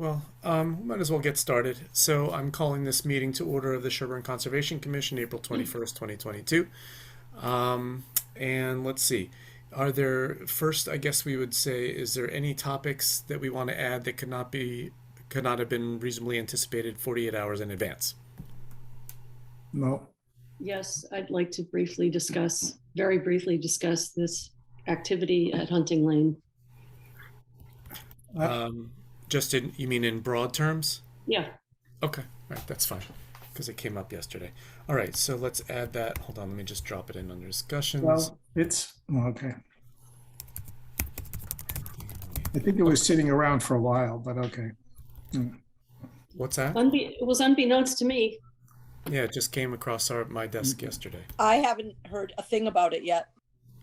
Well, might as well get started. So I'm calling this meeting to order of the Sherborn Conservation Commission, April 21st, 2022. And let's see. Are there, first, I guess we would say, is there any topics that we want to add that could not have been reasonably anticipated 48 hours in advance? No. Yes, I'd like to very briefly discuss this activity at Hunting Lane. Just in, you mean in broad terms? Yeah, Okay, all right, that's fine, because it came up yesterday. All right, so let's add that. Hold on, let me just drop it in under discussions. Well, okay. I think it was sitting around for a while, but okay. What's that? it was unbeknownst to me. Yeah, it just came across my desk yesterday. I haven't heard a thing about it yet.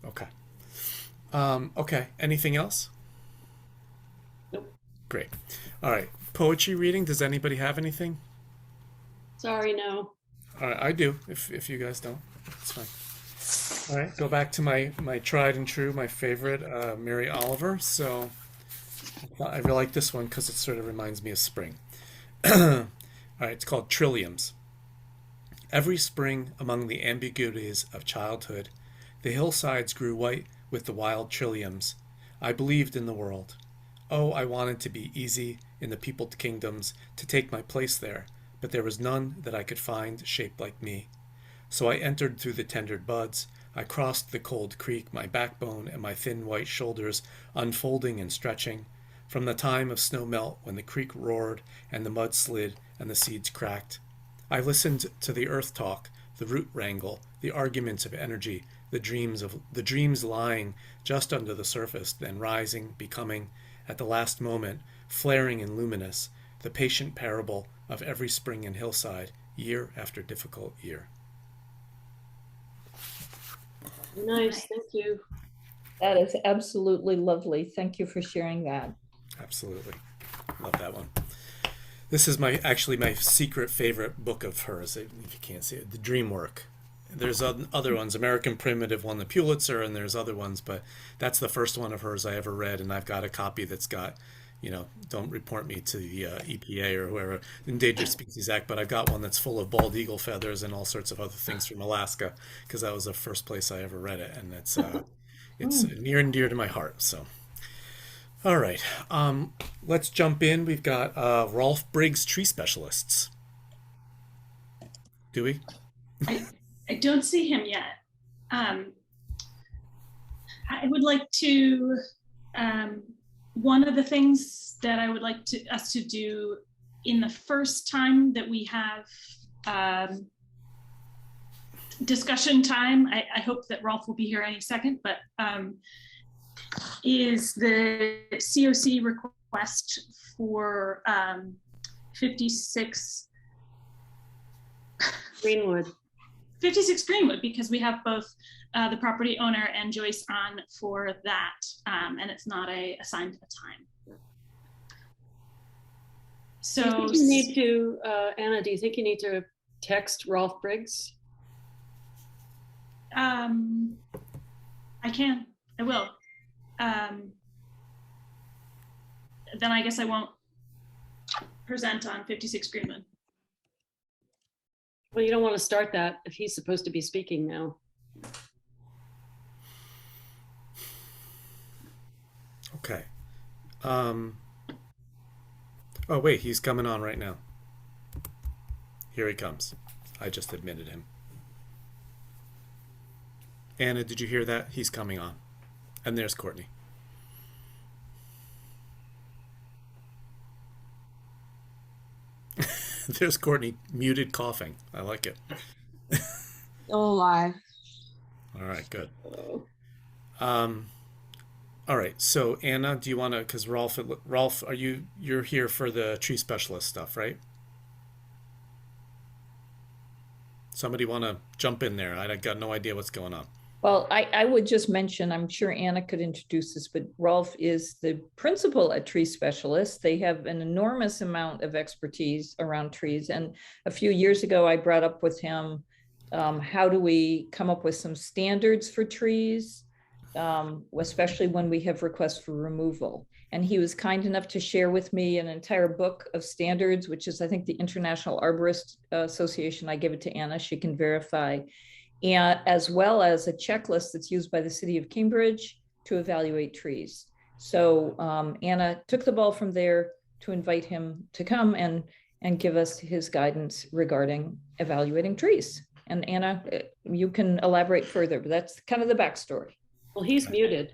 Okay. Okay, anything else? Nope. Great. All right, poetry reading. Does anybody have anything? Sorry, no. All right, I do. If you guys don't, it's fine. All right, go back to my tried and true, my favorite, Mary Oliver. So I really like this one because it sort of reminds me of spring. All right, it's called Trilliums. Every spring, among the ambiguities of childhood, the hillsides grew white with the wild trilliums. I believed in the world. Oh, I wanted to be easy in the peopled kingdoms, to take my place there, but there was none that I could find shaped like me. So I entered through the tendered buds. I crossed the cold creek, my backbone and my thin white shoulders unfolding and stretching. From the time of snow melt, when the creek roared and the mud slid and the seeds cracked, I listened to the earth talk, the root wrangle, the arguments of energy, the dreams lying just under the surface, then rising, becoming, at the last moment, flaring and luminous, the patient parable of every spring and hillside, year after difficult year. Nice, thank you. That is absolutely lovely. Thank you for sharing that. Absolutely. Love that one. This is actually my secret favorite book of hers, if you can't see it, The Dream Work. There's other ones, American Primitive won the Pulitzer, and there's other ones, but that's the first one of hers I ever read, and I've got a copy that's got, don't report me to the EPA or whoever, Endangered Species Act, but I've got one that's full of bald eagle feathers and all sorts of other things from Alaska, because that was the first place I ever read it, and it's near and dear to my heart, so. All right, let's jump in. We've got Rolf Briggs, tree specialists. Do we? I don't see him yet. I would like to, one of the things that I would like us to do in the first time that we have discussion time, I hope that Rolf will be here any second, but is the COC request for 56 Greenwood. 56 Greenwood, because we have both the property owner and Joyce on for that, and it's not assigned a time. So Do you think you need to, Anna, do you think you need to text Rolf Briggs? I will. Then I guess I won't present on 56 Greenwood. Well, you don't want to start that if he's supposed to be speaking now. Okay. Oh, wait, he's coming on right now. Here he comes. I just admitted him. Anna, did you hear that? He's coming on. And there's Courtney. There's Courtney, muted coughing. I like it. Still alive. All right, good. All right, so Anna, do you want to, because Rolf, you're here for the tree specialist stuff, right? Somebody want to jump in there? I got no idea what's going on. Well, I would just mention, I'm sure Anna could introduce this, but Rolf is the principal at Tree Specialists. They have an enormous amount of expertise around trees. And a few years ago, I brought up with him, how do we come up with some standards for trees? especially when we have requests for removal. And he was kind enough to share with me an entire book of standards, which is, I think, the International Arborist Association. I give it to Anna, she can verify, and as well as a checklist that's used by the city of Cambridge to evaluate trees. So Anna took the ball from there to invite him to come and give us his guidance regarding evaluating trees. And Anna, you can elaborate further, but that's kind of the backstory. Well, he's muted.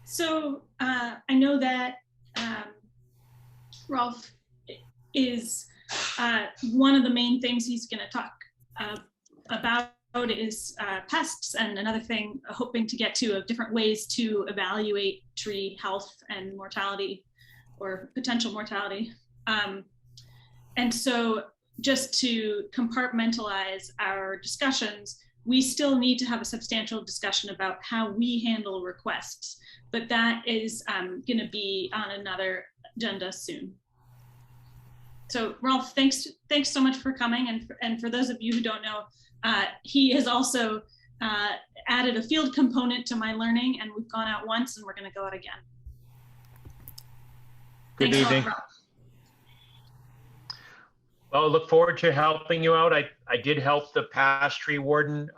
So I know that Rolf is one of the main things he's going to talk about is pests, and another thing hoping to get to of different ways to evaluate tree health and mortality or potential mortality. And so just to compartmentalize our discussions, we still need to have a substantial discussion about how we handle requests, but that is going to be on another agenda soon. So Rolf, thanks so much for coming. And for those of you who don't know, he has also added a field component to my learning, and we've gone out once and we're going to go out again. Good Thanks, evening. Rolf. Well, I look forward to helping you out. I did help the past tree warden,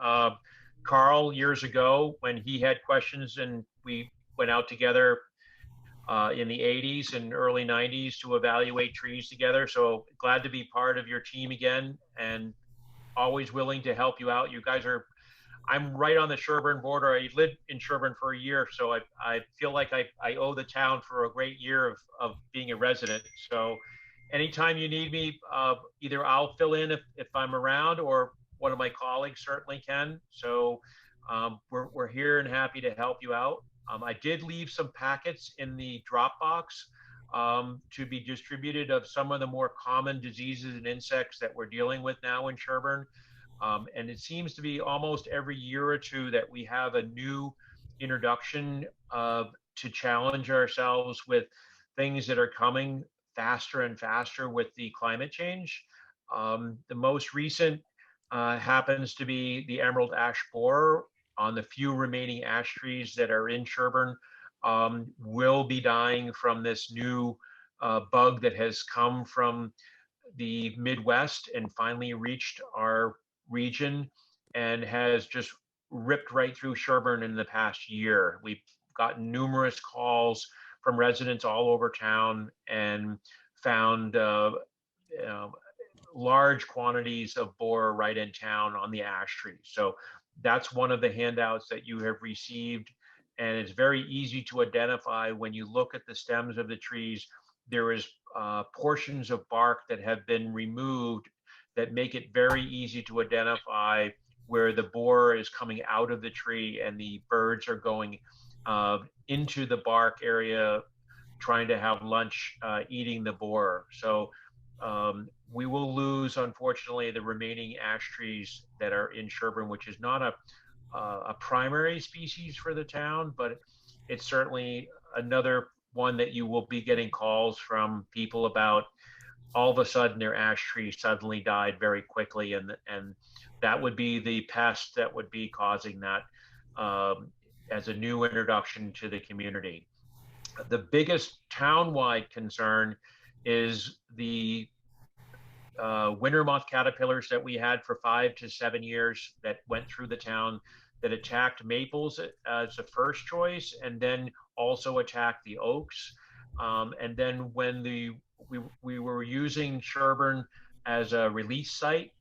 Carl, years ago when he had questions, and we went out together in the 80s and early 90s to evaluate trees together. So glad to be part of your team again, and always willing to help you out. You guys are, I'm right on the Sherborn border. I lived in Sherborn for a year, so I feel like I owe the town for a great year of being a resident. So anytime you need me, either I'll fill in if I'm around, or one of my colleagues certainly can. So we're here and happy to help you out. I did leave some packets in the Dropbox to be distributed of some of the more common diseases and insects that we're dealing with now in Sherborn. And it seems to be almost every year or two that we have a new introduction to challenge ourselves with things that are coming faster and faster with the climate change. The most recent happens to be the emerald ash borer. On the few remaining ash trees that are in Sherborn will be dying from this new bug that has come from the Midwest and finally reached our region and has just ripped right through Sherborn in the past year. We've gotten numerous calls from residents all over town and found large quantities of borer right in town on the ash trees. So that's one of the handouts that you have received, and it's very easy to identify when you look at the stems of the trees. There is portions of bark that have been removed that make it very easy to identify where the borer is coming out of the tree and the birds are going into the bark area trying to have lunch eating the borer. So we will lose, unfortunately, the remaining ash trees that are in Sherborn, which is not a primary species for the town, but it's certainly another one that you will be getting calls from people about. All of a sudden their ash tree suddenly died very quickly, and that would be the pest that would be causing that as a new introduction to the community. The biggest town-wide concern is the winter moth caterpillars that we had for 5 to 7 years that went through the town, that attacked maples as a first choice, and then also attacked the oaks. And then when we were using Sherborn as a release site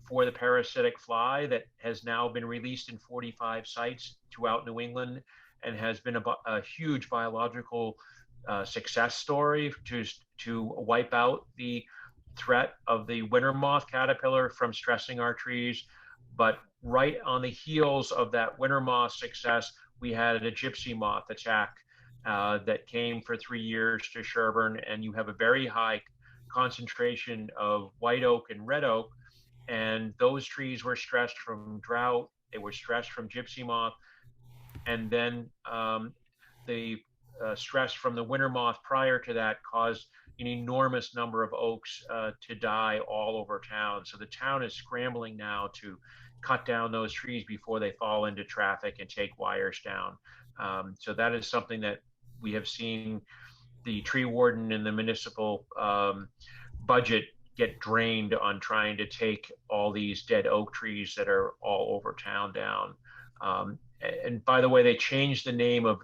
for the parasitic fly that has now been released in 45 sites throughout New England and has been a huge biological success story to wipe out the threat of the winter moth caterpillar from stressing our trees. But right on the heels of that winter moth success, we had a gypsy moth attack that came for 3 years to Sherborn, and you have a very high concentration of white oak and red oak, and those trees were stressed from drought, they were stressed from gypsy moth, and then the stress from the winter moth prior to that caused an enormous number of oaks to die all over town. So the town is scrambling now to cut down those trees before they fall into traffic and take wires down. So that is something that we have seen the tree warden and the municipal budget get drained on trying to take all these dead oak trees that are all over town down. And by the way, they changed the name of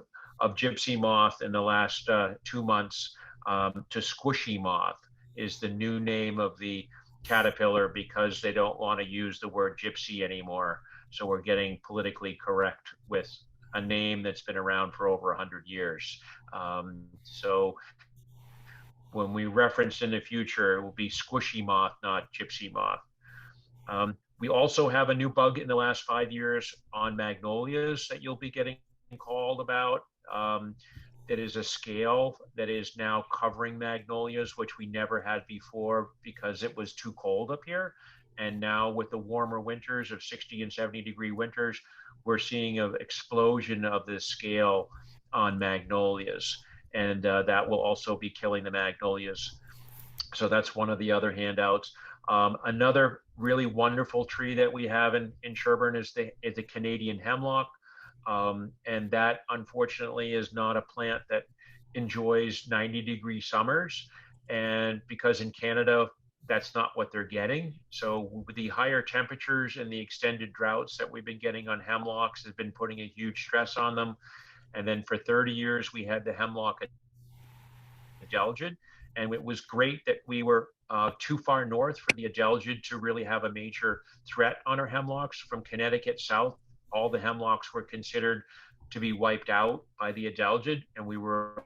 gypsy moth in the last 2 months to squishy moth is the new name of the caterpillar, because they don't want to use the word gypsy anymore. So we're getting politically correct with a name that's been around for over 100 years. So when we reference in the future, it will be squishy moth, not gypsy moth. We also have a new bug in the last 5 years on magnolias that you'll be getting called about. That is a scale that is now covering magnolias, which we never had before because it was too cold up here. And now with the warmer winters of 60 and 70-degree winters, we're seeing an explosion of this scale on magnolias. And that will also be killing the magnolias. So that's one of the other handouts. Another really wonderful tree that we have in Sherborn is the Canadian hemlock. And that unfortunately is not a plant that enjoys 90-degree summers. And because in Canada, that's not what they're getting. So with the higher temperatures and the extended droughts that we've been getting on hemlocks has been putting a huge stress on them. And then for 30 years, we had the hemlock adelgid. And it was great that we were too far north for the adelgid to really have a major threat on our hemlocks. From Connecticut south, all the hemlocks were considered to be wiped out by the adelgid, and we were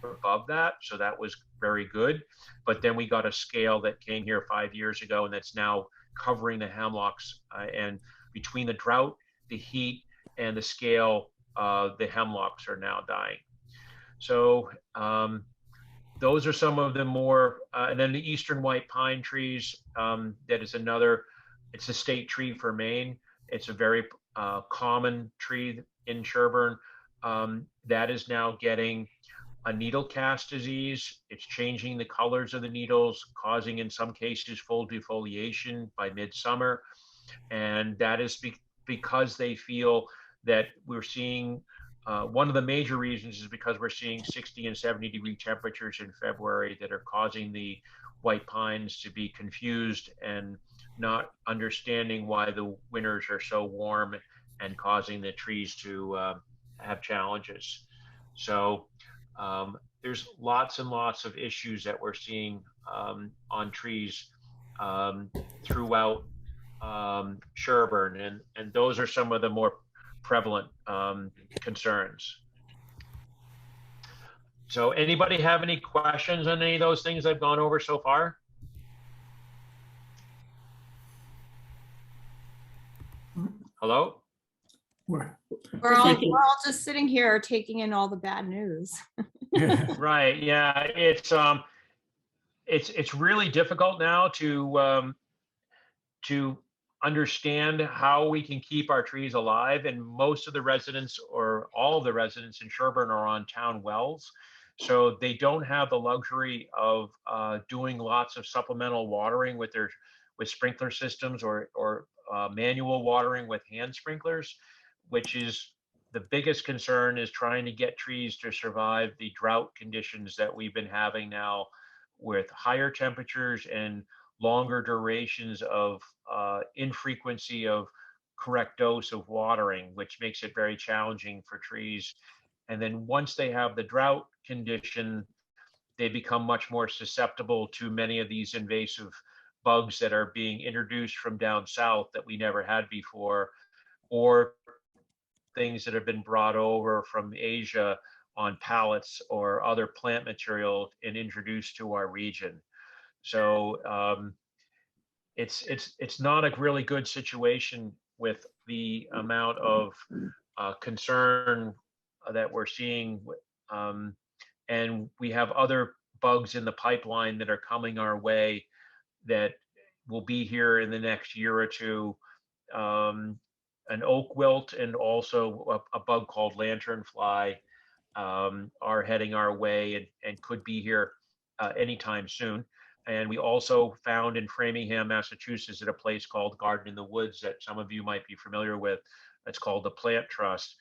above that. So that was very good. But then we got a scale that came here 5 years ago, and that's now covering the hemlocks. And between the drought, the heat, and the scale, the hemlocks are now dying. So those are some of the more, and then the eastern white pine trees, that is another, it's a state tree for Maine. It's a very common tree in Sherborn. That is now getting a needle cast disease. It's changing the colors of the needles, causing in some cases full defoliation by midsummer. And that is because they feel that we're seeing, one of the major reasons is because we're seeing 60 and 70-degree temperatures in February that are causing the white pines to be confused and not understanding why the winters are so warm and causing the trees to have challenges. So there's lots and lots of issues that we're seeing on trees throughout Sherborn, and those are some of the more prevalent concerns. So anybody have any questions on any of those things I've gone over so far? Hello? Where- We're all just sitting here taking in all the bad news. Right. Yeah. It's really difficult now to understand how we can keep our trees alive. And most of the residents, or all of the residents in Sherborn, are on town wells. So they don't have the luxury of doing lots of supplemental watering with sprinkler systems or manual watering with hand sprinklers, which is the biggest concern, is trying to get trees to survive the drought conditions that we've been having now, with higher temperatures and longer durations of infrequency of correct dose of watering, which makes it very challenging for trees. And then once they have the drought condition, they become much more susceptible to many of these invasive bugs that are being introduced from down south that we never had before, or things that have been brought over from Asia on pallets or other plant material and introduced to our region. So it's not a really good situation with the amount of concern that we're seeing, and we have other bugs in the pipeline that are coming our way that will be here in the next year or two. An oak wilt and also a bug called lanternfly are heading our way and could be here anytime soon. And we also found in Framingham, Massachusetts, at a place called Garden in the Woods that some of you might be familiar with. It's called the Plant Trust.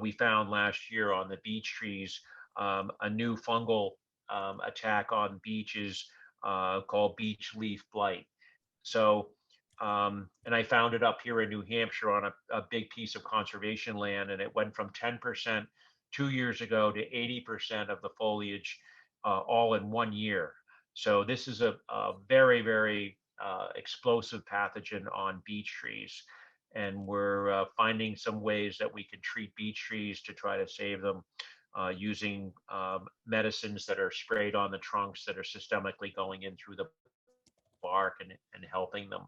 We found last year on the beech trees a new fungal attack on beeches called beech leaf blight. So, and I found it up here in New Hampshire on a big piece of conservation land, and it went from 10% 2 years ago to 80% of the foliage all in 1 year. So this is a very, very explosive pathogen on beech trees. And we're finding some ways that we can treat beech trees to try to save them using medicines that are sprayed on the trunks that are systemically going in through the bark and helping them.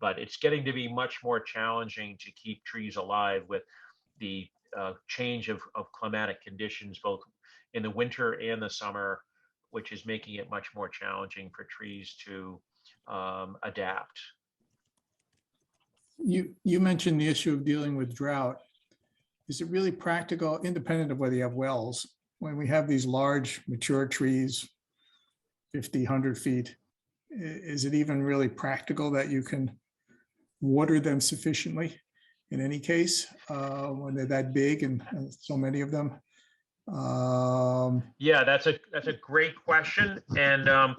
But it's getting to be much more challenging to keep trees alive with the change of climatic conditions, both in the winter and the summer, which is making it much more challenging for trees to adapt. You mentioned the issue of dealing with drought. Is it really practical, independent of whether you have wells, when we have these large mature trees, 50, 100 feet, is it even really practical that you can water them sufficiently in any case when they're that big and so many of them? Yeah, that's a great question, and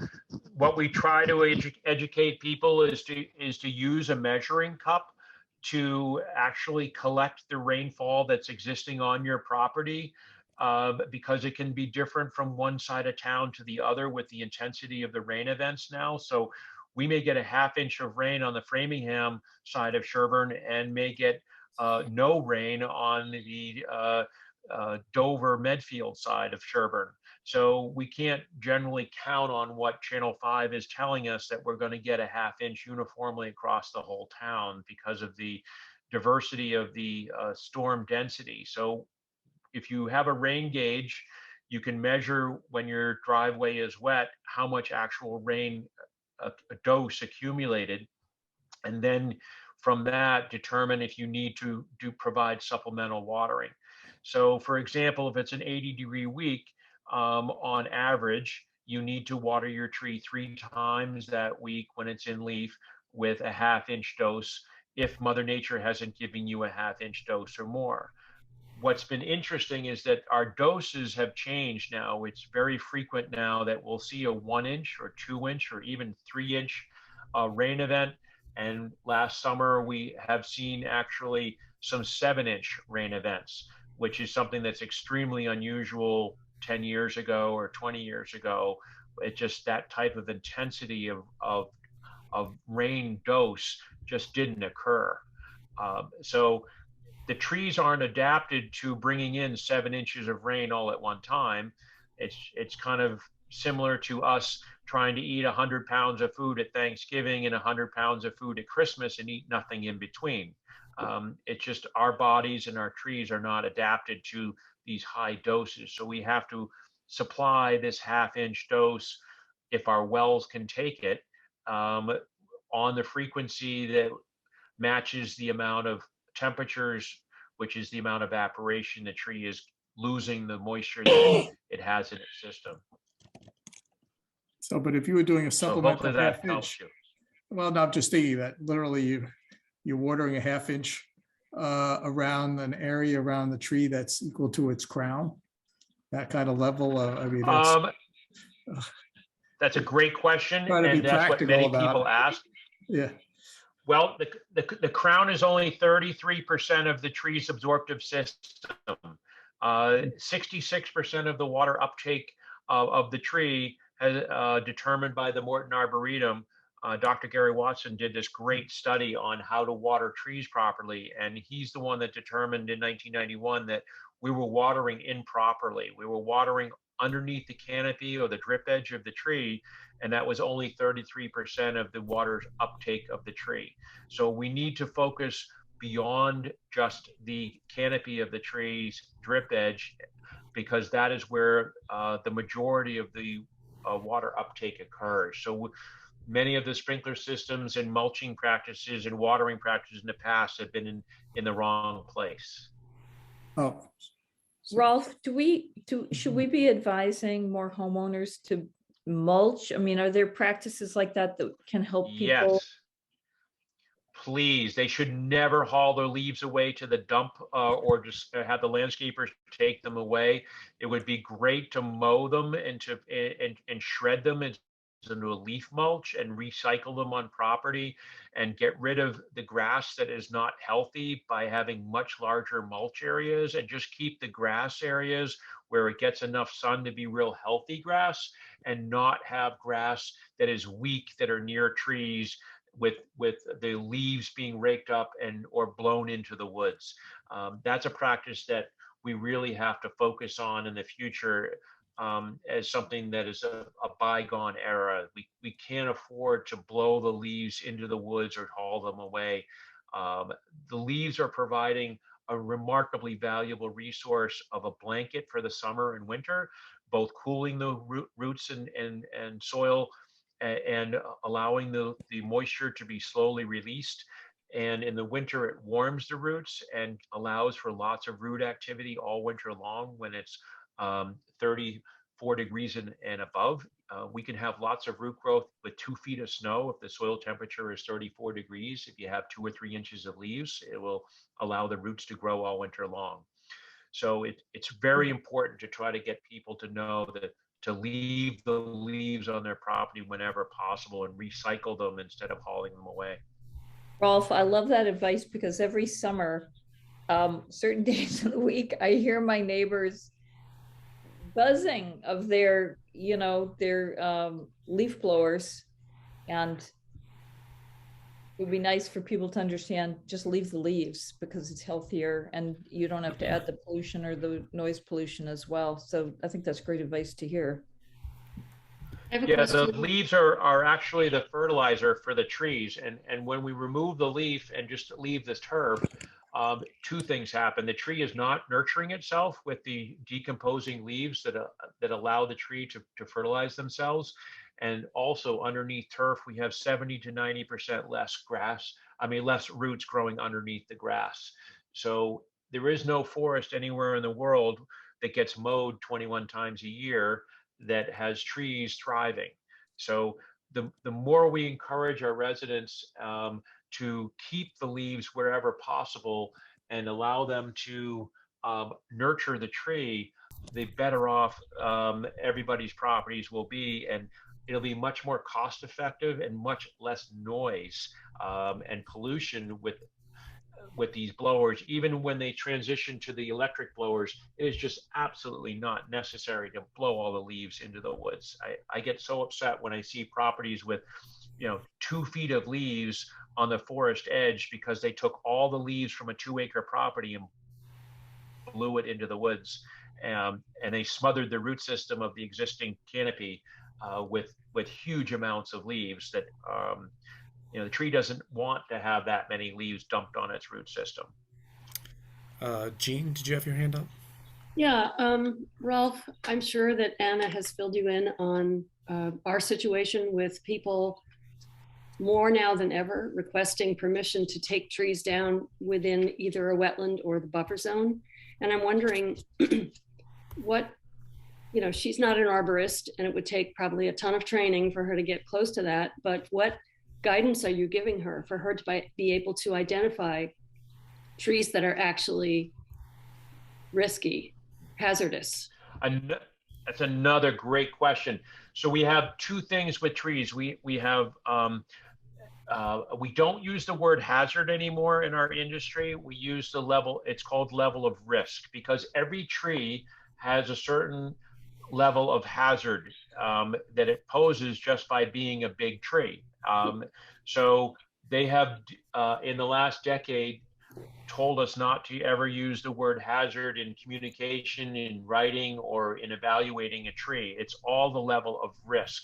what we try to educate people is to use a measuring cup to actually collect the rainfall that's existing on your property, because it can be different from one side of town to the other with the intensity of the rain events now. So we may get a ½ inch of rain on the Framingham side of Sherborn and may get no rain on the Dover Medfield side of Sherborn. So we can't generally count on what Channel 5 is telling us that we're going to get a ½ inch uniformly across the whole town because of the diversity of the storm density. So if you have a rain gauge, you can measure when your driveway is wet how much actual rain a dose accumulated, and then from that determine if you need to provide supplemental watering. So for example, if it's an 80-degree week, on average, you need to water your tree 3 times that week when it's in leaf with a ½ inch dose if Mother Nature hasn't given you a ½ inch dose or more. What's been interesting is that our doses have changed now. It's very frequent now that we'll see a 1 inch or 2 inch or even 3 inch rain event. And last summer, we have seen actually some 7 inch rain events, which is something that's extremely unusual 10 years ago or 20 years ago. It's just that type of intensity of rain dose just didn't occur. So the trees aren't adapted to bringing in 7 inches of rain all at one time. It's kind of similar to us trying to eat 100 pounds of food at Thanksgiving and 100 pounds of food at Christmas and eat nothing in between. It's just our bodies and our trees are not adapted to these high doses. So we have to supply this ½ inch dose, if our wells can take it, on the frequency that matches the amount of temperatures, which is the amount of evaporation the tree is losing the moisture that it has in its system. So, but if you were doing a So supplemental hopefully that ½ helps inch, you. well, no, I'm just thinking that literally you're watering a ½ inch around an area around the tree that's equal to its crown. That kind of level of, I mean, That's a great question, Try to be and that's what practical many about people it. ask. yeah. Well, the crown is only 33% of the tree's absorptive system. 66% of the water uptake of the tree has determined by the Morton Arboretum. Dr. Gary Watson did this great study on how to water trees properly, and he's the one that determined in 1991 that we were watering improperly. We were watering underneath the canopy or the drip edge of the tree, and that was only 33% of the water uptake of the tree. So we need to focus beyond just the canopy of the tree's drip edge, because that is where the majority of the water uptake occurs. So many of the sprinkler systems and mulching practices and watering practices in the past have been in the wrong place. Oh. Rolf, should we be advising more homeowners to mulch? I mean, are there practices like that that can help people? Yes. Please, they should never haul their leaves away to the dump or just have the landscapers take them away. It would be great to mow them and shred them into a leaf mulch and recycle them on property and get rid of the grass that is not healthy by having much larger mulch areas, and just keep the grass areas where it gets enough sun to be real healthy grass, and not have grass that is weak that are near trees with the leaves being raked up and or blown into the woods. That's a practice that we really have to focus on in the future, as something that is a bygone era. We can't afford to blow the leaves into the woods or haul them away. The leaves are providing a remarkably valuable resource of a blanket for the summer and winter, both cooling the roots and soil, and allowing the moisture to be slowly released. And in the winter, it warms the roots and allows for lots of root activity all winter long when it's 34 degrees and above. We can have lots of root growth with 2 feet of snow if the soil temperature is 34 degrees. If you have 2 or 3 inches of leaves, it will allow the roots to grow all winter long. So it's very important to try to get people to know that to leave the leaves on their property whenever possible and recycle them instead of hauling them away. Rolf, I love that advice, because every summer, certain days of the week, I hear my neighbors buzzing of their, leaf blowers, and it would be nice for people to understand, just leave the leaves because it's healthier and you don't have to add the pollution or the noise pollution as well. So I think that's great advice to hear. I have a Yeah, the question. leaves are actually the fertilizer for the trees. And when we remove the leaf and just leave this herb, 2 things happen. The tree is not nurturing itself with the decomposing leaves that allow the tree to fertilize themselves. And also underneath turf, we have 70 to 90% less less roots growing underneath the grass. So there is no forest anywhere in the world that gets mowed 21 times a year that has trees thriving. So the more we encourage our residents to keep the leaves wherever possible and allow them to nurture the tree, the better off everybody's properties will be. And it'll be much more cost effective and much less noise and pollution with these blowers. Even when they transition to the electric blowers, it is just absolutely not necessary to blow all the leaves into the woods. I get so upset when I see properties with 2 feet of leaves on the forest edge because they took all the leaves from a 2-acre property and blew it into the woods, and they smothered the root system of the existing canopy with huge amounts of leaves that the tree doesn't want to have that many leaves dumped on its root system. Jean, did you have your hand up? Yeah, Ralph, I'm sure that Anna has filled you in on our situation with people more now than ever requesting permission to take trees down within either a wetland or the buffer zone. And I'm wondering what, she's not an arborist, and it would take probably a ton of training for her to get close to that, but what guidance are you giving her for her to be able to identify trees that are actually risky, hazardous? That's another great question. So we have 2 things with trees. We have we don't use the word hazard anymore in our industry. We use the level, it's called level of risk, because every tree has a certain level of hazard that it poses just by being a big tree. So they have, in the last decade, told us not to ever use the word hazard in communication, in writing, or in evaluating a tree. It's all the level of risk.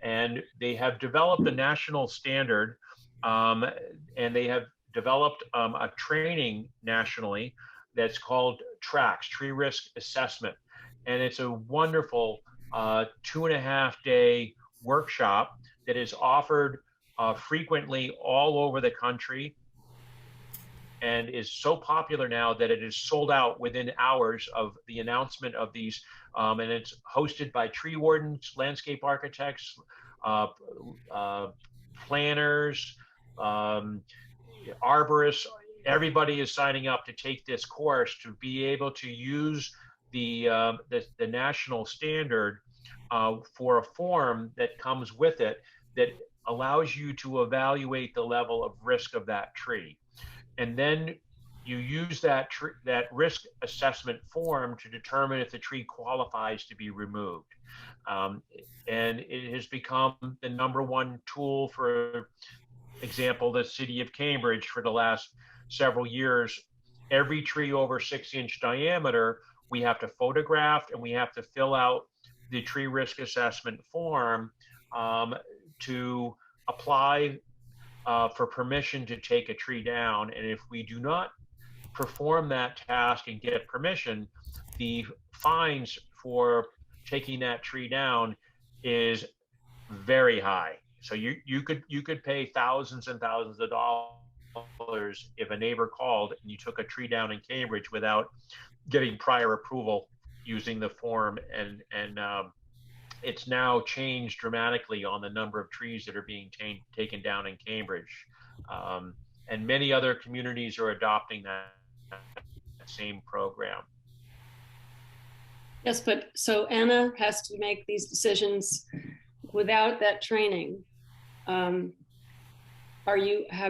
And they have developed a national standard, and they have developed a training nationally that's called TRACS, Tree Risk Assessment. And it's a wonderful 2.5-day workshop that is offered frequently all over the country. and is so popular now that it is sold out within hours of the announcement of these. And it's hosted by tree wardens, landscape architects, planners, arborists. Everybody is signing up to take this course to be able to use the national standard for a form that comes with it that allows you to evaluate the level of risk of that tree. And then you use that risk assessment form to determine if the tree qualifies to be removed. And it has become the #1 tool, for example, the city of Cambridge for the last several years. Every tree over 6-inch diameter, we have to photograph and we have to fill out the tree risk assessment form to apply for permission to take a tree down. And if we do not perform that task and get permission, the fines for taking that tree down is very high. So you could pay thousands and thousands of dollars if a neighbor called and you took a tree down in Cambridge without getting prior approval using the form. And it's now changed dramatically on the number of trees that are being taken down in Cambridge. And many other communities are adopting that same program. Yes, but so Anna has to make these decisions without that training. Have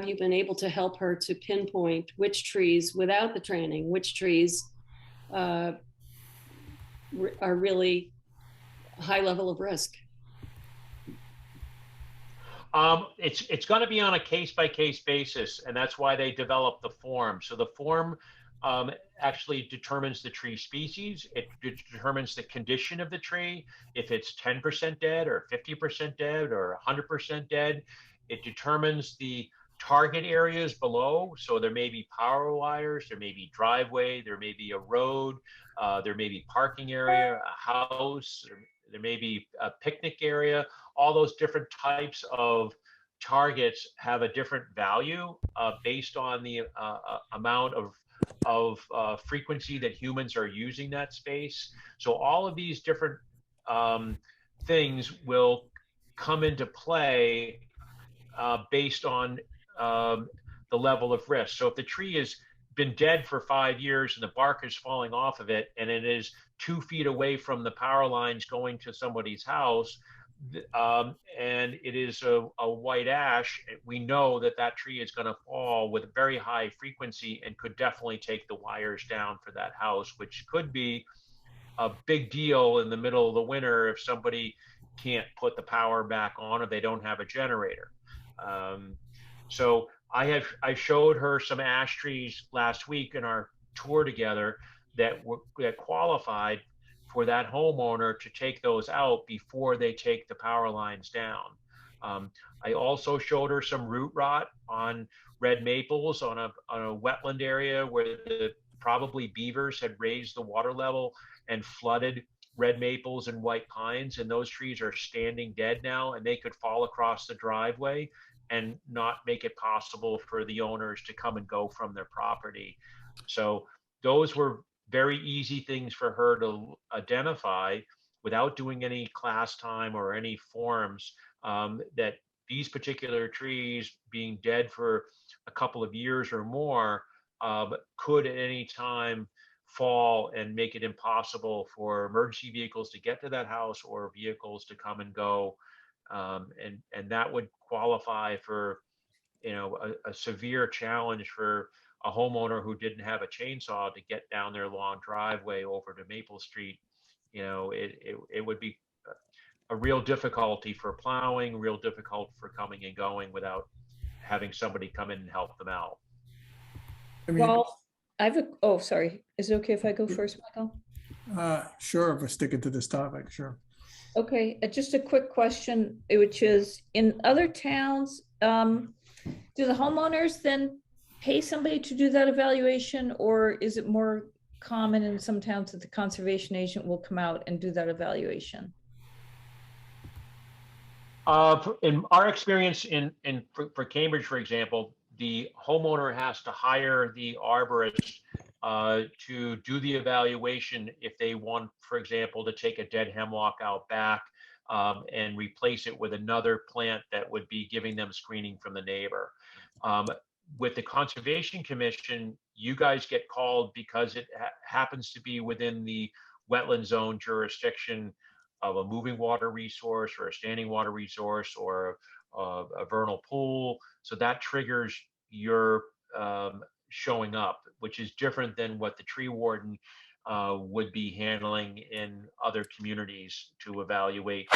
you been able to help her to pinpoint which trees, without the training, which trees are really high level of risk? It's going to be on a case-by-case basis, and that's why they developed the form. So the form actually determines the tree species. It determines the condition of the tree, if it's 10% dead or 50% dead or 100% dead. It determines the target areas below. So there may be power wires, there may be driveway, there may be a road, there may be parking area, a house, there may be a picnic area. All those different types of targets have a different value based on the amount of frequency that humans are using that space. So all of these different things will come into play based on the level of risk. So if the tree has been dead for 5 years and the bark is falling off of it, and it is 2 feet away from the power lines going to somebody's house, and it is a white ash, we know that that tree is going to fall with a very high frequency and could definitely take the wires down for that house, which could be a big deal in the middle of the winter if somebody can't put the power back on or they don't have a generator. So I showed her some ash trees last week in our tour together that qualified for that homeowner to take those out before they take the power lines down. I also showed her some root rot on red maples on a wetland area where probably beavers had raised the water level and flooded red maples and white pines, and those trees are standing dead now, and they could fall across the driveway and not make it possible for the owners to come and go from their property. So those were very easy things for her to identify without doing any class time or any forms, that these particular trees being dead for a couple of years or more could at any time fall and make it impossible for emergency vehicles to get to that house or vehicles to come and go. And that would qualify for, a severe challenge for a homeowner who didn't have a chainsaw to get down their long driveway over to Maple Street. It would be a real difficulty for plowing, real difficult for coming and going without having somebody come in and help them out. I mean, Well, sorry. Is it okay if I go first, Michael? sure, if we're sticking to this topic, sure. Okay, just a quick question, which is, in other towns, do the homeowners then pay somebody to do that evaluation, or is it more common in some towns that the conservation agent will come out and do that evaluation? In our experience for Cambridge, for example, the homeowner has to hire the arborist to do the evaluation if they want, for example, to take a dead hemlock out back and replace it with another plant that would be giving them screening from the neighbor. With the Conservation Commission, you guys get called because it happens to be within the wetland zone jurisdiction of a moving water resource or a standing water resource or a vernal pool. So that triggers your showing up, which is different than what the tree warden would be handling in other communities to evaluate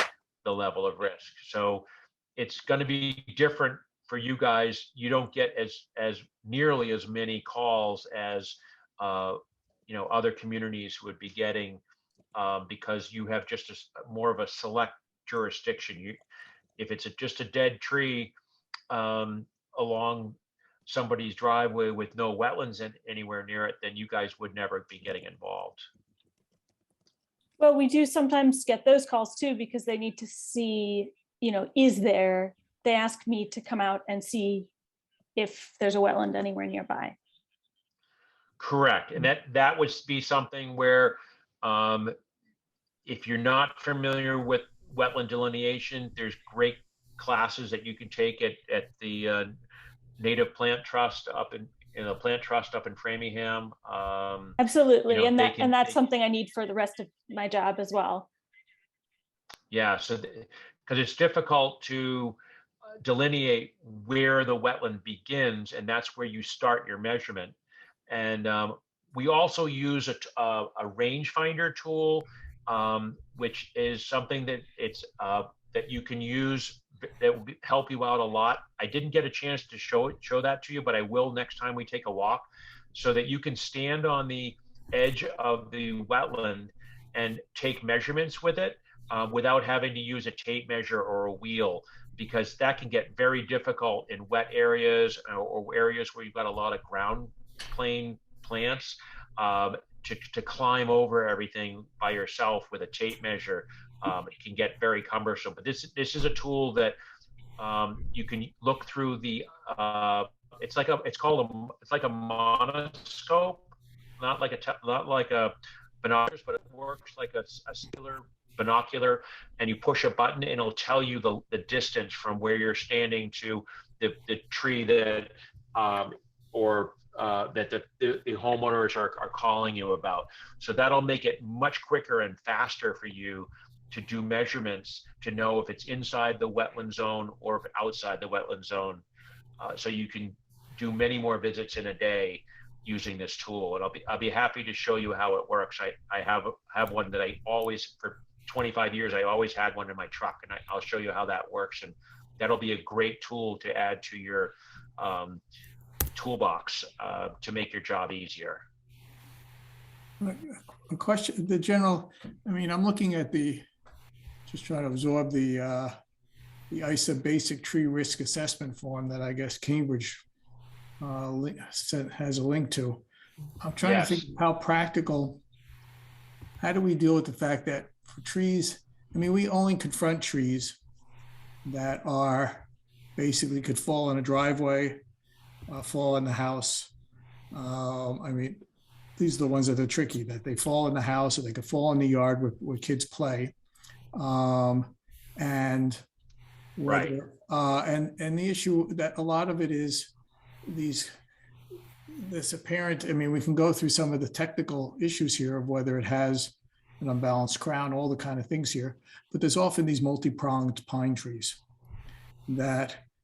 the level of risk. So it's going to be different for you guys. You don't get as nearly as many calls as other communities would be getting because you have just more of a select jurisdiction. If it's just a dead tree along somebody's driveway with no wetlands anywhere near it, then you guys would never be getting involved. Well, we do sometimes get those calls too, because they need to see, they ask me to come out and see if there's a wetland anywhere nearby. Correct. And that would be something where if you're not familiar with wetland delineation, there's great classes that you can take at the Native Plant Trust up in Framingham. Absolutely. And that's something I need for the rest of my job as well. Yeah, so because it's difficult to delineate where the wetland begins, and that's where you start your measurement. And we also use a rangefinder tool, which is something that that you can use that will help you out a lot. I didn't get a chance to show that to you, but I will next time we take a walk, so that you can stand on the edge of the wetland and take measurements with it without having to use a tape measure or a wheel, because that can get very difficult in wet areas or areas where you've got a lot of ground plane plants to climb over everything by yourself with a tape measure. It can get very cumbersome, but this is a tool that you can look through the. It's like a monoscope, not like a binoculars, but it works like a singular binocular, and you push a button and it'll tell you the distance from where you're standing to the tree that that the homeowners are calling you about. So that'll make it much quicker and faster for you to do measurements to know if it's inside the wetland zone or if outside the wetland zone. So you can do many more visits in a day using this tool. And I'll be happy to show you how it works. I have one that I always, for 25 years, I always had one in my truck, and I'll show you how that works. And that'll be a great tool to add to your toolbox to make your job easier. A question, I'm looking at just trying to absorb the ISA basic tree risk assessment form that I guess Cambridge has a link to. I'm trying to think how practical, how do we deal with the fact that for trees, we only confront trees that are basically could fall in a driveway, fall in the house. These are the ones that are tricky, that they fall in the house or they could fall in the yard where kids play. And whether, and the issue that a lot of it is this apparent, we can go through some of the technical issues here of whether it has an unbalanced crown, all the kind of things here, but there's often these multi-pronged pine trees and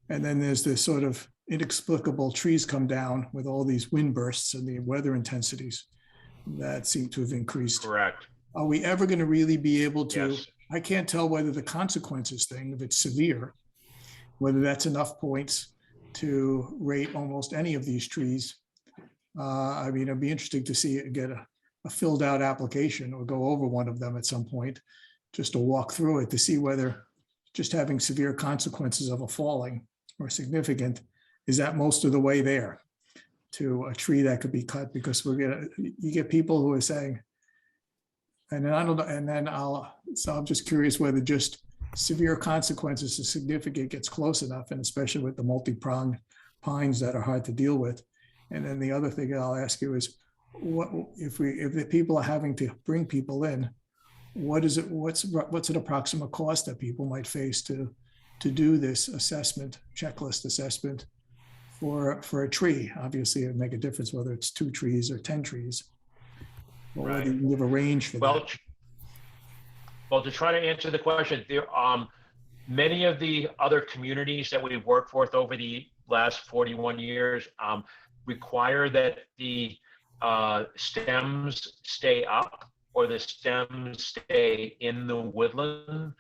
then there's this sort of inexplicable trees come down with all these wind bursts and the weather intensities that seem to have increased. Correct. Are we ever going to really be able to, Yes. I can't tell whether the consequences thing, if it's severe, whether that's enough points to rate almost any of these trees. It'd be interesting to see it get a filled out application or go over one of them at some point, just to walk through it to see whether just having severe consequences of a falling or significant, is that most of the way there to a tree that could be cut, because you get people who are saying, and then I don't know, and then I'm just curious whether just severe consequences is significant gets close enough, and especially with the multi-pronged pines that are hard to deal with. And then the other thing I'll ask you is, what if the people are having to bring people in, what's an approximate cost that people might face to do this checklist assessment for a tree? Obviously, it would make a difference whether it's 2 trees or 10 trees. Or Right. whether you give a range for that. Well, to try to answer the question, there many of the other communities that we've worked with over the last 41 years require that the stems stay up or the stems stay in the woodland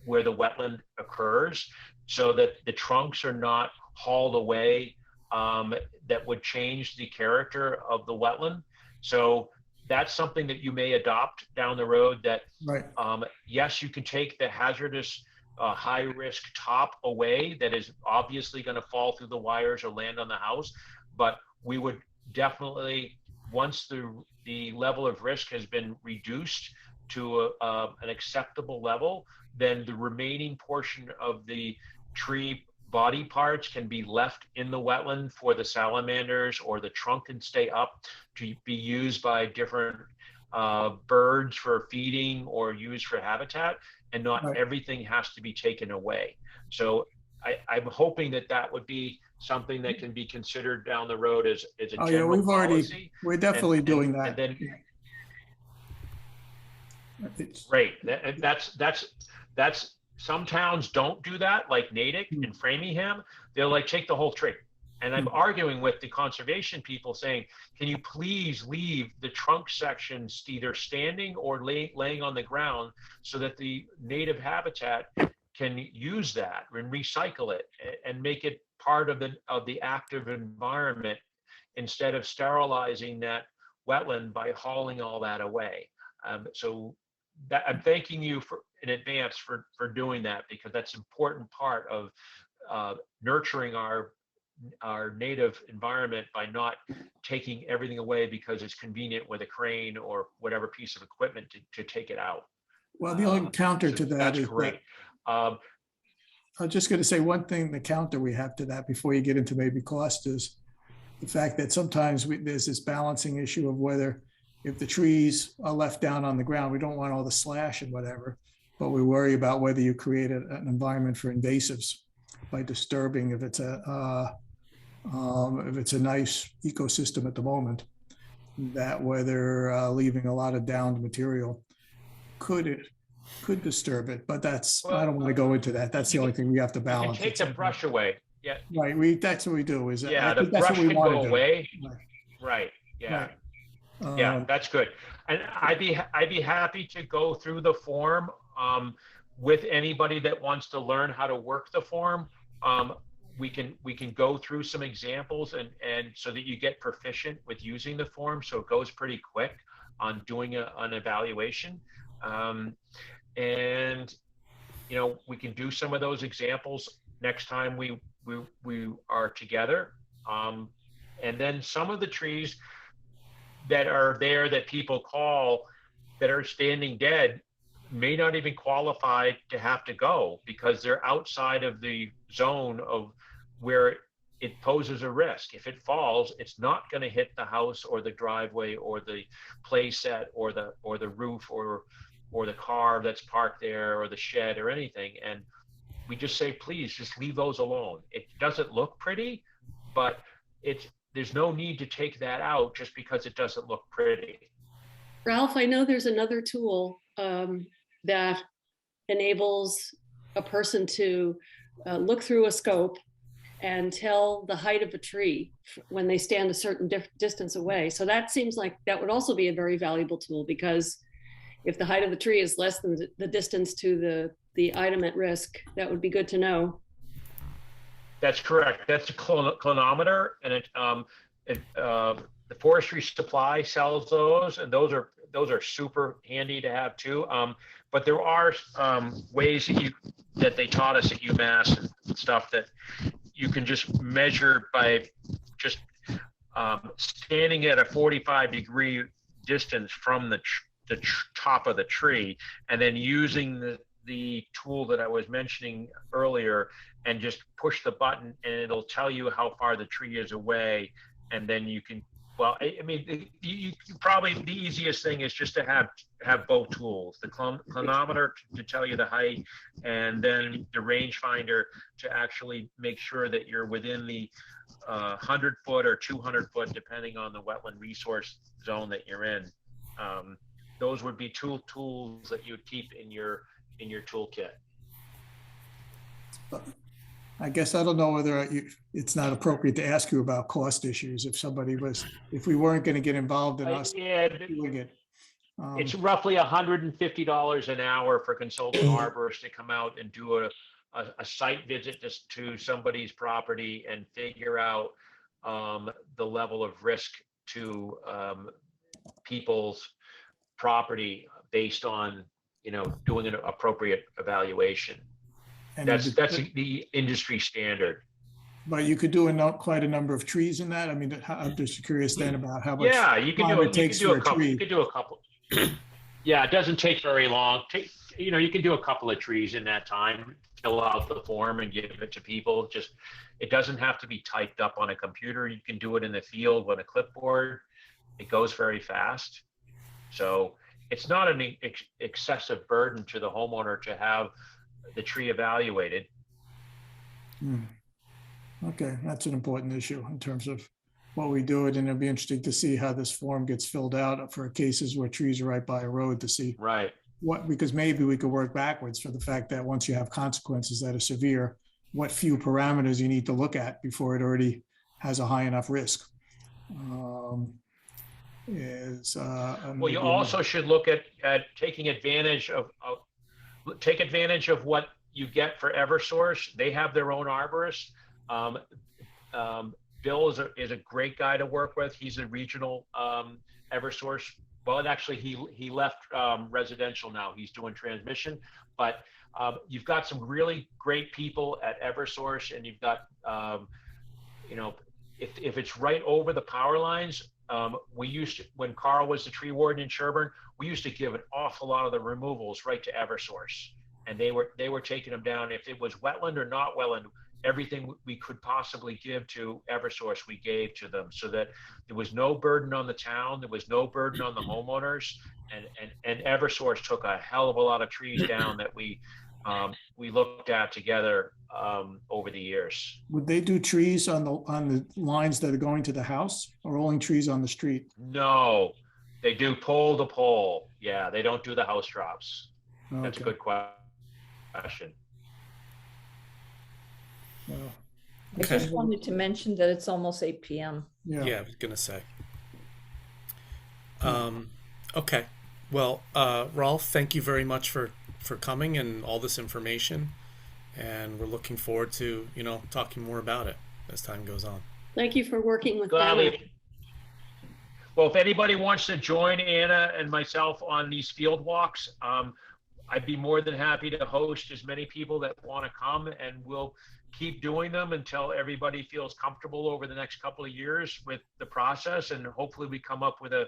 where the wetland occurs, so that the trunks are not hauled away that would change the character of the wetland. So that's something that you may adopt down the road, that Right. yes, you can take the hazardous high risk top away that is obviously going to fall through the wires or land on the house, but we would definitely, once the level of risk has been reduced to an acceptable level, then the remaining portion of the tree body parts can be left in the wetland for the salamanders, or the trunk can stay up to be used by different birds for feeding or used for habitat, and not Right. everything has to be taken away. So I'm hoping that would be something that can be considered down the road as a Oh, yeah, general we're definitely doing that. And then, It's- great. That's some towns don't do that, like Natick and Framingham. They'll like take the whole tree. And I'm arguing with the conservation people saying, can you please leave the trunk sections either standing or laying on the ground so that the native habitat can use that and recycle it and make it part of the active environment, instead of sterilizing that wetland by hauling all that away. So that, I'm thanking you in advance for doing that, because that's an important part of nurturing our native environment by not taking everything away because it's convenient with a crane or whatever piece of equipment to take it out. Well, the only counter to that That's is great. that, I'm just going to say one thing, the counter we have to that before you get into maybe cost, is the fact that sometimes there's this balancing issue of whether, if the trees are left down on the ground, we don't want all the slash and whatever, but we worry about whether you create an environment for invasives by disturbing, if it's a nice ecosystem at the moment, that whether leaving a lot of downed material could disturb it. But I don't want to go into that. That's the only thing we have to You can balance. take the brush away. Yeah. Right. That's what we do. Yeah, I the think that's brush what we can want go to do. away. Right. Right. Yeah. Right. Yeah, that's good. And I'd be happy to go through the form with anybody that wants to learn how to work the form. We can go through some examples and so that you get proficient with using the form, so it goes pretty quick on doing an evaluation. And we can do some of those examples next time we are together. And then some of the trees that are there that people call that are standing dead may not even qualify to have to go, because they're outside of the zone of where it poses a risk. If it falls, it's not going to hit the house or the driveway or the play set or the roof or the car that's parked there or the shed or anything. And we just say, please just leave those alone. It doesn't look pretty, but there's no need to take that out just because it doesn't look pretty. Ralph, I know there's another tool that enables a person to look through a scope and tell the height of a tree when they stand a certain distance away. So that seems like that would also be a very valuable tool, because if the height of the tree is less than the distance to the item at risk, that would be good to know. That's correct. That's a clinometer, and the forestry supply sells those, and those are super handy to have too. But there are ways that they taught us at UMass and stuff that you can just measure by just standing at a 45-degree distance from the top of the tree, and then using the tool that I was mentioning earlier and just push the button, and it'll tell you how far the tree is away, and then you can. Well, I mean, you probably the easiest thing is just to have both tools: the clinometer to tell you the height, and then the rangefinder to actually make sure that you're within the 100-foot or 200-foot, depending on the wetland resource zone that you're in. Those would be tools that you'd keep in your toolkit. I guess I don't know whether it's not appropriate to ask you about cost issues. If we weren't going to get involved in us Yeah, doing it. it's roughly $150 an hour for consultant arborists to come out and do a site visit just to somebody's property and figure out the level of risk to people's property based on, doing an appropriate evaluation. And That's the industry standard. But you could do quite a number of trees in that. I mean, I'm just curious then about how much Yeah, you can time do it it. takes You for a can tree. do a couple. Yeah, it doesn't take very long. You can do a couple of trees in that time. Fill out the form and give it to people. It doesn't have to be typed up on a computer. You can do it in the field with a clipboard. It goes very fast. So it's not an excessive burden to the homeowner to have the tree evaluated. Okay, that's an important issue in terms of what we do it, and it'll be interesting to see how this form gets filled out for cases where trees are right by a road to see Right. because maybe we could work backwards for the fact that once you have consequences that are severe, what few parameters you need to look at before it already has a high enough risk. Well, you also should look at taking advantage of what you get for Eversource. They have their own arborist. Bill is a great guy to work with. He's a regional Eversource. Well, actually, he left residential now. He's doing transmission. But you've got some really great people at Eversource, and you've got, if it's right over the power lines. When Carl was the tree warden in Sherborn, we used to give an awful lot of the removals right to Eversource, and they were taking them down. If it was wetland or not wetland, everything we could possibly give to Eversource, we gave to them, so that there was no burden on the town, there was no burden on the homeowners, and Eversource took a hell of a lot of trees down that we looked at together over the years. Would they do trees on the lines that are going to the house, or only trees on the street? No, they do pole to pole. Yeah, they don't do the house drops. That's a Okay. good question. Well, I just wanted to mention that it's almost 8 p.m. Yeah, I was gonna say. Okay. Well, Rolf, thank you very much for coming and all this information, and we're looking forward to talking more about it as time goes on. Thank you for working with Anna. Gladly. Well, if anybody wants to join Anna and myself on these field walks, I'd be more than happy to host as many people that want to come, and we'll keep doing them until everybody feels comfortable over the next couple of years with the process, and hopefully we come up with a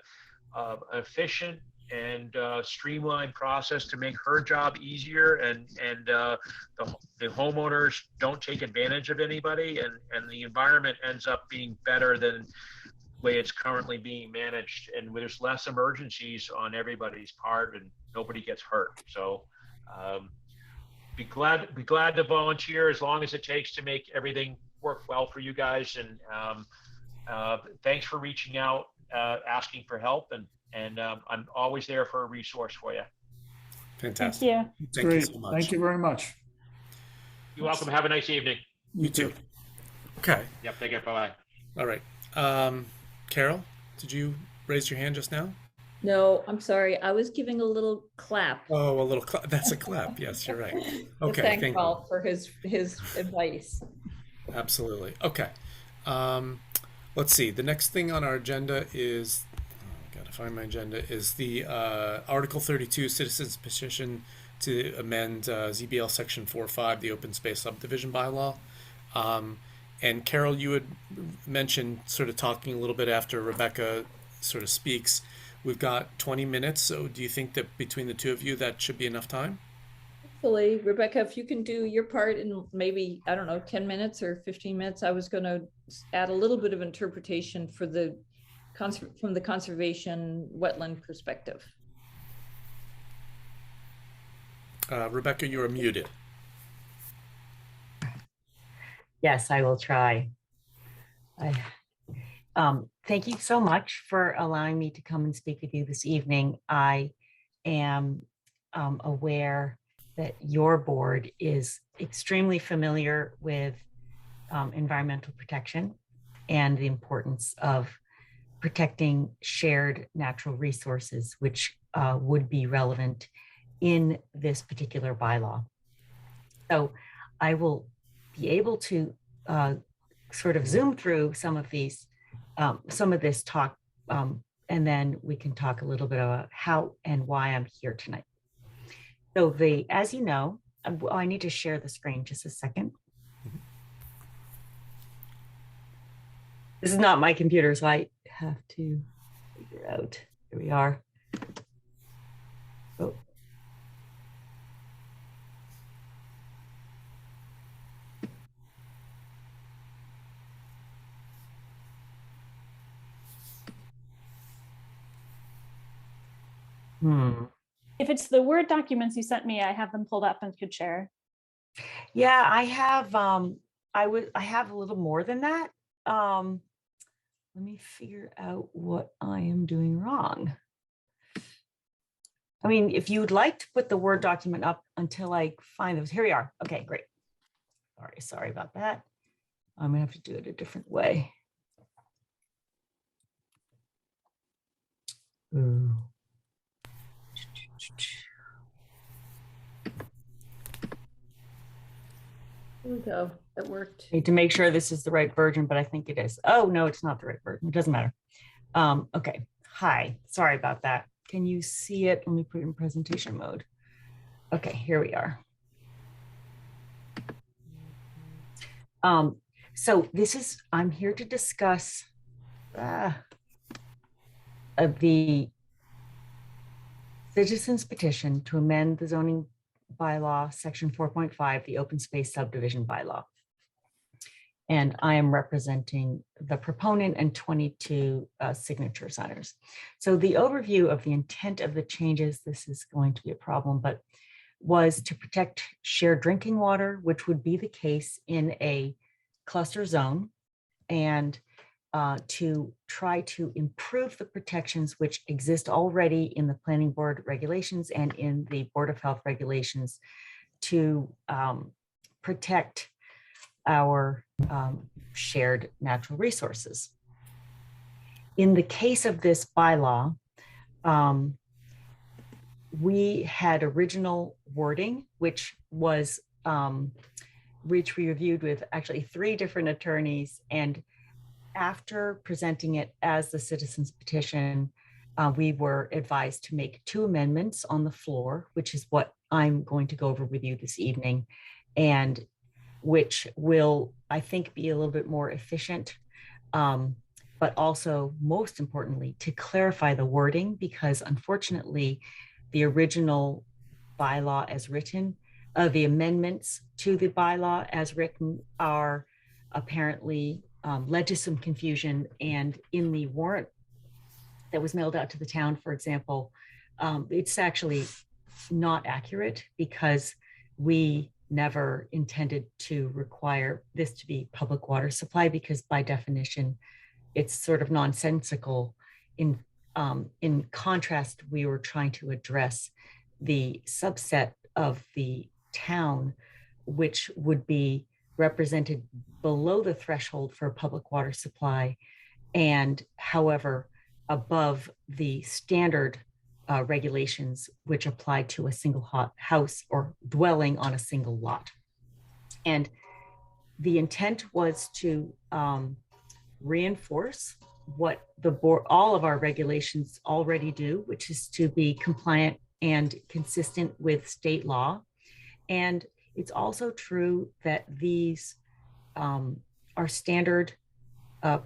efficient and streamlined process to make her job easier, and the homeowners don't take advantage of anybody, and the environment ends up being better than the way it's currently being managed, and there's less emergencies on everybody's part and nobody gets hurt. So be glad to volunteer as long as it takes to make everything work well for you guys, and thanks for reaching out, asking for help, and I'm always there for a resource for you. Fantastic. Thank you. Thank you Great. so much. Thank you very much. You're welcome. Have a nice evening. You too. Okay. Yep. Take care. Bye-bye. All right. Carol, did you raise your hand just now? No, I'm sorry. I was giving a little clap. Oh, a little clap. That's a clap. Yes, you're right. Okay. Thank Thank you. Paul for his advice. Absolutely. Okay. Let's see. The next thing on our agenda is, gotta find my agenda, is the Article 32 Citizens Petition to amend ZBL Section 4.5, the Open Space Subdivision Bylaw. And Carol, you had mentioned sort of talking a little bit after Rebecca sort of speaks. We've got 20 minutes, so do you think that between the two of you that should be enough time? Hopefully, Rebecca, if you can do your part in maybe, I don't know, 10 minutes or 15 minutes, I was going to add a little bit of interpretation for from the conservation wetland perspective. Rebecca, you are muted. Yes, I will try. Thank you so much for allowing me to come and speak with you this evening. I am aware that your board is extremely familiar with environmental protection and the importance of protecting shared natural resources, which would be relevant in this particular bylaw. So I will be able to sort of zoom through some of this talk, and then we can talk a little bit about how and why I'm here tonight. So as you know, I need to share the screen just a second. This is not my computer, so I have to figure out. Here we are. Oh. If it's the Word documents you sent me, I have them pulled up and could share. Yeah, I have. I have a little more than that. Let me figure out what I am doing wrong. I mean, if you would like to put the Word document up until I find those, here we are. Okay, great. Sorry about that. I'm gonna have to do it a different way. Ooh. Here we go. That worked. Need to make sure this is the right version, but I think it is. Oh, no, it's not the right version. It doesn't matter. Okay. Hi. Sorry about that. Can you see it? Let me put it in presentation mode. Okay, here we are. So I'm here to discuss the citizens petition to amend the zoning bylaw, section 4.5, the open space subdivision bylaw. And I am representing the proponent and 22 signature signers. So the overview of the intent of the changes, this is going to be a problem, but was to protect shared drinking water, which would be the case in a cluster zone, and to try to improve the protections which exist already in the planning board regulations and in the Board of Health regulations to protect our shared natural resources. In the case of this bylaw, we had original wording, which was which we reviewed with actually 3 different attorneys, and after presenting it as the citizens petition, we were advised to make 2 amendments on the floor, which is what I'm going to go over with you this evening, and which will, I think, be a little bit more efficient, but also, most importantly, to clarify the wording, because unfortunately, the original bylaw as written, the amendments to the bylaw as written are apparently led to some confusion. And in the warrant that was mailed out to the town, for example, it's actually not accurate, because we never intended to require this to be public water supply, because by definition, it's sort of nonsensical. In contrast, we were trying to address the subset of the town, which would be represented below the threshold for a public water supply, and however, above the standard regulations which apply to a single house or dwelling on a single lot. And the intent was to reinforce what the board, all of our regulations already do, which is to be compliant and consistent with state law. And it's also true that these are standard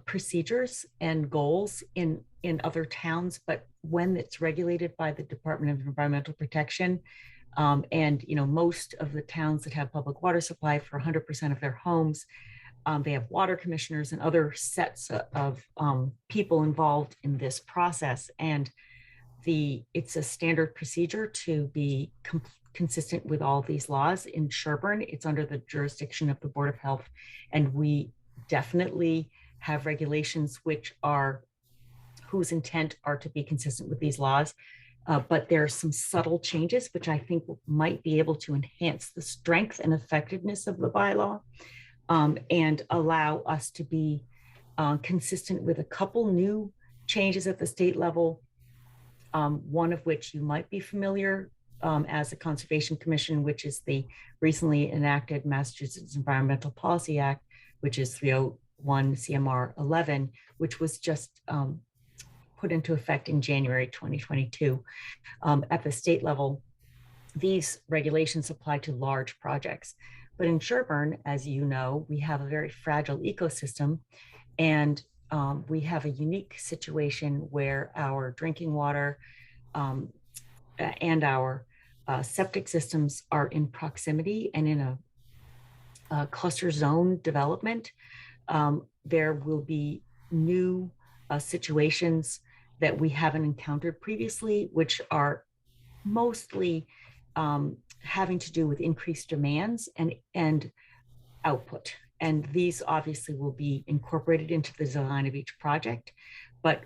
procedures and goals in other towns, but when it's regulated by the Department of Environmental Protection, And, you know, most of the towns that have public water supply for 100% of their homes, they have water commissioners and other sets of people involved in this process. And it's a standard procedure to be consistent with all these laws. In Sherborn, it's under the jurisdiction of the Board of Health. And we definitely have regulations whose intent are to be consistent with these laws. But there are some subtle changes, which I think might be able to enhance the strength and effectiveness of the bylaw, and allow us to be consistent with a couple new changes at the state level, one of which you might be familiar as the Conservation Commission, which is the recently enacted Massachusetts Environmental Policy Act, which is 301 CMR 11, which was just put into effect in January 2022. At the state level, these regulations apply to large projects. But in Sherborn, as you know, we have a very fragile ecosystem, and we have a unique situation where our drinking water and our septic systems are in proximity and in a cluster zone development. There will be new situations that we haven't encountered previously, which are mostly having to do with increased demands and output. And these obviously will be incorporated into the design of each project. But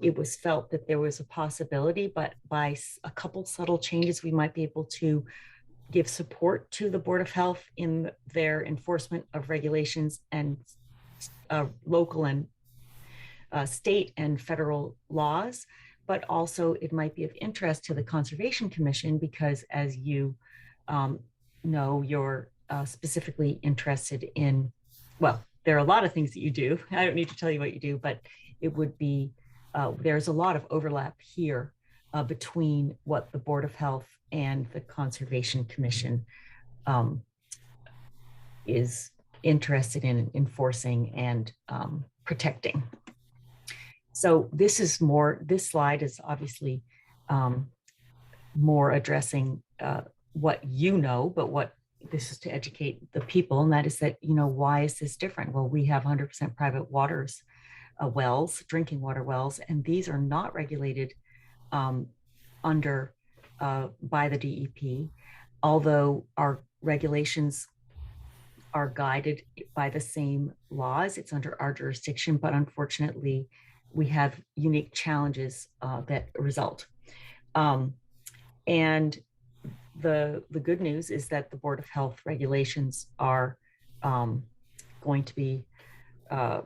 it was felt that there was a possibility, but by a couple subtle changes, we might be able to give support to the Board of Health in their enforcement of regulations and local and state and federal laws. But also it might be of interest to the Conservation Commission because, as you know, you're specifically interested in, well, there are a lot of things that you do. I don't need to tell you what you do, but it would be, there's a lot of overlap here between what the Board of Health and the Conservation Commission is interested in enforcing and protecting. So this slide is obviously more addressing what you know, but what this is to educate the people, and that is that, you know, why is this different? Well, we have 100% private waters, wells, drinking water wells, and these are not regulated under by the DEP, although our regulations are guided by the same laws. It's under our jurisdiction, but unfortunately, we have unique challenges that result. And the good news is that the Board of Health regulations are going to be, or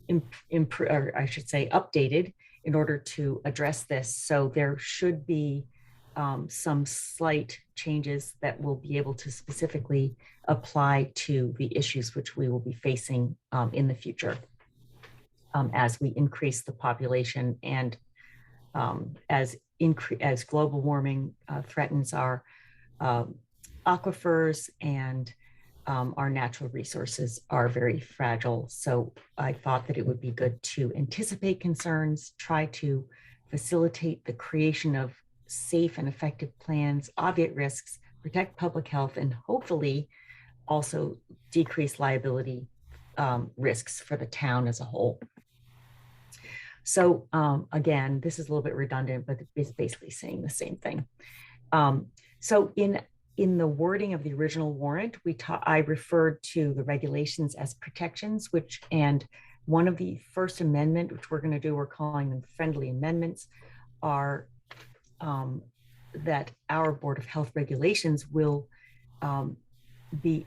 I should say, updated in order to address this. So there should be some slight changes that will be able to specifically apply to the issues which we will be facing in the future as we increase the population and as global warming threatens our aquifers and our natural resources are very fragile. So I thought that it would be good to anticipate concerns, try to facilitate the creation of safe and effective plans, obviate risks, protect public health, and hopefully also decrease liability risks for the town as a whole. So again, this is a little bit redundant, but it's basically saying the same thing. So in the wording of the original warrant, I referred to the regulations as protections, and one of the first amendment, which we're going to do, we're calling them friendly amendments, are that our Board of Health regulations will be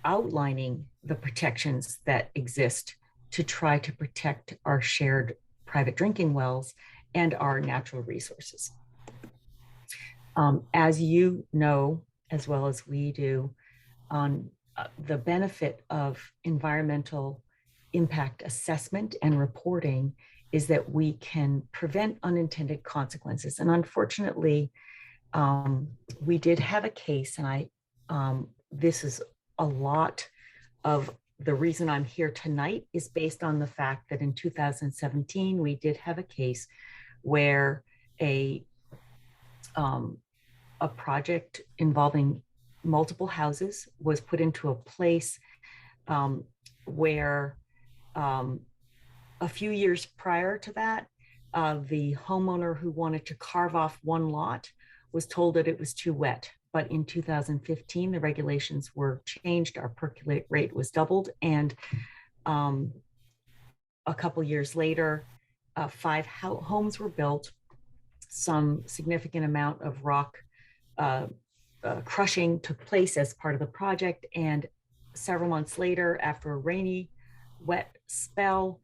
outlining the protections that exist to try to protect our shared private drinking wells and our natural resources. As you know, as well as we do, on the benefit of environmental impact assessment and reporting is that we can prevent unintended consequences. And unfortunately, we did have a case, and this is a lot of the reason I'm here tonight is based on the fact that in 2017, we did have a case where a a project involving multiple houses was put into a place where a few years prior to that, the homeowner who wanted to carve off one lot was told that it was too wet. But in 2015, the regulations were changed, our percolate rate was doubled, and a couple years later, 5 homes were built. Some significant amount of rock crushing took place as part of the project, and several months later, after a rainy, wet spell,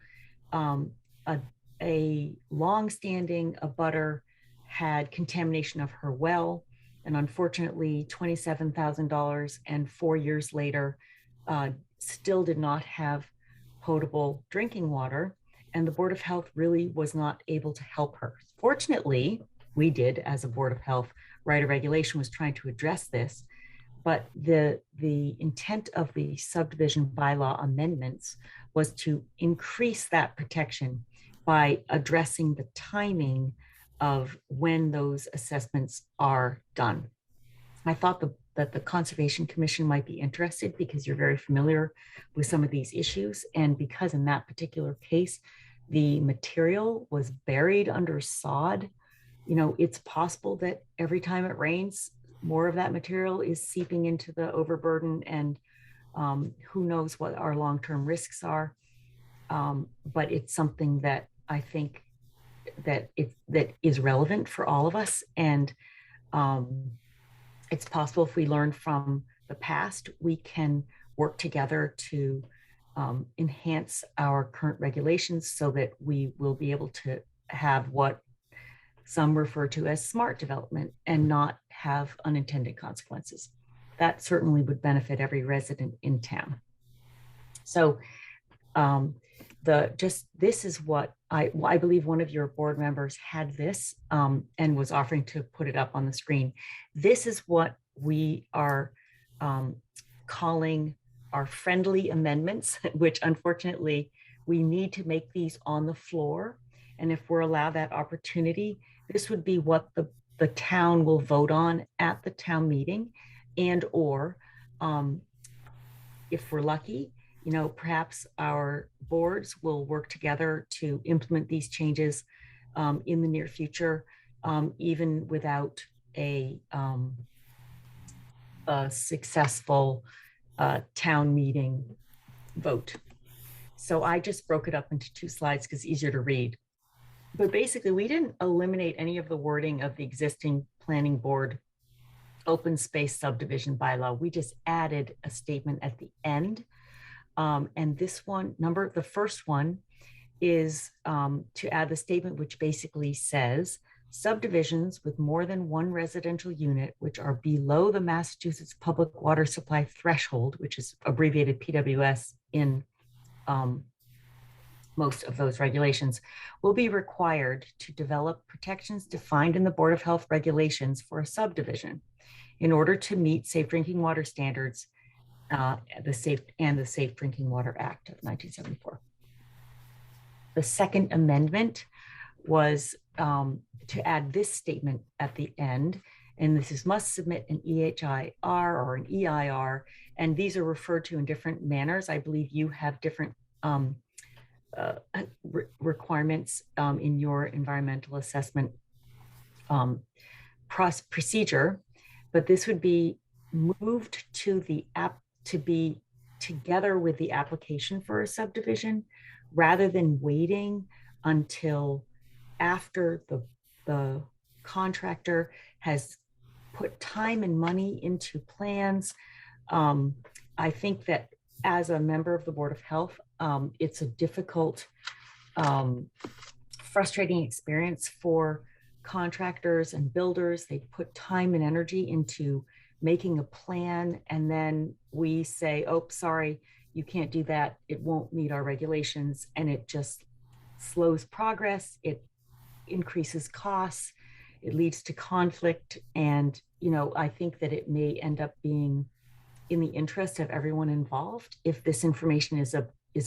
a long-standing abutter had contamination of her well, and unfortunately, $27,000, and 4 years later, still did not have potable drinking water, and the Board of Health really was not able to help her. Fortunately, we did, as a Board of Health, write a regulation was trying to address this, but the intent of the subdivision bylaw amendments was to increase that protection by addressing the timing of when those assessments are done. I thought that the Conservation Commission might be interested because you're very familiar with some of these issues. And because in that particular case, the material was buried under sod, you know, it's possible that every time it rains, more of that material is seeping into the overburden, and who knows what our long-term risks are. But it's something that I think that is relevant for all of us. And it's possible if we learn from the past, we can work together to enhance our current regulations so that we will be able to have what some refer to as smart development and not have unintended consequences. That certainly would benefit every resident in town. So this is what I believe one of your board members had this and was offering to put it up on the screen. This is what we are calling our friendly amendments, which unfortunately we need to make these on the floor. And if we're allowed that opportunity, this would be what the town will vote on at the town meeting, and or if we're lucky, you know, perhaps our boards will work together to implement these changes in the near future, even without a successful town meeting vote. So I just broke it up into 2 slides because it's easier to read. But basically, we didn't eliminate any of the wording of the existing planning board open space subdivision bylaw. We just added a statement at the end. And this one, the first one is to add the statement which basically says, subdivisions with more than 1 residential unit, which are below the Massachusetts Public Water Supply threshold, which is abbreviated PWS in most of those regulations, will be required to develop protections defined in the Board of Health regulations for a subdivision in order to meet safe drinking water standards, the Safe Drinking Water Act of 1974. The second amendment was to add this statement at the end, and this is must submit an EHIR or an EIR, and these are referred to in different manners. I believe you have different requirements in your environmental assessment procedure, but this would be moved to the app to be together with the application for a subdivision, rather than waiting until after the contractor has put time and money into plans. I think that as a member of the Board of Health, it's a difficult, frustrating experience for contractors and builders. They put time and energy into making a plan, and then we say, oh, sorry, you can't do that. It won't meet our regulations, and it just slows progress. It increases costs. It leads to conflict. And, you know, I think that it may end up being in the interest of everyone involved if this information is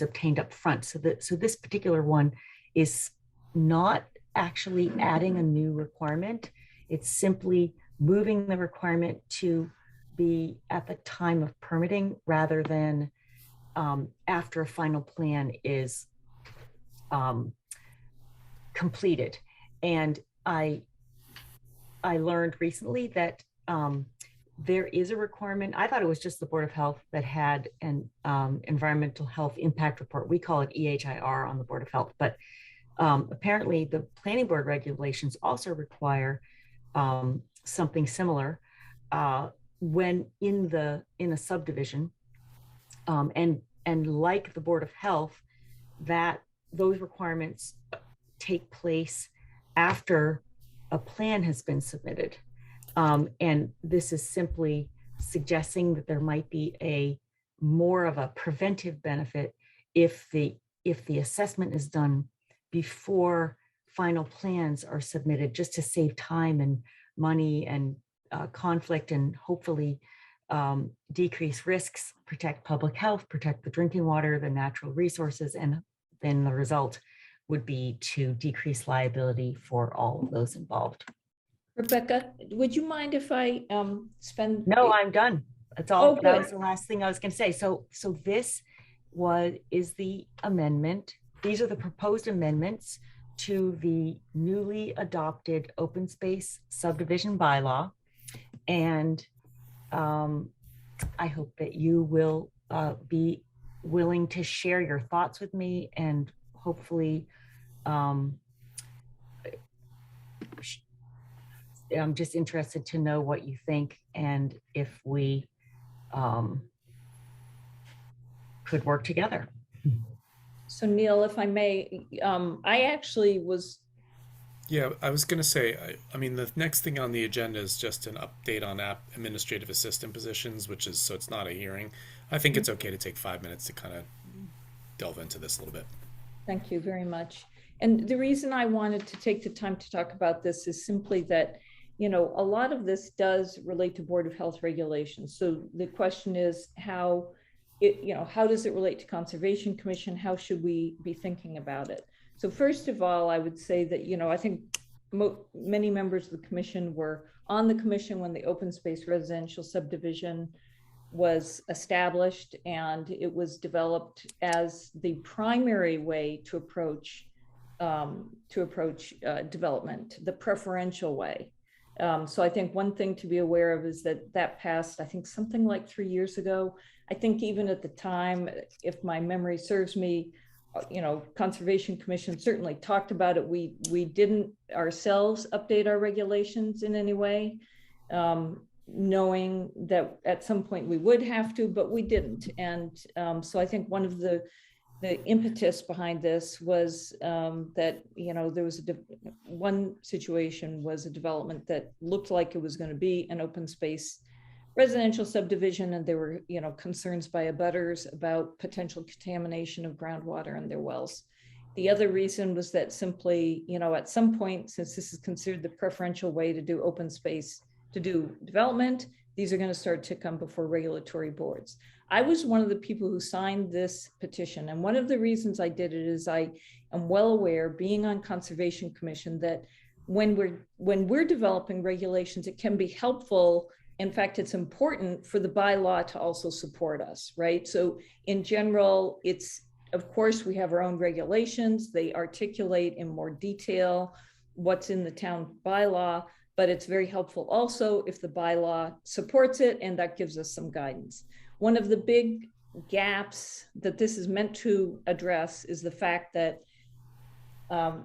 obtained up front. So this particular one is not actually adding a new requirement. It's simply moving the requirement to be at the time of permitting rather than after a final plan is completed. And I learned recently that there is a requirement. I thought it was just the Board of Health that had an environmental health impact report. We call it EHIR on the Board of Health, but apparently the planning board regulations also require something similar when in a subdivision, and like the Board of Health, that those requirements take place after a plan has been submitted. And this is simply suggesting that there might be a more of a preventive benefit if the assessment is done before final plans are submitted, just to save time and money and conflict, and hopefully decrease risks, protect public health, protect the drinking water, the natural resources, and then the result would be to decrease liability for all of those involved. Rebecca, would you mind if I spend? No, I'm done. That's all. Oh, That good. was the last thing I was going to say. So this is the amendment. These are the proposed amendments to the newly adopted open space subdivision bylaw. And I hope that you will be willing to share your thoughts with me, and hopefully I'm just interested to know what you think, and if we could work together. So Neil, if I may, I actually was. Yeah, I was going to say, I mean, the next thing on the agenda is just an update on administrative assistant positions, which is, so it's not a hearing. I think it's okay to take 5 minutes to kind of delve into this a little bit. Thank you very much. And the reason I wanted to take the time to talk about this is simply that, you know, a lot of this does relate to Board of Health regulations. So the question is how does it relate to Conservation Commission? How should we be thinking about it? So first of all, I would say that, you know, I think many members of the commission were on the commission when the open space residential subdivision was established, and it was developed as the primary way to approach development, the preferential way. So I think one thing to be aware of is that passed, I think, something like 3 years ago. I think even at the time, if my memory serves me, you know, Conservation Commission certainly talked about it. We didn't ourselves update our regulations in any way, knowing that at some point we would have to, but we didn't. And so I think one of the impetus behind this was that, you know, there was one situation was a development that looked like it was going to be an open space residential subdivision, and there were, you know, concerns by abutters about potential contamination of groundwater in their wells. The other reason was that simply, you know, at some point, since this is considered the preferential way to do open space, to do development, these are going to start to come before regulatory boards. I was one of the people who signed this petition, and one of the reasons I did it is I am well aware, being on Conservation Commission, that when we're developing regulations, it can be helpful. In fact, it's important for the bylaw to also support us, right? So in general, it's, of course, we have our own regulations. They articulate in more detail what's in the town bylaw, but it's very helpful also if the bylaw supports it, and that gives us some guidance. One of the big gaps that this is meant to address is the fact that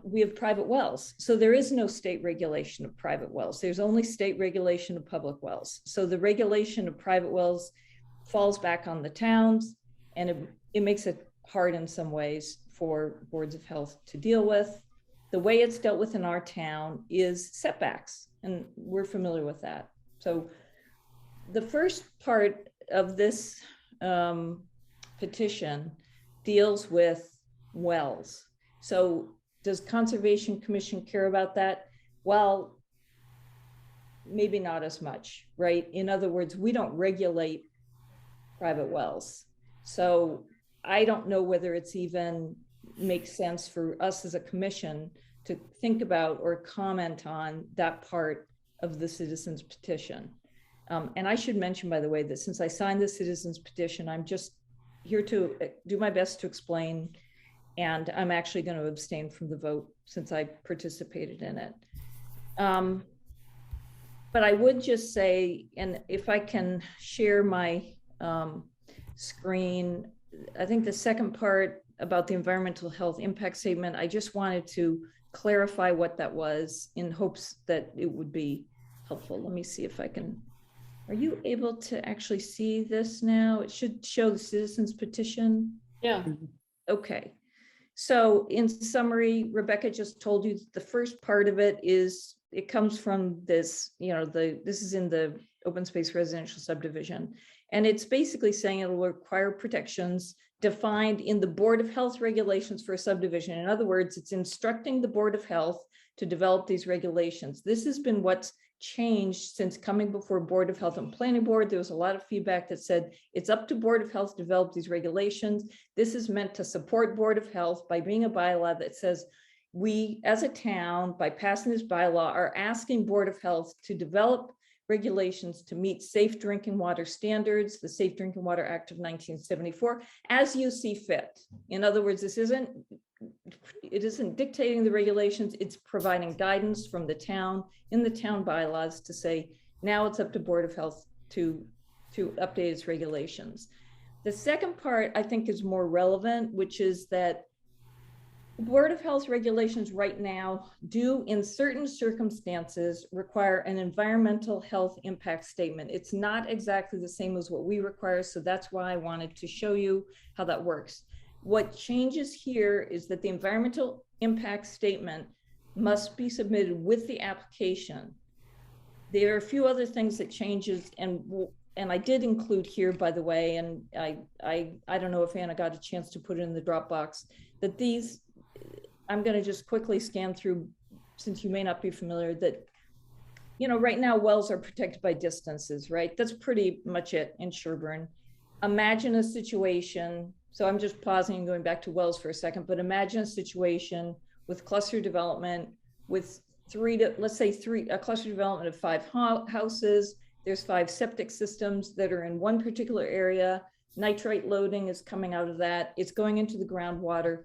we have private wells. So there is no state regulation of private wells. There's only state regulation of public wells. So the regulation of private wells falls back on the towns, and it makes it hard in some ways for boards of health to deal with. The way it's dealt with in our town is setbacks, and we're familiar with that. So the first part of this petition deals with wells. So does Conservation Commission care about that? Well, maybe not as much, right? In other words, we don't regulate private wells. So I don't know whether it's even makes sense for us as a commission to think about or comment on that part of the citizens petition. And I should mention, by the way, that since I signed the citizens petition, I'm just here to do my best to explain, and I'm actually going to abstain from the vote since I participated in it. But I would just say, and if I can share my screen, I think the second part about the environmental health impact statement, I just wanted to clarify what that was in hopes that it would be helpful. Let me see if I can. Are you able to actually see this now? It should show the citizens petition. Yeah. Okay. So in summary, Rebecca just told you the first part of it is, it comes from this, this is in the open space residential subdivision. And it's basically saying it will require protections defined in the Board of Health regulations for a subdivision. In other words, it's instructing the Board of Health to develop these regulations. This has been what's changed since coming before Board of Health and Planning Board. There was a lot of feedback that said it's up to Board of Health to develop these regulations. This is meant to support Board of Health by being a bylaw that says we as a town, by passing this bylaw, are asking Board of Health to develop regulations to meet safe drinking water standards, the Safe Drinking Water Act of 1974, as you see fit. In other words, it isn't dictating the regulations, it's providing guidance from the town in the town bylaws to say, now it's up to Board of Health to update its regulations. The second part I think is more relevant, which is that Board of Health regulations right now do, in certain circumstances, require an environmental health impact statement. It's not exactly the same as what we require, so that's why I wanted to show you how that works. What changes here is that the environmental impact statement must be submitted with the application. There are a few other things that changes, and I did include here, by the way, and I don't know if Anna got a chance to put it in the Dropbox, that these, I'm going to just quickly scan through, since you may not be familiar, that, right now wells are protected by distances, right? That's pretty much it in Sherborn. Imagine a situation, so I'm just pausing and going back to wells for a second, but imagine a situation with cluster development with a cluster development of 5 houses. There's 5 septic systems that are in one particular area. Nitrite loading is coming out of that. It's going into the groundwater.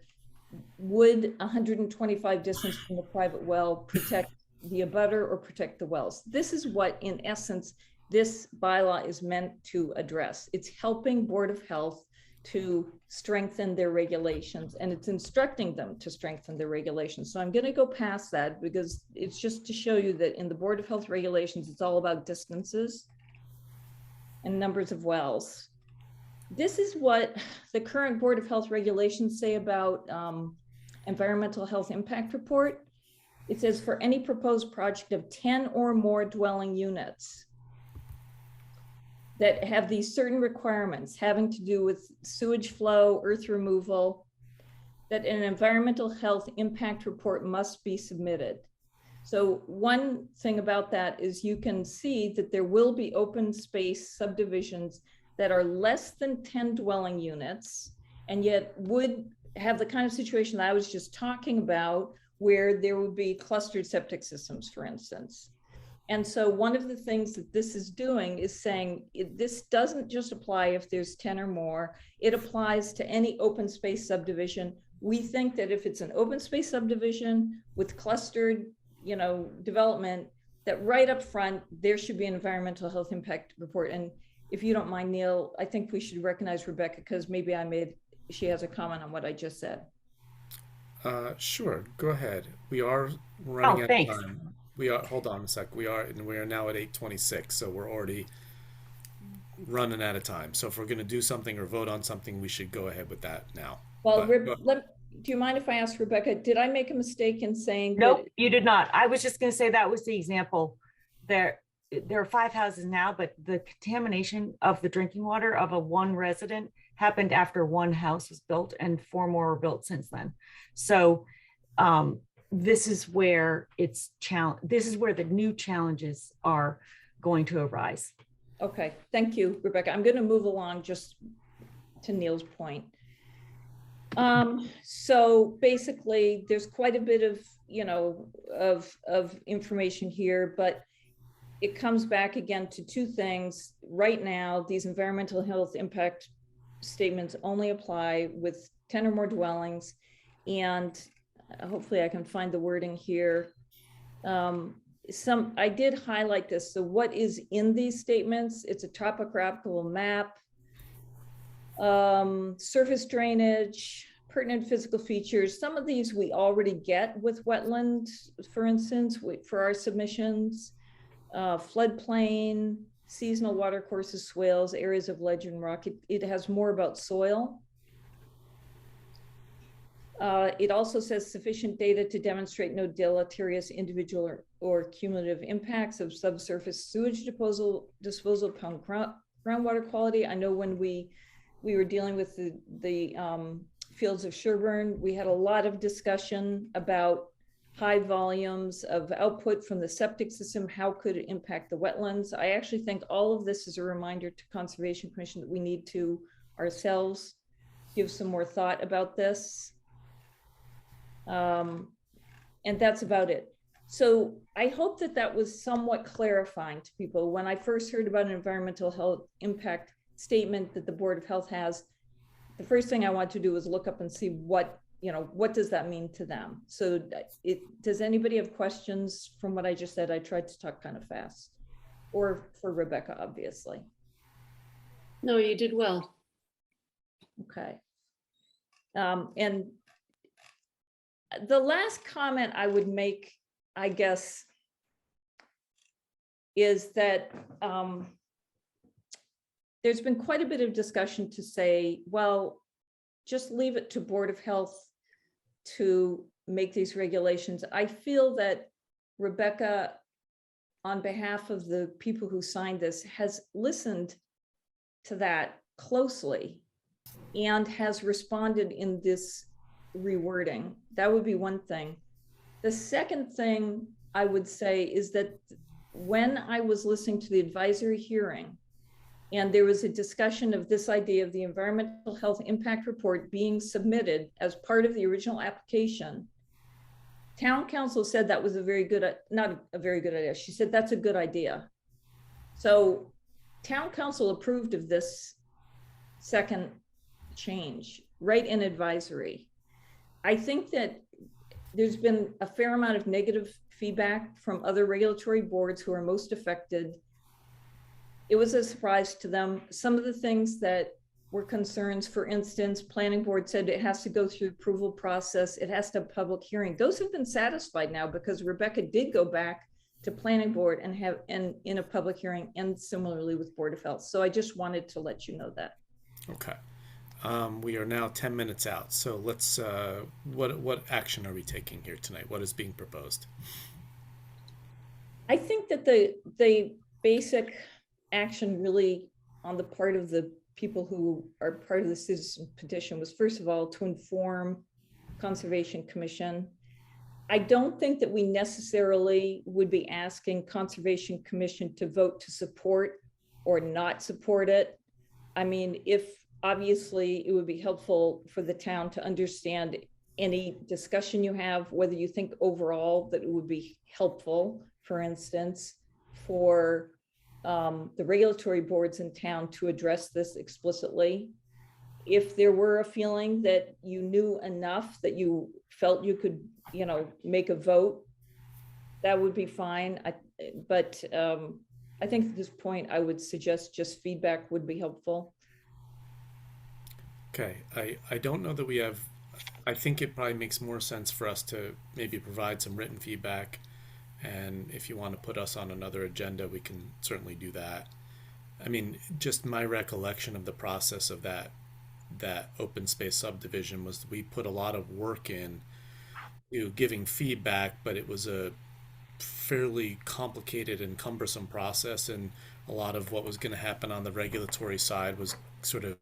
Would 125 distance from the private well protect the abutter or protect the wells? This is what, in essence, this bylaw is meant to address. It's helping Board of Health to strengthen their regulations, and it's instructing them to strengthen their regulations. So I'm going to go past that because it's just to show you that in the Board of Health regulations, it's all about distances and numbers of wells. This is what the current Board of Health regulations say about environmental health impact report. It says for any proposed project of 10 or more dwelling units that have these certain requirements having to do with sewage flow, earth removal, that an environmental health impact report must be submitted. So one thing about that is you can see that there will be open space subdivisions that are less than 10 dwelling units, and yet would have the kind of situation that I was just talking about, where there would be clustered septic systems, for instance. And so one of the things that this is doing is saying, this doesn't just apply if there's 10 or more, it applies to any open space subdivision. We think that if it's an open space subdivision with clustered, development, that right up front, there should be an environmental health impact report. And if you don't mind, Neil, I think we should recognize Rebecca because maybe she has a comment on what I just said. Sure, go ahead. We are running out thanks. of time. Hold on a sec. We are now at 8:26, so we're already running out of time. So if we're going to do something or vote on something, we should go ahead with that now. Well, do you mind if I ask Rebecca, did I make a mistake in saying? Nope, you did not. I was just going to say that was the example. There are 5 houses now, but the contamination of the drinking water of a one resident happened after 1 house was built and 4 more were built since then. So this is where this is where the new challenges are going to arise. Okay, thank you, Rebecca. I'm going to move along just to Neil's point. So basically, there's quite a bit of, of information here, but it comes back again to two things. Right now, these environmental health impact statements only apply with 10 or more dwellings. And hopefully I can find the wording here. I did highlight this. So what is in these statements? It's a topographical map, surface drainage, pertinent physical features. Some of these we already get with wetland, for instance, for our submissions, floodplain, seasonal watercourses, swales, areas of ledge and rock. It has more about soil. It also says sufficient data to demonstrate no deleterious individual or cumulative impacts of subsurface sewage disposal upon groundwater quality. I know when we were dealing with the fields of Sherborn, we had a lot of discussion about high volumes of output from the septic system. How could it impact the wetlands? I actually think all of this is a reminder to Conservation Commission that we need to ourselves give some more thought about this. And that's about it. So I hope that that was somewhat clarifying to people. When I first heard about an environmental health impact statement that the Board of Health has, the first thing I wanted to do was look up and see what does that mean to them? So does anybody have questions from what I just said? I tried to talk kind of fast, or for Rebecca, obviously. No, you did well. Okay. And the last comment I would make, I guess, is that there's been quite a bit of discussion to say, well, just leave it to Board of Health to make these regulations. I feel that Rebecca, on behalf of the people who signed this, has listened to that closely and has responded in this rewording. That would be one thing. The second thing I would say is that when I was listening to the advisory hearing, and there was a discussion of this idea of the environmental health impact report being submitted as part of the original application, Town Council said that was not a very good idea. She said that's a good idea. So Town Council approved of this second change right in advisory. I think that there's been a fair amount of negative feedback from other regulatory boards who are most affected. It was a surprise to them. Some of the things that were concerns, for instance, Planning Board said it has to go through the approval process. It has to have public hearing. Those have been satisfied now because Rebecca did go back to Planning Board and in a public hearing, and similarly with Board of Health. So I just wanted to let you know that. Okay. We are now 10 minutes out. So let's, what action are we taking here tonight? What is being proposed? I think that the basic action really on the part of the people who are part of the citizen petition was, first of all, to inform Conservation Commission. I don't think that we necessarily would be asking Conservation Commission to vote to support or not support it. I mean, obviously it would be helpful for the town to understand any discussion you have, whether you think overall that it would be helpful, for instance, for the regulatory boards in town to address this explicitly. If there were a feeling that you knew enough that you felt you could, make a vote, that would be fine. But I think at this point, I would suggest just feedback would be helpful. Okay, I don't know that we have, I think it probably makes more sense for us to maybe provide some written feedback. And if you want to put us on another agenda, we can certainly do that. I mean, just my recollection of the process of that open space subdivision was we put a lot of work in to giving feedback, but it was a fairly complicated and cumbersome process. And a lot of what was going to happen on the regulatory side was sort of,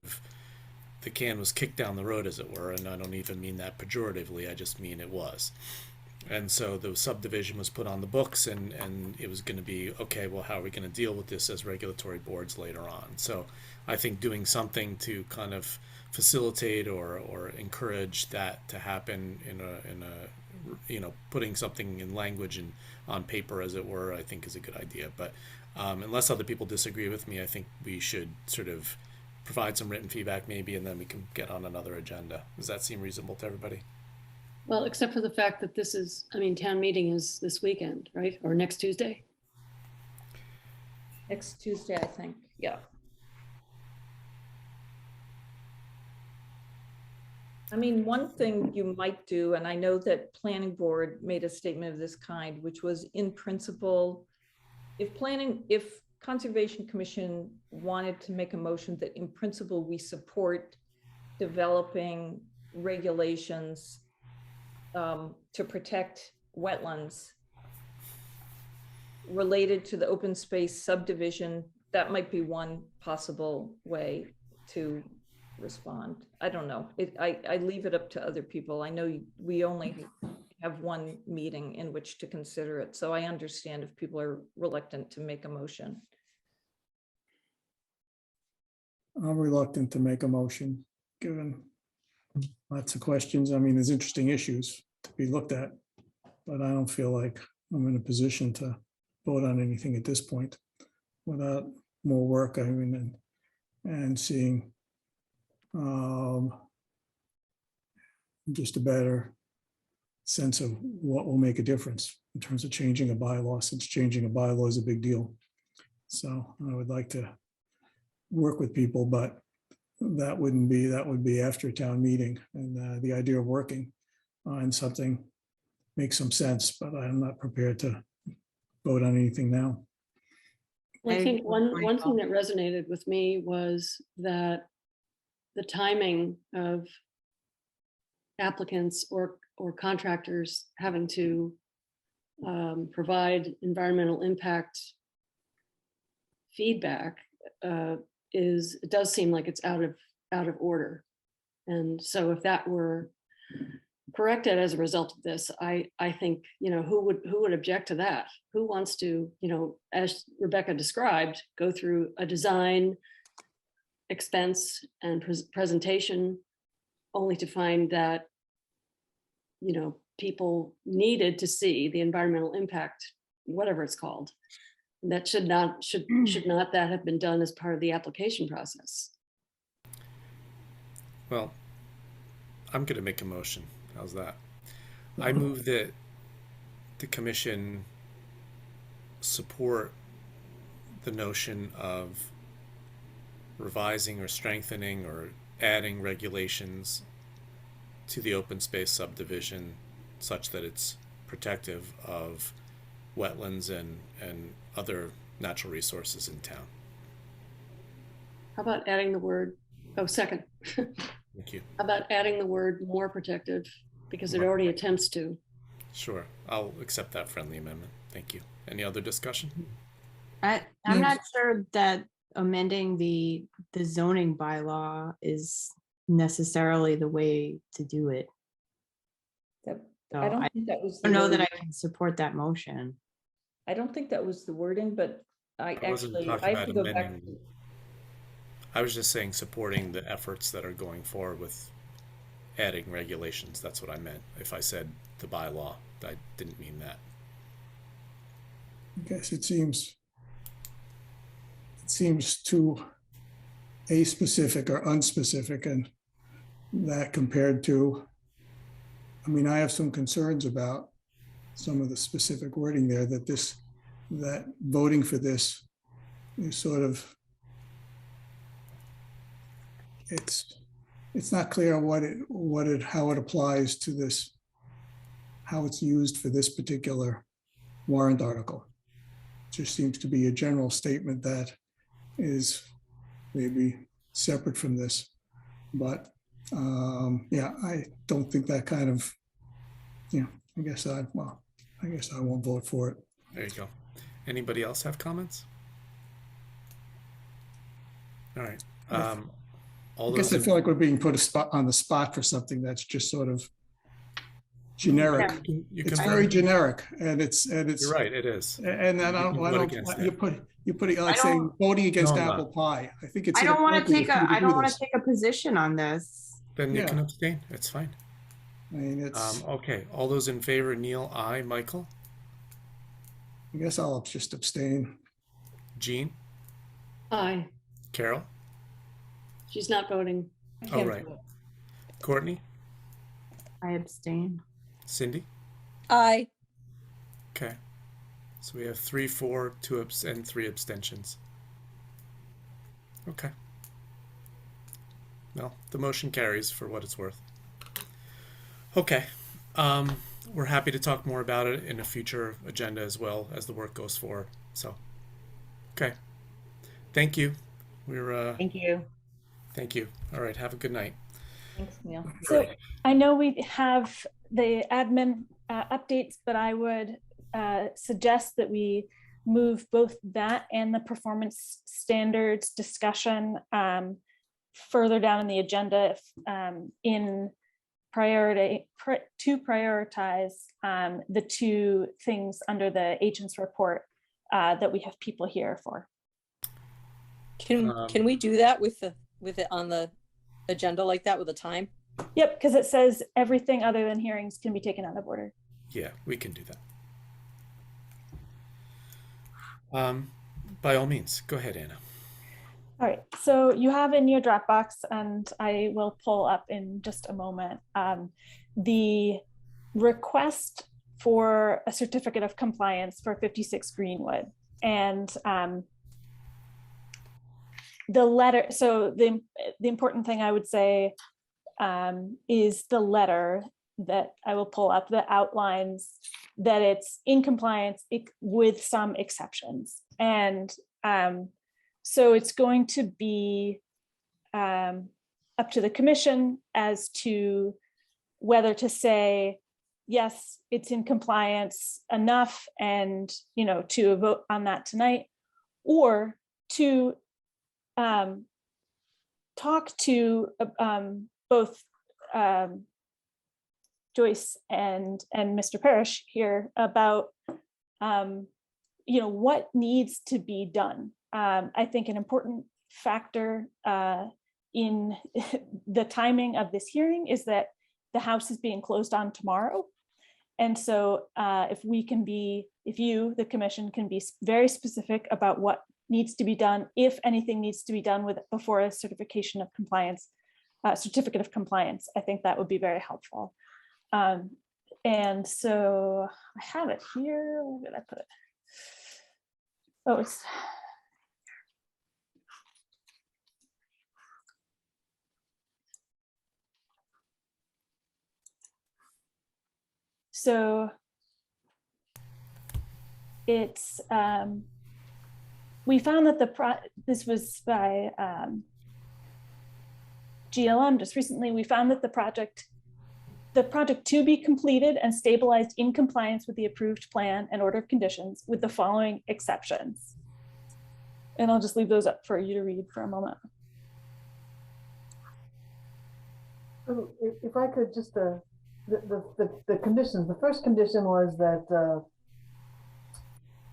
the can was kicked down the road, as it were. And I don't even mean that pejoratively. I just mean it was. And so the subdivision was put on the books, and it was going to be, okay, well, how are we going to deal with this as regulatory boards later on? So I think doing something to kind of facilitate or encourage that to happen in a putting something in language and on paper, as it were, I think is a good idea. But unless other people disagree with me, I think we should sort of provide some written feedback maybe, and then we can get on another agenda. Does that seem reasonable to everybody? Well, except for the fact that this is, I mean, town meeting is this weekend, right? Or next Tuesday? Next Tuesday, I think. Yeah. I mean, one thing you might do, and I know that planning board made a statement of this kind, which was in principle, if Conservation Commission wanted to make a motion that in principle, we support developing regulations to protect wetlands related to the open space subdivision, that might be one possible way to respond. I don't know. I leave it up to other people. I know we only have one meeting in which to consider it, so I understand if people are reluctant to make a motion. I'm reluctant to make a motion, given lots of questions. I mean, there's interesting issues to be looked at, but I don't feel like I'm in a position to vote on anything at this point without more work. I mean, and seeing just a better sense of what will make a difference in terms of changing a bylaw, since changing a bylaw is a big deal. So I would like to work with people, but that would be after town meeting, and the idea of working on something makes some sense, but I'm not prepared to vote on anything now. I think one thing that resonated with me was that the timing of applicants or contractors having to provide environmental impact feedback it does seem like it's out of order. And so if that were corrected as a result of this, I think, who would object to that? Who wants to, as Rebecca described, go through a design, expense, and presentation only to find that, people needed to see the environmental impact, whatever it's called. That should not that have been done as part of the application process? Well, I'm going to make a motion. How's that? I move that the commission support the notion of revising or strengthening or adding regulations to the open space subdivision such that it's protective of wetlands and other natural resources in town. How about adding the word, second. Thank you. How about adding the word more protective, because it already attempts to. Sure, I'll accept that friendly amendment. Thank you. Any other discussion? I'm not sure that amending the zoning bylaw is necessarily the way to do it. So I don't think that was. I don't know that I can support that motion. I don't think that was the wording, but I have to go back. I was just saying supporting the efforts that are going forward with adding regulations. That's what I meant. If I said the bylaw, I didn't mean that. I guess it seems too a-specific or unspecific, and that compared to, I mean, I have some concerns about some of the specific wording there, that voting for this is sort of, it's not clear how it applies to this, how it's used for this particular warrant article. It just seems to be a general statement that is maybe separate from this, but yeah, I don't think that kind of, I guess I won't vote for it. There you go. Anybody else have comments? All right. I guess I feel like we're being put on the spot for something that's just sort of generic. It's very generic, and it's. You're right. It is. And then you put it like saying voting against apple pie. I think it's. I don't want to take a position on this. Then you can abstain. It's fine. I mean, it's, Okay, all those in favor, Neil, aye. Michael, I guess I'll just abstain. Jean, Aye, Carol, she's not voting. oh, right. Courtney, I abstain. Cindy? Aye. Okay. So we have 3, 4, 2 and 3 abstentions. Okay. Well, the motion carries for what it's worth. Okay. We're happy to talk more about it in a future agenda as well as the work goes forward. So, okay. Thank you. Thank you. Thank you. All right. Have a good night. Thanks, Neil. So I know we have the admin updates, but I would suggest that we move both that and the performance standards discussion further down in the agenda in priority to prioritize the two things under the agent's report that we have people here for. Can we do that with it on the agenda like that with a time? Yep, because it says everything other than hearings can be taken out of order. Yeah, we can do that. By all means, go ahead, Anna. All right, so you have in your Dropbox, and I will pull up in just a moment, the request for a certificate of compliance for 56 Greenwood. And the letter, so the important thing I would say is the letter that I will pull up that outlines that it's in compliance with some exceptions. And so it's going to be up to the commission as to whether to say, yes, it's in compliance enough and, to vote on that tonight, or to talk to both Joyce and Mr. Parrish here about, what needs to be done. I think an important factor in the timing of this hearing is that the house is being closed on tomorrow. And so if you, the commission, can be very specific about what needs to be done, if anything needs to be done with it before a certificate of compliance, I think that would be very helpful. And so I have it here. Where did I put it? Oh, it's so it's we found that this was by GLM just recently. We found that the project to be completed and stabilized in compliance with the approved plan and order of conditions with the following exceptions. And I'll just leave those up for you to read for a moment. If I could just, the conditions, the first condition was that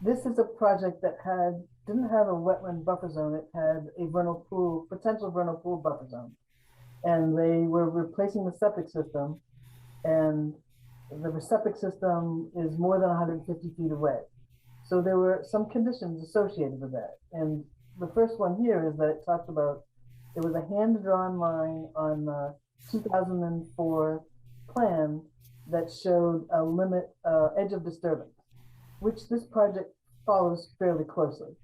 this is a project that didn't have a wetland buffer zone. It had a potential vernal pool buffer zone. And they were replacing the septic system, and the septic system is more than 150 feet away. So there were some conditions associated with that. And the first one here is that it talked about, there was a hand-drawn line on the 2004 plan that showed a limit, edge of disturbance, which this project follows fairly closely.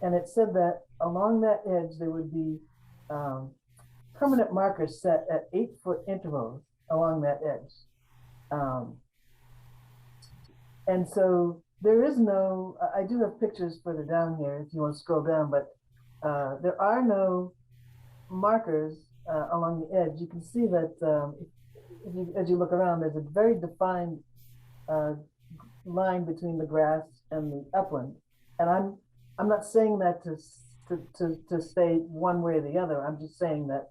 And it said that along that edge, there would be permanent markers set at 8-foot intervals along that edge. And so there is no, I do have pictures further down here if you want to scroll down, but there are no markers along the edge. You can see that as you look around, there's a very defined line between the grass and the upland. And I'm not saying that to say one way or the other. I'm just saying that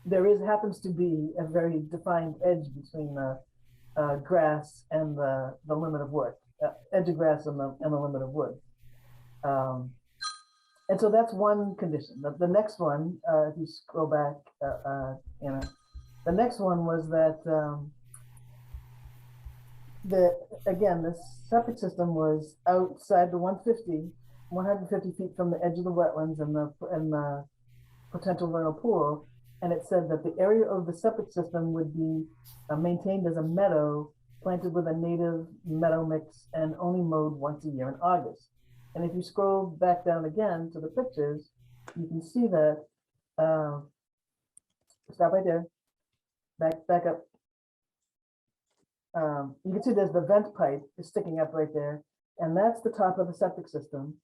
there happens to be a very defined edge between the grass and the limit of wood, edge of grass and the limit of wood. And so that's one condition. The next one, if you scroll back, Anna, the next one was that again, the septic system was outside the 150 feet from the edge of the wetlands and the potential vernal pool. And it said that the area of the septic system would be maintained as a meadow planted with a native meadow mix and only mowed once a year in August. And if you scroll back down again to the pictures, you can see that, stop right there, back up. You can see there's the vent pipe is sticking up right there, and that's the top of the septic system.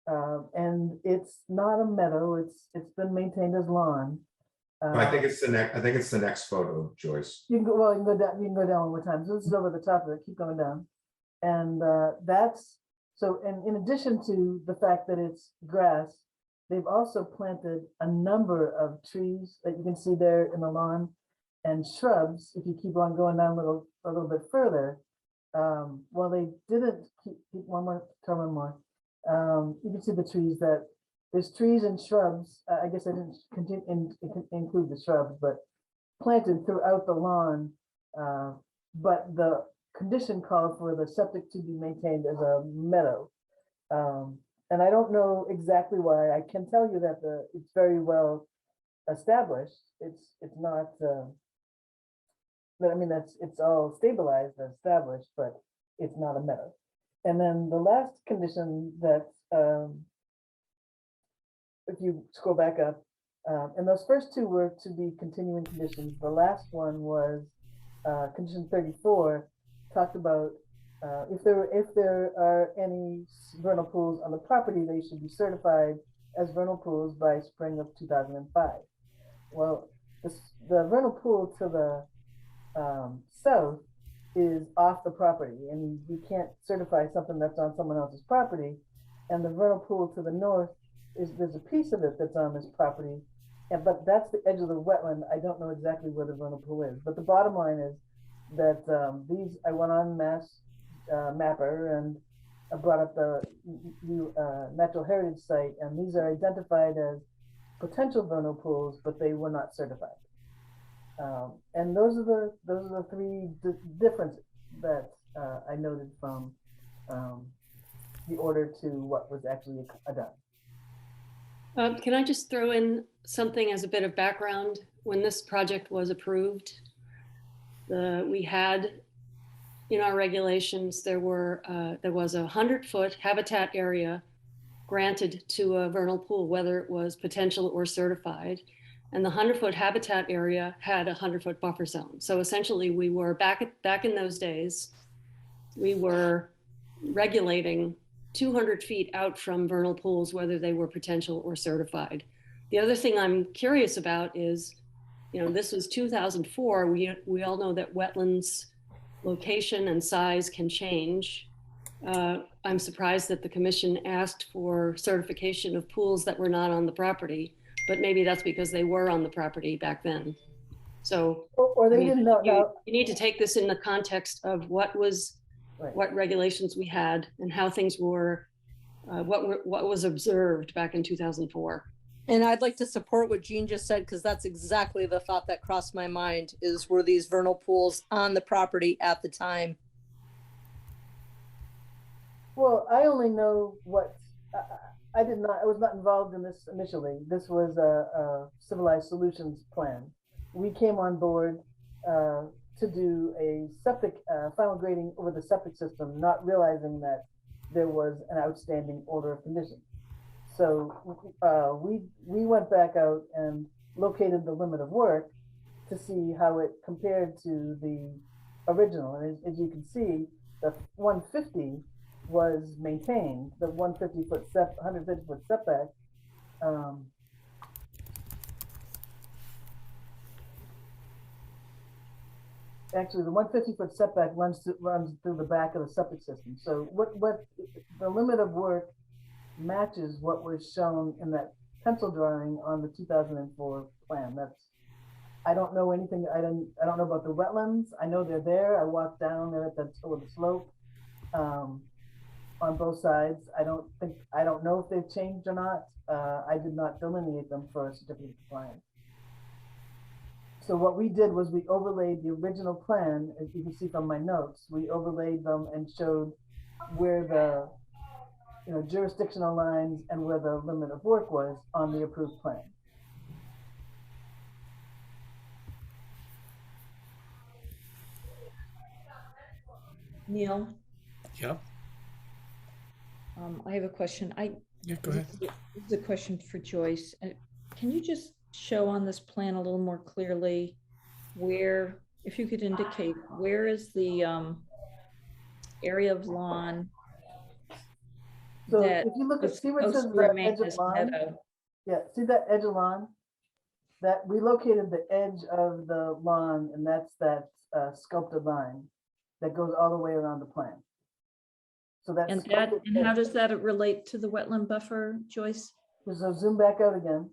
And it's not a meadow, it's been maintained as lawn. I think it's the next. I think it's the next photo, Joyce. You can go, well, you can go down. You can go down one more time. So this is over the top of it. Keep going down, and that's so. And in addition to the fact that it's grass, they've also planted a number of trees that you can see there in the lawn, and shrubs. If you keep on going down a little bit further, well, they didn't keep one more. Turn one more. You can see the trees that. There's trees and shrubs. I guess I didn't include the shrubs, but planted throughout the lawn. But the condition called for the septic to be maintained as a meadow. And I don't know exactly why. I can tell you that it's very well established. It's not. But I mean it's all stabilized and established, but it's not a meadow. And then the last condition that. If you scroll back up, and those first two were to be continuing conditions. The last one was condition 34, talked about if there are any vernal pools on the property, they should be certified as vernal pools by spring of 2005. Well, the vernal pool to the south is off the property, and we can't certify something that's on someone else's property. And the vernal pool to the north there's a piece of it that's on this property, but that's the edge of the wetland. I don't know exactly where the vernal pool is, but the bottom line is that I went on Mass Mapper and I brought up the Natural Heritage Site, and these are identified as potential vernal pools, but they were not certified. And those are the three differences that I noted from the order to what was actually done. Can I just throw in something as a bit of background? When this project was approved, we had in our regulations, there was a 100-foot habitat area granted to a vernal pool, whether it was potential or certified. And the 100-foot habitat area had a 100-foot buffer zone. So essentially we were back in those days, we were regulating 200 feet out from vernal pools, whether they were potential or certified. The other thing I'm curious about is, this was 2004. We all know that wetlands location and size can change. I'm surprised that the commission asked for certification of pools that were not on the property, but maybe that's because they were on the property back then. So, or they didn't know. You need to take this in the context of what regulations we had and how things were, what was observed back in 2004. And I'd like to support what Jean just said, because that's exactly the thought that crossed my mind is, were these vernal pools on the property at the time? Well, I only know what, I was not involved in this initially. This was a civilized solutions plan. We came on board to do a septic, final grading over the septic system, not realizing that there was an outstanding order of conditions. So we went back out and located the limit of work to see how it compared to the original. And as you can see, the 150 was maintained, the 150-foot 150-foot setback. Actually, the 150-foot setback runs through the back of the septic system. So what the limit of work matches what was shown in that pencil drawing on the 2004 plan. I don't know anything. I don't know about the wetlands. I know they're there. I walked down there at the toe of the slope on both sides. I don't know if they've changed or not. I did not delineate them for a certificate of compliance. So what we did was we overlaid the original plan, as you can see from my notes, we overlaid them and showed where the jurisdictional lines and where the limit of work was on the approved plan. Neil, Yeah, I have a question. yeah, go ahead. This is a question for Joyce. Can you just show on this plan a little more clearly where, if you could indicate, where is the area of lawn So that if you look at, was see where it says supposed to that remain edge of as lawn? meadow? Yeah, see that edge of lawn? That we located the edge of the lawn, and that's that sculpted line that goes all the way around the plan. So that's And how does that relate to the wetland buffer, Joyce? So zoom back out again.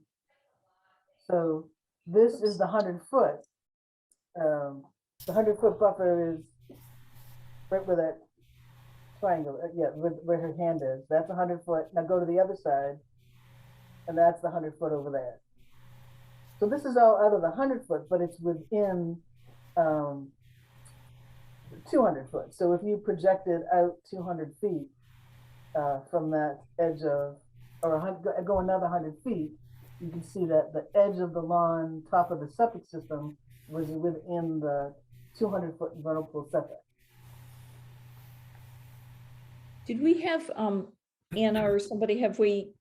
So this is the 100-foot. The 100-foot buffer is right where that triangle, yeah, where her hand is. That's 100-foot. Now go to the other side, and that's the 100-foot over there. So this is all out of the 100-foot, but it's within 200-foot. So if you projected out 200 feet from that edge of, or go another 100 feet, you can see that the edge of the lawn, top of the septic system, was within the 200-foot vernal pool setback. Did we have, Anna or somebody, have we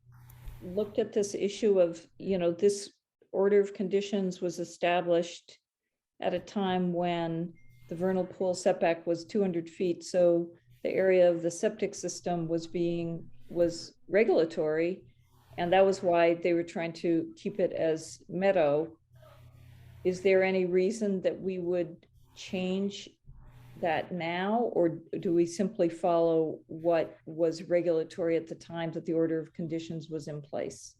looked at this issue of, this order of conditions was established at a time when the vernal pool setback was 200 feet. So the area of the septic system was regulatory, and that was why they were trying to keep it as meadow. Is there any reason that we would change that now, or do we simply follow what was regulatory at the time that the order of conditions was in place?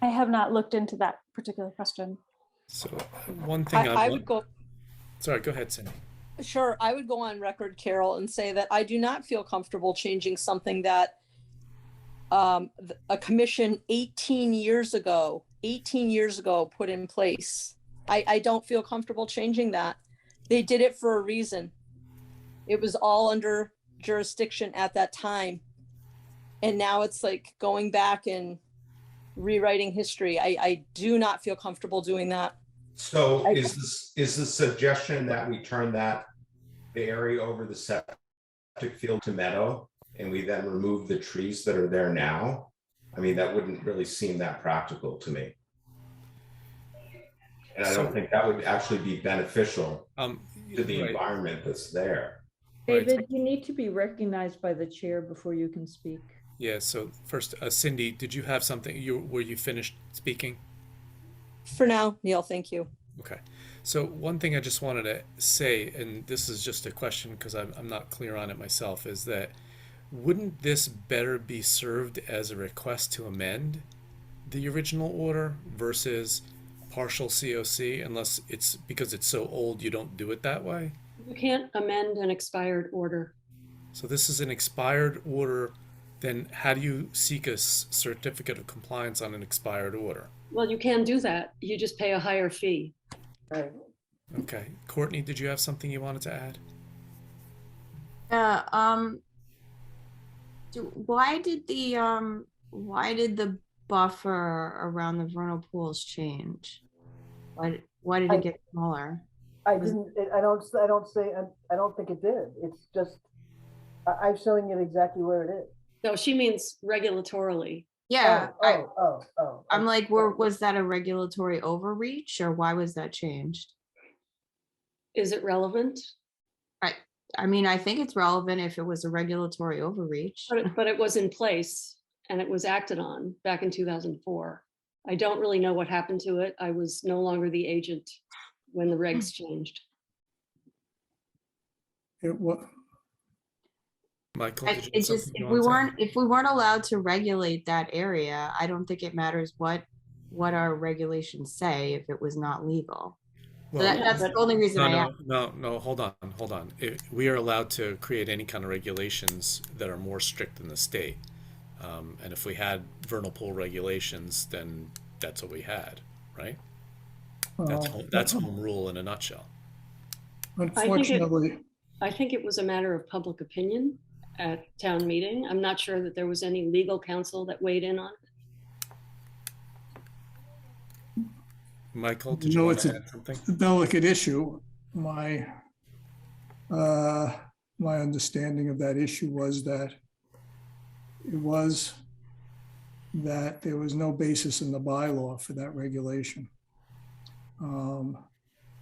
I have not looked into that particular question. So one thing I would go. Sorry, go ahead, Cindy. Sure, I would go on record, Carol, and say that I do not feel comfortable changing something that a commission 18 years ago put in place. I don't feel comfortable changing that. They did it for a reason. It was all under jurisdiction at that time. And now it's like going back and rewriting history. I do not feel comfortable doing that. So is the suggestion that we turn the area over the septic field to meadow, and we then remove the trees that are there now? I mean, that wouldn't really seem that practical to me. And I don't think that would actually be beneficial to the environment that's there. David, you need to be recognized by the chair before you can speak. Yeah, so first, Cindy, did you have something, were you finished speaking? For now, Neil, thank you. Okay, so one thing I just wanted to say, and this is just a question because I'm not clear on it myself, is that wouldn't this better be served as a request to amend the original order versus partial COC, unless it's because it's so old you don't do it that way? You can't amend an expired order. So this is an expired order, then how do you seek a certificate of compliance on an expired order? Well, you can do that. You just pay a higher fee. Right. Okay, Courtney, did you have something you wanted to add? Yeah, why did the buffer around the vernal pools change? Why did it get smaller? I don't think it did. It's just, I'm showing it exactly where it is. No, she means regulatorily. Yeah. Oh. I'm like, was that a regulatory overreach, or why was that changed? Is it relevant? I mean, I think it's relevant if it was a regulatory overreach. But it was in place and it was acted on back in 2004. I don't really know what happened to it. I was no longer the agent when the regs changed. Michael, did you have It just, something you wanted to add? if we weren't allowed to regulate that area, I don't think it matters what our regulations say if it was not legal. So Well, that's the only reason I asked. No, hold on. We are allowed to create any kind of regulations that are more strict than the state. And if we had vernal pool regulations, then that's what we had, right? That's home rule in a nutshell. Unfortunately, I think it was a matter of public opinion at town meeting. I'm not sure that there was any legal counsel that weighed in on it. Michael, did you want it's to add something? a delicate issue. My understanding of that issue was that there was no basis in the bylaw for that regulation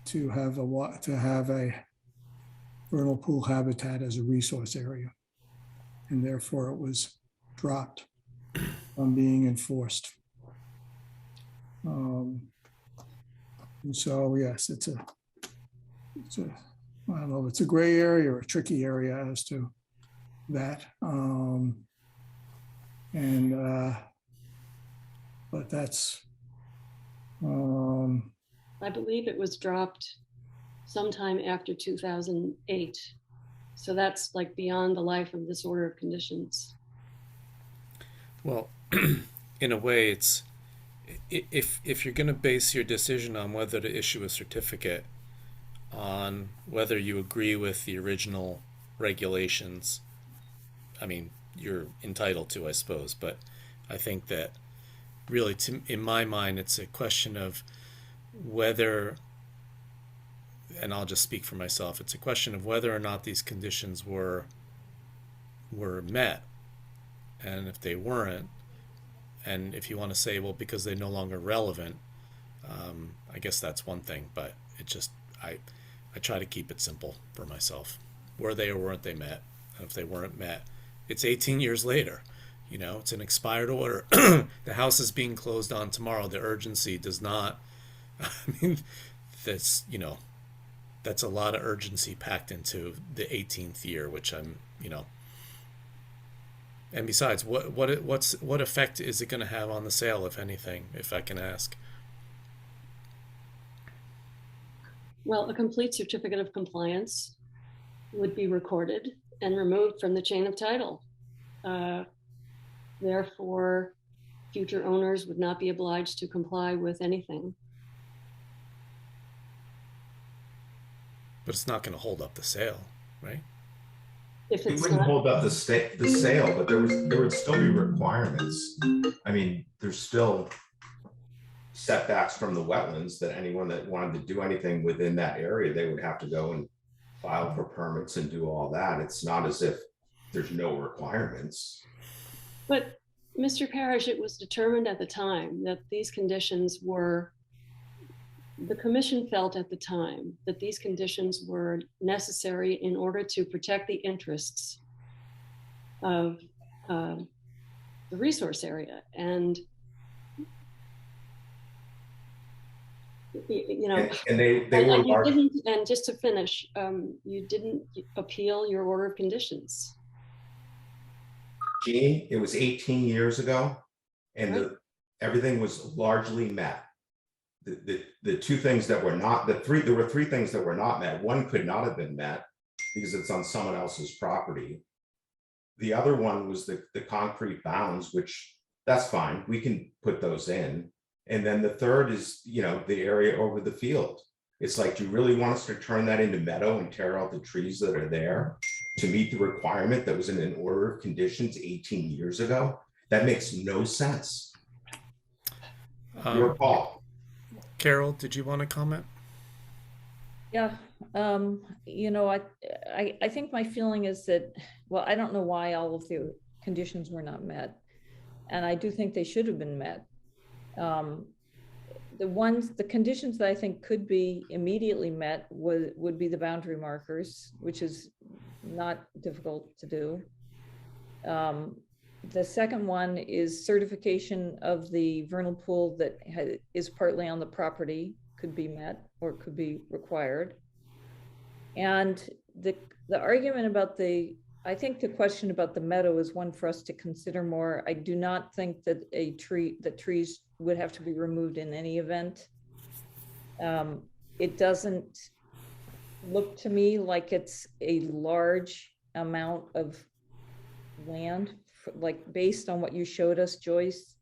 to have a vernal pool habitat as a resource area, and therefore it was dropped from being enforced. And so, yes, it's a I don't know if it's a gray area or a tricky area as to that. But that's, I believe it was dropped sometime after 2008. So that's like beyond the life of this order of conditions. Well, in a way, it's if you're going to base your decision on whether to issue a certificate on whether you agree with the original regulations, I mean, you're entitled to, I suppose, but I think that really, in my mind, it's a question of whether, and I'll just speak for myself, it's a question of whether or not these conditions were met. And if they weren't, and if you want to say, well, because they're no longer relevant, I guess that's one thing, but it just, I try to keep it simple for myself. Were they or weren't they met? And if they weren't met, it's 18 years later. You know, it's an expired order. The house is being closed on tomorrow. The urgency does not, I mean, that's, you know, that's a lot of urgency packed into the 18th year, which I'm, you know, and besides, what effect is it going to have on the sale, if anything, if I can ask? Well, a complete certificate of compliance would be recorded and removed from the chain of title. Therefore, future owners would not be obliged to comply with anything. But it's not going to hold up the sale, right? If It it's wouldn't not, hold up the sale, but there would still be requirements. I mean, there's still setbacks from the wetlands that anyone that wanted to do anything within that area, they would have to go and file for permits and do all that. It's not as if there's no requirements. but Mr. Parrish, it was determined at the time that these conditions were, the commission felt at the time that these conditions were necessary in order to protect the interests of the resource area. And, you know, And they were and you large. didn't, and just to finish, you didn't appeal your order of conditions. Gene, it was 18 years ago, and Right. everything was largely met. The two things that were not, there were three things that were not met. One could not have been met because it's on someone else's property. The other one was the concrete bounds, which that's fine. We can put those in. And then the third is, you know, the area over the field. It's like, do you really want us to turn that into meadow and tear out the trees that are there to meet the requirement that was in an order of conditions 18 years ago? That makes no sense. Your call. Carol, did you want to comment? Yeah, you know, I think my feeling is that, well, I don't know why all of the conditions were not met. And I do think they should have been met. The conditions that I think could be immediately met would be the boundary markers, which is not difficult to do. The second one is certification of the vernal pool that is partly on the property, could be met or could be required. And the argument about I think the question about the meadow is one for us to consider more. I do not think that trees would have to be removed in any event. It doesn't look to me like it's a large amount of land, like based on what you showed us, Joyce.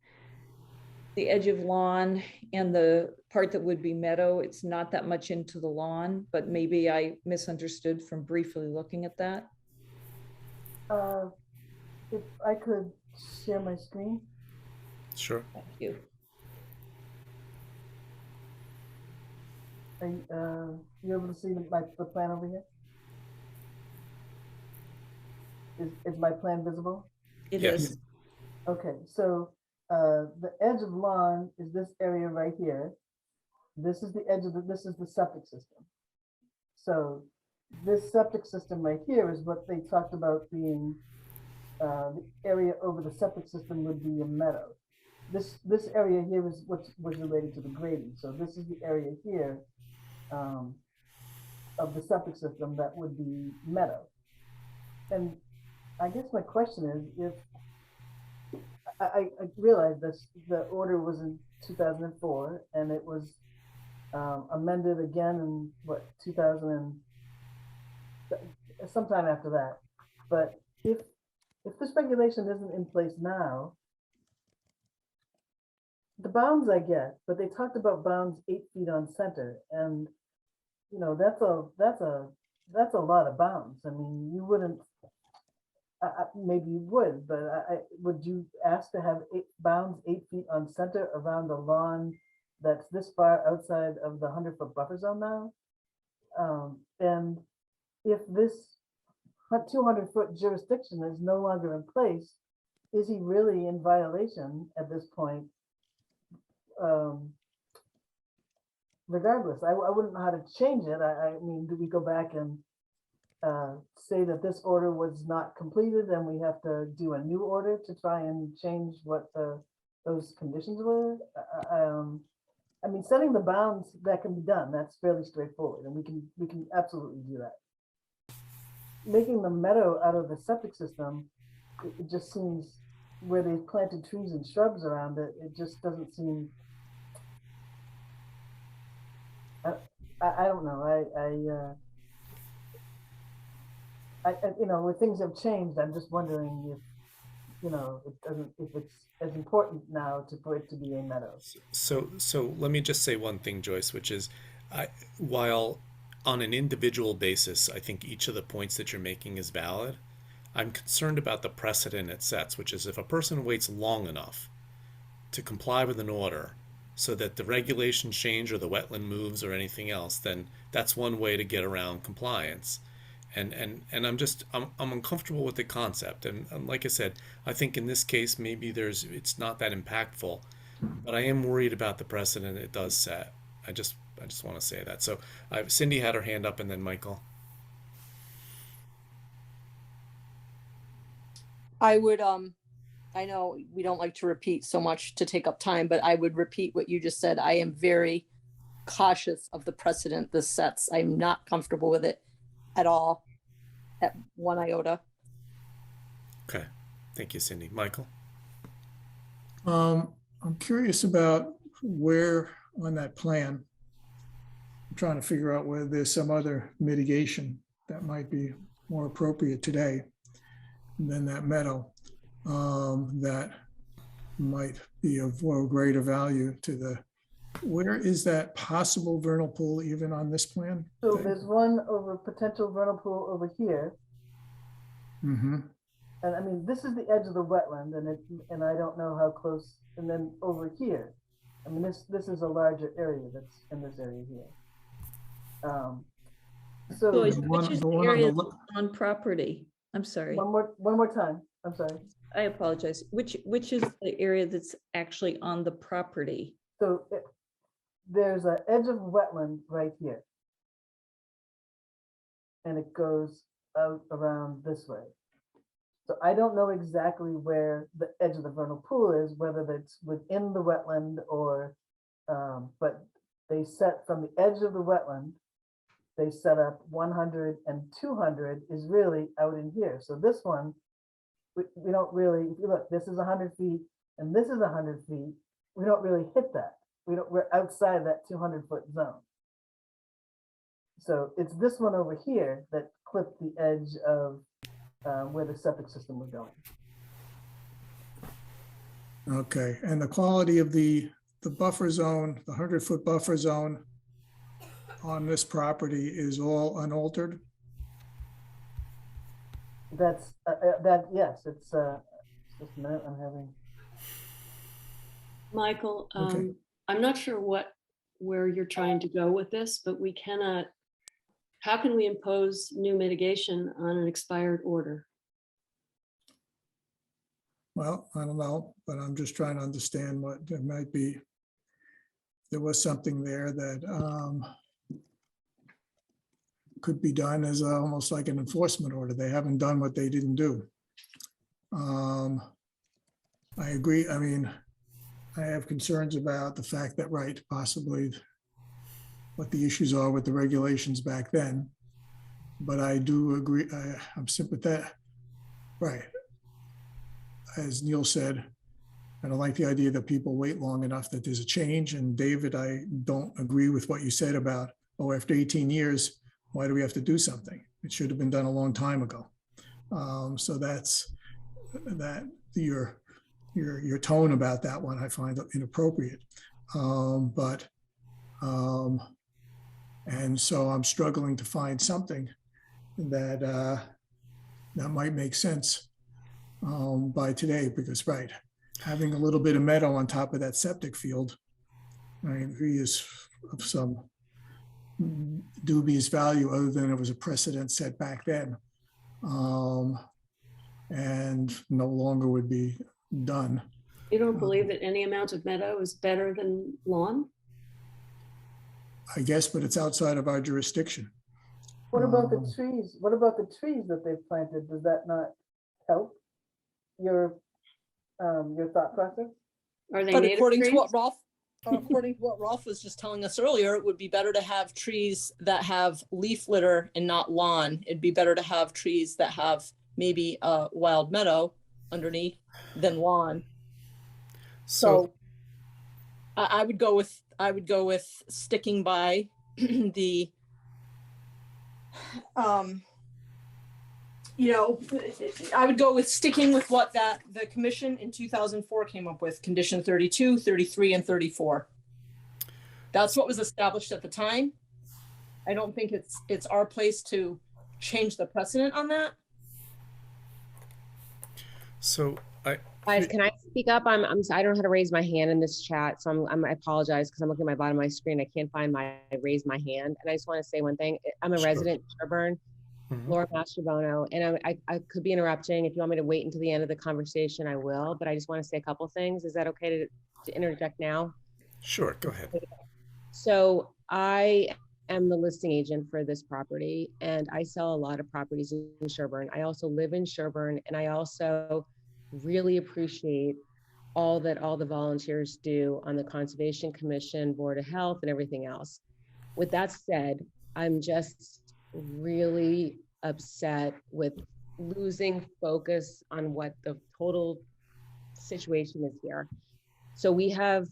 the edge of lawn and the part that would be meadow, it's not that much into the lawn, but maybe I misunderstood from briefly looking at that. If I could share my screen. Sure. Thank you. Are you able to see the plan over here? Is my plan visible? It Yes. is. Okay, so the edge of lawn is this area right here. This is the edge of this is the septic system. So this septic system right here is what they talked about being the area over the septic system would be a meadow. This area here is what was related to the grading. So this is the area here of the septic system that would be meadow. And I guess my question is, if I realized this, the order was in 2004 and it was amended again in what 2000 and sometime after that. But if this regulation isn't in place now, the bounds I get, but they talked about bounds 8 feet on center, and you know that's a lot of bounds. I mean, you wouldn't. Maybe you would, but would you ask to have bounds 8 feet on center around a lawn that's this far outside of the 100-foot buffer zone now? And if this 200-foot jurisdiction is no longer in place, is he really in violation at this point? Regardless, I wouldn't know how to change it. I mean, do we go back and say that this order was not completed and we have to do a new order to try and change what those conditions were? I mean, setting the bounds, that can be done. That's fairly straightforward, and we can absolutely do that. Making the meadow out of the septic system, it just seems, where they planted trees and shrubs around it, it just doesn't seem. I don't know. I you know, where things have changed, I'm just wondering if, you know, if it's as important now for it to be a meadow. So let me just say one thing, Joyce, which is, while on an individual basis, I think each of the points that you're making is valid, I'm concerned about the precedent it sets, which is if a person waits long enough to comply with an order so that the regulations change or the wetland moves or anything else, then that's one way to get around compliance. And I'm uncomfortable with the concept. And like I said, I think in this case, maybe it's not that impactful, but I am worried about the precedent it does set. I just want to say that. So Cindy had her hand up, and then Michael. I would, I know we don't like to repeat so much to take up time, but I would repeat what you just said. I am very cautious of the precedent this sets. I'm not comfortable with it at all, at one iota. Okay. Thank you, Cindy. Michael? I'm curious about where on that plan, I'm trying to figure out whether there's some other mitigation that might be more appropriate today than that meadow, that might be of greater value to the. Where is that possible vernal pool even on this plan? So there's one potential vernal pool over here. Mm-hmm. And I mean, this is the edge of the wetland, and I don't know how close. And then over here, I mean, this is a larger area that's in this area here. So Joyce, the which one- is the the one on area the that's on property? I'm sorry. one more time. I'm sorry. I apologize. Which is the area that's actually on the property? So there's an edge of wetland right here, and it goes out around this way. So I don't know exactly where the edge of the vernal pool is, whether it's within the wetland or, but they set from the edge of the wetland, they set up 100 and 200 is really out in here. So this one, we don't really, if you look, this is 100 feet and this is 100 feet. We don't really hit that. We're outside that 200-foot zone. So it's this one over here that clipped the edge of where the septic system was going. Okay, and the quality of the buffer zone, the 100-foot buffer zone on this property is all unaltered? That's, yes, it's, just a minute, I'm having, Michael, Okay. I'm not sure where you're trying to go with this, but we cannot, how can we impose new mitigation on an expired order? Well, I don't know, but I'm just trying to understand what there might be. There was something there that could be done as almost like an enforcement order. They haven't done what they didn't do. I agree. I mean, I have concerns about the fact that, right, possibly what the issues are with the regulations back then. But I do agree, I'm sympathetic. Right. As Neil said, I don't like the idea that people wait long enough that there's a change. And David, I don't agree with what you said about, oh, after 18 years, why do we have to do something? It should have been done a long time ago. So that's that your tone about that one, I find inappropriate. And so I'm struggling to find something that that might make sense by today, because right, having a little bit of meadow on top of that septic field, I agree, is of some dubious value, other than it was a precedent set back then, and no longer would be done. You don't believe that any amount of meadow is better than lawn? I guess, but it's outside of our jurisdiction. what about the trees? What about the trees that they've planted? Does that not help your thought process? Are they But native according to trees? what Rolf was just telling us earlier, it would be better to have trees that have leaf litter and not lawn. It'd be better to have trees that have maybe a wild meadow underneath than lawn. So I would go with sticking by the I would go with sticking with what the commission in 2004 came up with, condition 32, 33, and 34. That's what was established at the time. I don't think it's our place to change the precedent on that. So Guys, can I speak up? I'm sorry, I don't know how to raise my hand in this chat, so I apologize because I'm looking at my bottom of my screen. I can't find my raise my hand, and I just want to say one thing. I'm a resident in Sherborn, Laura Mastrobono, and I could be interrupting. If you want me to wait until the end of the conversation, I will. But I just want to say a couple things. Is that okay to interject now? Sure, go ahead. So I am the listing agent for this property, and I sell a lot of properties in Sherborn. I also live in Sherborn, and I also really appreciate all the volunteers do on the Conservation Commission, Board of Health, and everything else. With that said, I'm just really upset with losing focus on what the total situation is here. So we have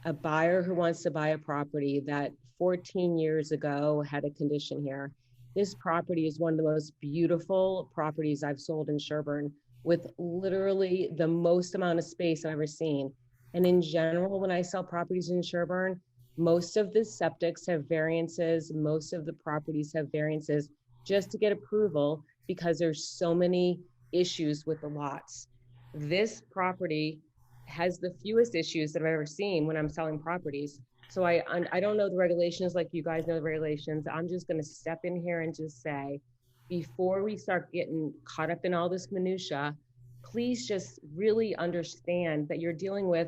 a buyer who wants to buy a property that 14 years ago had a condition here. This property is one of the most beautiful properties I've sold in Sherborn, with literally the most amount of space I've ever seen. And in general, when I sell properties in Sherborn, most of the septics have variances, most of the properties have variances just to get approval because there's so many issues with the lots. This property has the fewest issues that I've ever seen when I'm selling properties. So I don't know the regulations like you guys know the regulations. I'm just gonna step in here and just say, before we start getting caught up in all this minutia, please just really understand that you're dealing with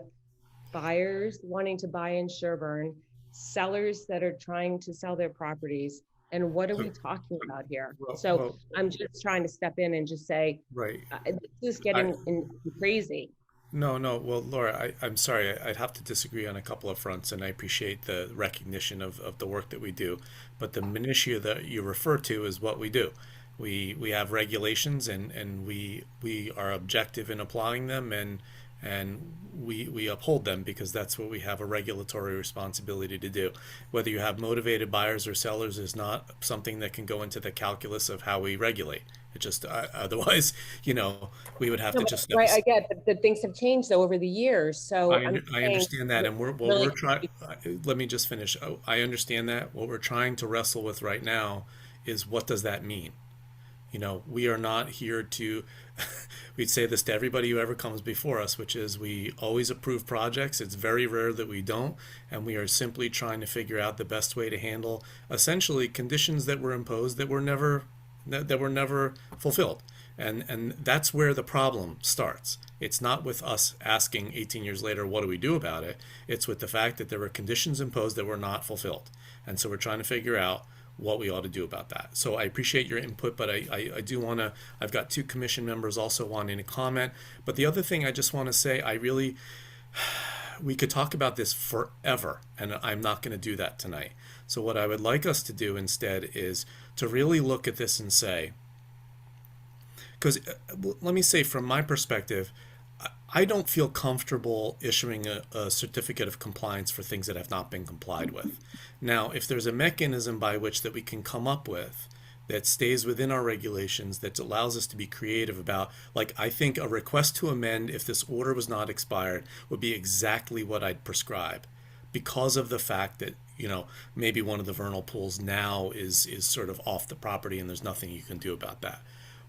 buyers wanting to buy in Sherborn, sellers that are trying to sell their properties. And what are we talking about here? I'm just trying to step in and just say, right. This is getting crazy. No. Well, Laura, I'm sorry. I'd have to disagree on a couple of fronts, and I appreciate the recognition of the work that we do. But the minutiae that you refer to is what we do. We have regulations, and we are objective in applying them, and and we uphold them because that's what we have a regulatory responsibility to do. Whether you have motivated buyers or sellers is not something that can go into the calculus of how we regulate. It just otherwise, we would have No, to but- just right, I get that things have changed though over the years, so I I'm saying understand that, and really- we're trying. Let me just finish. I understand that. What we're trying to wrestle with right now is what does that mean? We are not here to. We'd say this to everybody who ever comes before us, which is we always approve projects. It's very rare that we don't, and we are simply trying to figure out the best way to handle essentially conditions that were imposed that were never fulfilled. And that's where the problem starts. It's not with us asking 18 years later, what do we do about it? It's with the fact that there were conditions imposed that were not fulfilled. And so we're trying to figure out what we ought to do about that. So I appreciate your input, but I do want to, I've got 2 commission members also wanting to comment. But the other thing I just want to say, we could talk about this forever, and I'm not going to do that tonight. So what I would like us to do instead is to really look at this and say, because let me say from my perspective, I don't feel comfortable issuing a certificate of compliance for things that have not been complied with. Now, if there's a mechanism by which that we can come up with that stays within our regulations, that allows us to be creative about, like, I think a request to amend if this order was not expired would be exactly what I'd prescribe, because of the fact that, maybe one of the vernal pools now is sort of off the property and there's nothing you can do about that.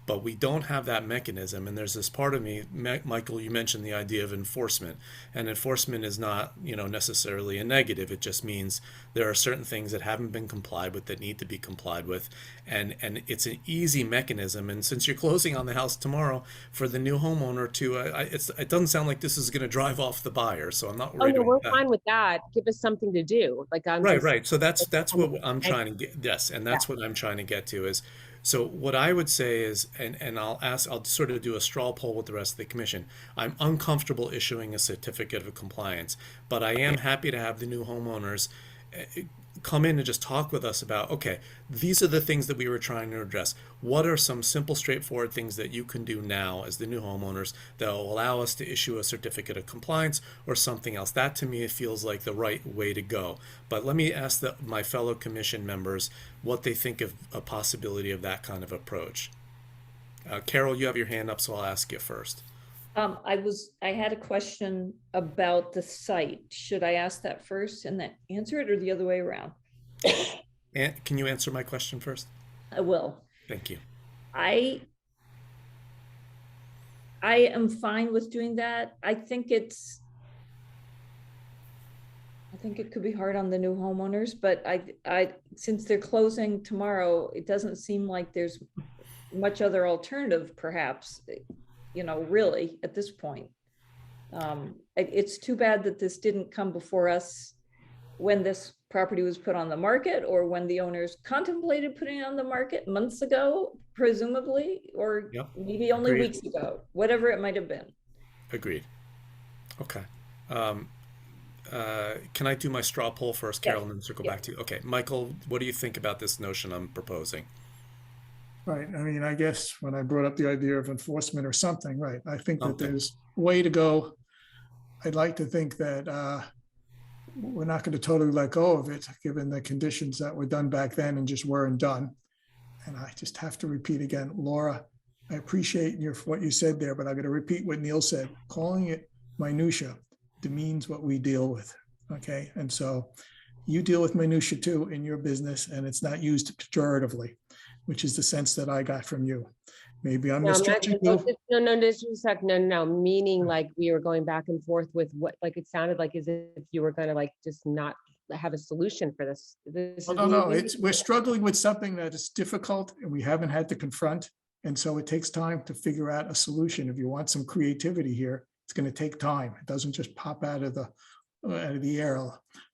But we don't have that mechanism, and there's this part of me, Michael, you mentioned the idea of enforcement, and enforcement is not, necessarily a negative. It just means there are certain things that haven't been complied with that need to be complied with, and it's an easy mechanism. And since you're closing on the house tomorrow, for the new homeowner to, it doesn't sound like this is going to drive off the buyer, so I'm not Oh worried no, about we're that. fine with that. Give us something to do. Like I'm just, Right. So that's what I'm trying to get. Yes, and that's Yeah. what I'm trying to get to is. So what I would say is, and I'll sort of do a straw poll with the rest of the commission. I'm uncomfortable issuing a certificate of compliance, but I am happy to have the new homeowners come in and just talk with us about, okay, these are the things that we were trying to address. What are some simple, straightforward things that you can do now as the new homeowners that will allow us to issue a certificate of compliance or something else? That to me, it feels like the right way to go. But let me ask my fellow commission members what they think of a possibility of that kind of approach. Carol, you have your hand up, so I'll ask you first. I had a question about the site. Should I ask that first and then answer it, or the other way around? And can you answer my question first? I will. Thank you. I am fine with doing that. I think it could be hard on the new homeowners, but I since they're closing tomorrow, it doesn't seem like there's much other alternative, perhaps, really at this point. It's too bad that this didn't come before us when this property was put on the market, or when the owners contemplated putting it on the market months ago, presumably, or maybe only Agreed. weeks ago, whatever it might have been. Agreed. Okay. Can I do my straw poll first, Carol, and then circle back to you? Okay, Michael, what do you think about this notion I'm proposing? Right. I mean, I guess when I brought up the idea of enforcement or something, right, I think that Something. there's a way to go. I'd like to think that we're not going to totally let go of it, given the conditions that were done back then and just weren't done. And I just have to repeat again, Laura, I appreciate what you said there, but I'm going to repeat what Neil said. Calling it minutia demeans what we deal with. Okay. And so you deal with minutia too in your business, and it's not used pejoratively, which is the sense that I got from you. Maybe I'm misjudging you. No, meaning like we were going back and forth with what, like it sounded like as if you were going to like just not have a solution for this. No, we're struggling with something that is difficult and we haven't had to confront. And so it takes time to figure out a solution. If you want some creativity here, it's going to take time. It doesn't just pop out of the air.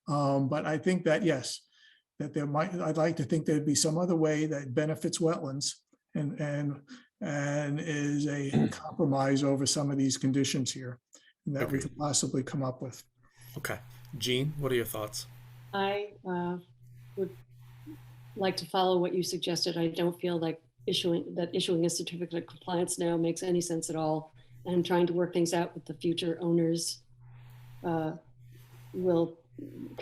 But I think that, yes, that I'd like to think there'd be some other way that benefits wetlands and is a compromise over some of these conditions here that we could possibly come up with. Okay. Jean, what are your thoughts? I would like to follow what you suggested. I don't feel like issuing a certificate of compliance now makes any sense at all. and trying to work things out with the future owners can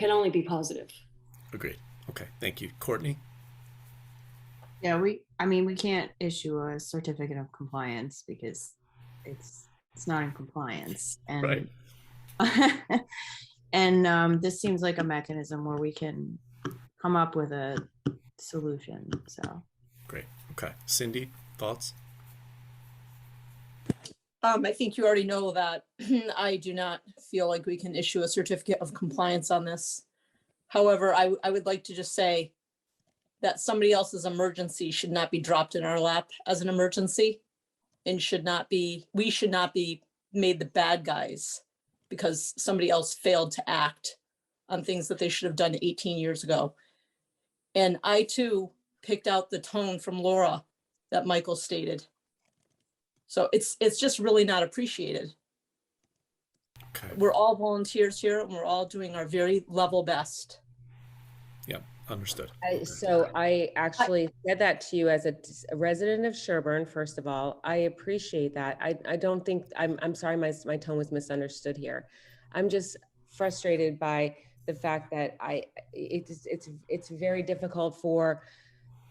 only be positive. Agreed. Okay, thank you. Courtney? Yeah, we can't issue a certificate of compliance because it's not in compliance. And Right. and this seems like a mechanism where we can come up with a solution. So Great. Okay. Cindy, thoughts? I think you already know that I do not feel like we can issue a certificate of compliance on this. However, I would like to just say that somebody else's emergency should not be dropped in our lap as an emergency, and we should not be made the bad guys because somebody else failed to act on things that they should have done 18 years ago. And I too picked out the tone from Laura that Michael stated. So it's just really not appreciated. Okay. We're all volunteers here and we're all doing our very level best. Yep. Understood. So I actually said that to you as a resident of Sherborn, first of all. I appreciate that. I don't think, I'm sorry, my tone was misunderstood here. I'm just frustrated by the fact that it's very difficult for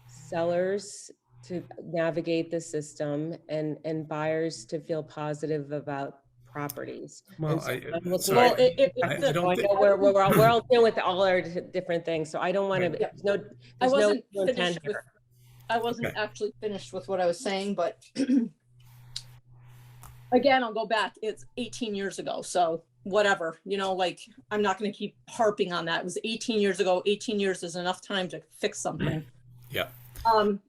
sellers to navigate the system and buyers to feel positive about properties. Well, So I don't think we're all dealing with all our different things, so I don't want to. I wasn't intent finished with. I wasn't actually finished with what I was saying, but again, I'll go back. It's 18 years ago, so whatever. Like I'm not going to keep harping on that. It was 18 years ago. 18 years is enough time to fix something. Yeah.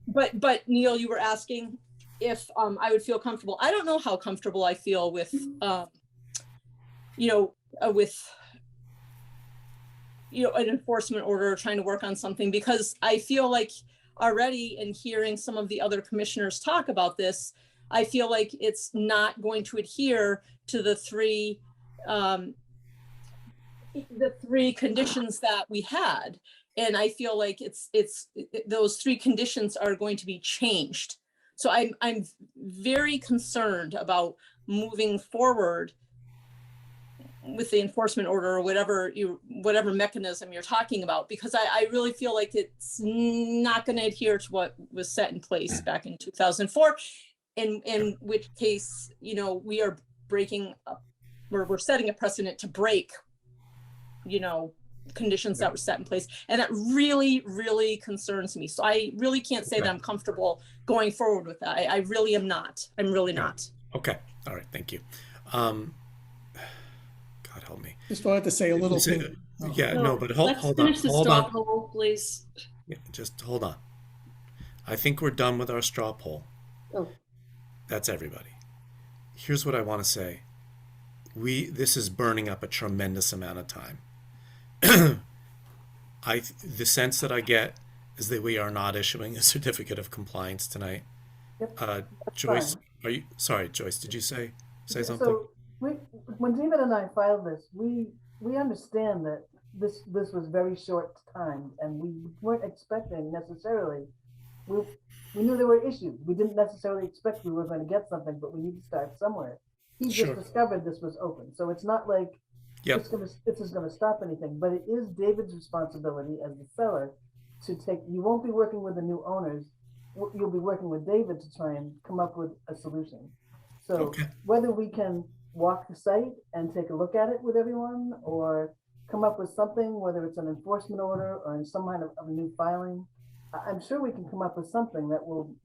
But Neil, you were asking if I would feel comfortable. I don't know how comfortable I feel with, with an enforcement order, trying to work on something, because I feel like already in hearing some of the other commissioners talk about this, I feel like it's not going to adhere to the three conditions that we had. And I feel like those three conditions are going to be changed. So I'm very concerned about moving forward with the enforcement order or whatever mechanism you're talking about, because I really feel like it's not going to adhere to what was set in place back in 2004, in which case, we are breaking up, we're setting a precedent to break, conditions that were set in place. And that really, really concerns me. So I really can't say that I'm comfortable going forward with that. I really am not. I'm really not. Okay. All right. Thank you. God help me. Just wanted to say a little thing. Yeah, no, but hold on. Finish the Hold straw on. poll, please. Yeah, just hold on. I think we're done with our straw poll. Oh. That's everybody. Here's what I want to say. This is burning up a tremendous amount of time. The sense that I get is that we are not issuing a certificate of compliance tonight. Yep, Joyce, fine. Sorry, Joyce, did you say something? So when David and I filed this, we understand that this was very short time, and we weren't expecting necessarily. We knew there were issues. We didn't necessarily expect we were going to get something, but we need to start somewhere. He just discovered this was open, so it's not like this is going to stop anything. But it is David's responsibility as the seller to take. You won't be working with the new owners. You'll be working with David to try and come up with a solution. So whether we can walk the site and take a look at it with everyone, or come up with something, whether it's an enforcement order or in some kind of a new filing, I'm sure we can come up with something that will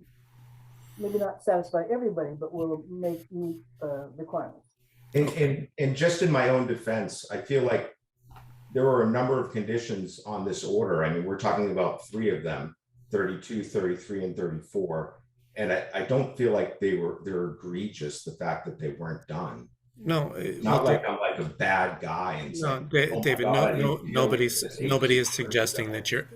maybe not satisfy everybody, but will meet requirements. And just in my own defense, I feel like there were a number of conditions on this order. I mean, we're talking about 3 of them, 32, 33, and 34. And I don't feel like they're egregious, the fact that they weren't done. No, not like I'm like a bad guy. And no, saying, David, God, nobody is suggesting that you're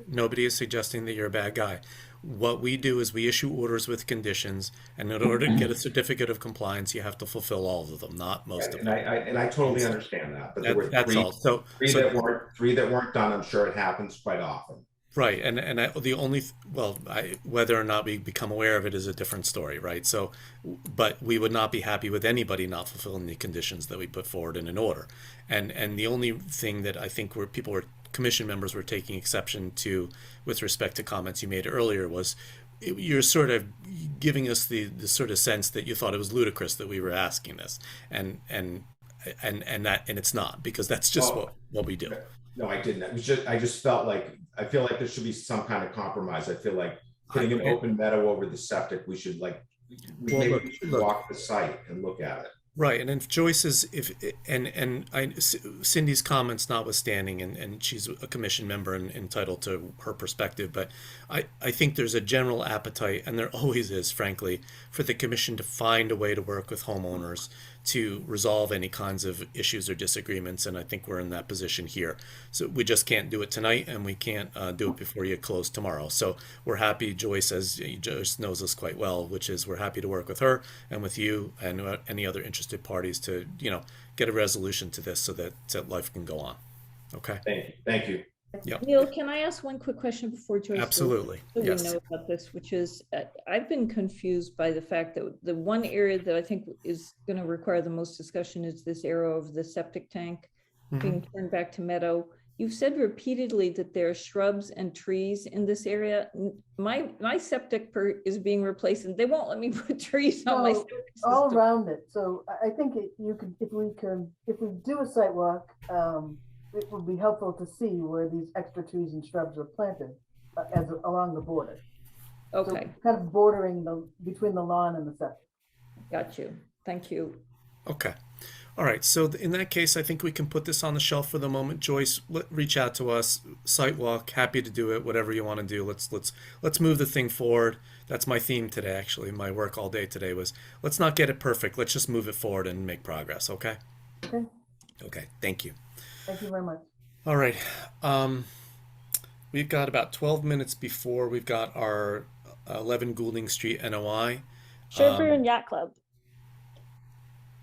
a bad guy. What we do is we issue orders with conditions, and in order to get a certificate of compliance, you have to fulfill all of them, not most of them. And I totally understand that. But there were that's all. three that weren't done. I'm sure it happens quite often. Right, and the only whether or not we become aware of it is a different story, right? So, but we would not be happy with anybody not fulfilling the conditions that we put forward in an order, and the only thing that I think where people were commission members were taking exception to with respect to comments you made earlier was you're sort of giving us the sort of sense that you thought it was ludicrous that we were asking this, and it's not, because that's just what we do. No, I didn't. It was just, I just felt like, I feel like there should be some kind of compromise. I feel like putting an open meadow over the septic, we should maybe we should walk the site and look at it. Right, and if Joyce's, Cindy's comments notwithstanding, and she's a commission member and entitled to her perspective, but I think there's a general appetite, and there always is, frankly, for the commission to find a way to work with homeowners to resolve any kinds of issues or disagreements, and I think we're in that position here. So we just can't do it tonight, and we can't do it before you close tomorrow. So we're happy, Joyce, as Joyce knows us quite well, which is we're happy to work with her and with you and any other interested parties to, get a resolution to this so that life can go on. Okay. Thank you. Yep. Neil, can I ask one quick question before Joyce? Absolutely. So yes. we know about this, which is I've been confused by the fact that the one area that I think is going to require the most discussion is this area of the septic tank being turned back to meadow. You've said repeatedly that there are shrubs and trees in this area. My septic is being replaced, and they won't let me put trees on my septic system. All around it. So I think you could, if we do a site walk, it would be helpful to see where these extra trees and shrubs are planted along the border. Okay. So kind of bordering between the lawn and the septic. Got you. Thank you. Okay. All right. So in that case, I think we can put this on the shelf for the moment. Joyce, reach out to us. Site walk. Happy to do it. Whatever you want to do. Let's move the thing forward. That's my theme today. Actually, my work all day today was let's not get it perfect. Let's just move it forward and make progress. Okay. Okay. Okay. Thank you. Thank you very much. All right. We've got about 12 minutes before we've got our 11 Goulding Street NOI. Sherborn Yacht Club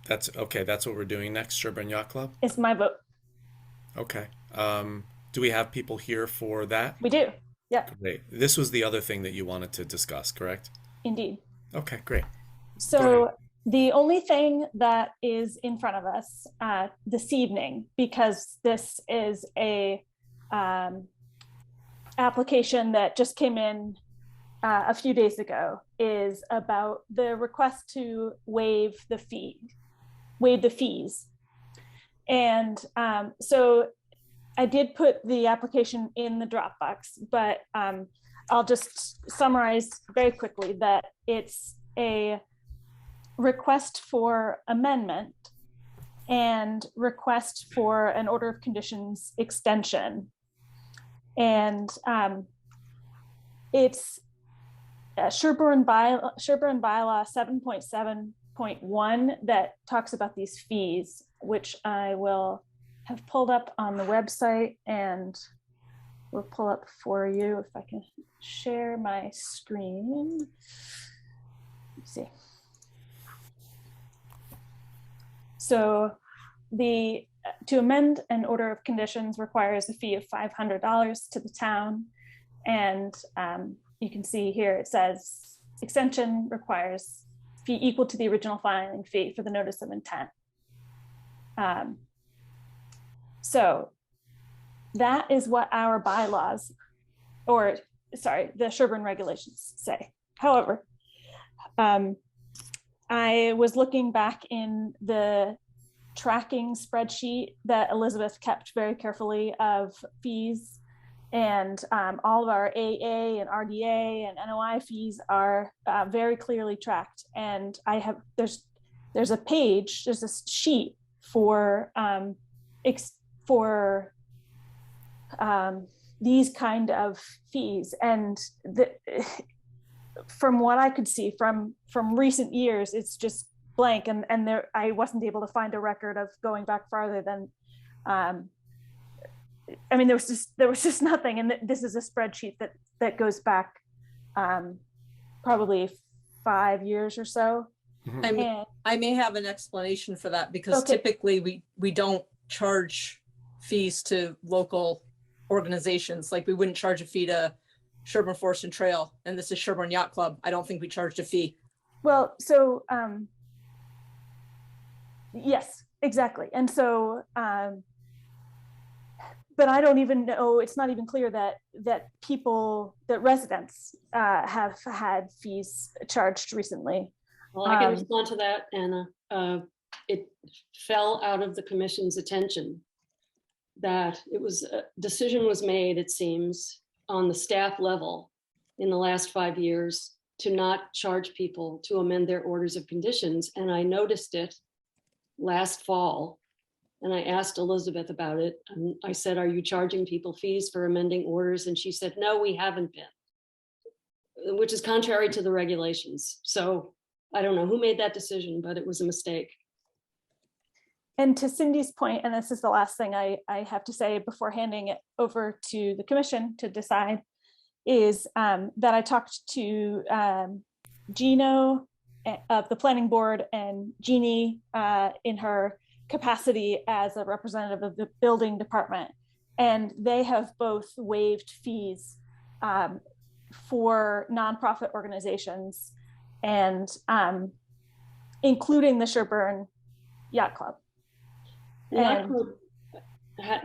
That's okay. That's what we're doing next. Sherborn Yacht Club. is my vote. Okay. Do we have people here for that? We do. Yeah, Great. This was the other thing that you wanted to discuss, correct? indeed. Okay, great. So the only thing that is in front of us this evening, because this is a application that just came in a few days ago, is about the request to waive the fees. And so I did put the application in the Dropbox, but I'll just summarize very quickly that it's a request for amendment and request for an order of conditions extension. And it's Sherborn Bylaw 7.7.1 that talks about these fees, which I will have pulled up on the website and we'll pull up for you if I can share my screen. Let's see. So to amend an order of conditions requires a fee of $500 to the town. And you can see here it says extension requires fee equal to the original filing fee for the notice of intent. So that is what our bylaws, or sorry, the Sherborn regulations say. However, I was looking back in the tracking spreadsheet that Elizabeth kept very carefully of fees, and all of our AA and RDA and NOI fees are very clearly tracked. And there's a page, there's a sheet for these kind of fees, and from what I could see from recent years, it's just blank, and there I wasn't able to find a record of going back farther than I mean there was just nothing. And this is a spreadsheet that goes back probably 5 years or so. I may have an explanation for that, because typically we don't charge fees to local organizations. Like we wouldn't charge a fee to Sherborn Forest and Trail, and this is Sherborn Yacht Club. I don't think we charged a fee. Well, so yes, exactly. And so, but I don't even know, it's not even clear that residents have had fees charged recently. Well, I can respond to that, Anna. It fell out of the commission's attention that it was, a decision was made, it seems, on the staff level in the last 5 years to not charge people to amend their orders of conditions. And I noticed it last fall, and I asked Elizabeth about it. And I said, are you charging people fees for amending orders? And she said, no, we haven't been, which is contrary to the regulations. So I don't know who made that decision, but it was a mistake. And to Cindy's point, and this is the last thing I have to say before handing it over to the commission to decide, is that I talked to Gino of the planning board and Jeannie in her capacity as a representative of the building department. And they have both waived fees for nonprofit organizations and including the Sherborn Yacht Club. The Yacht Club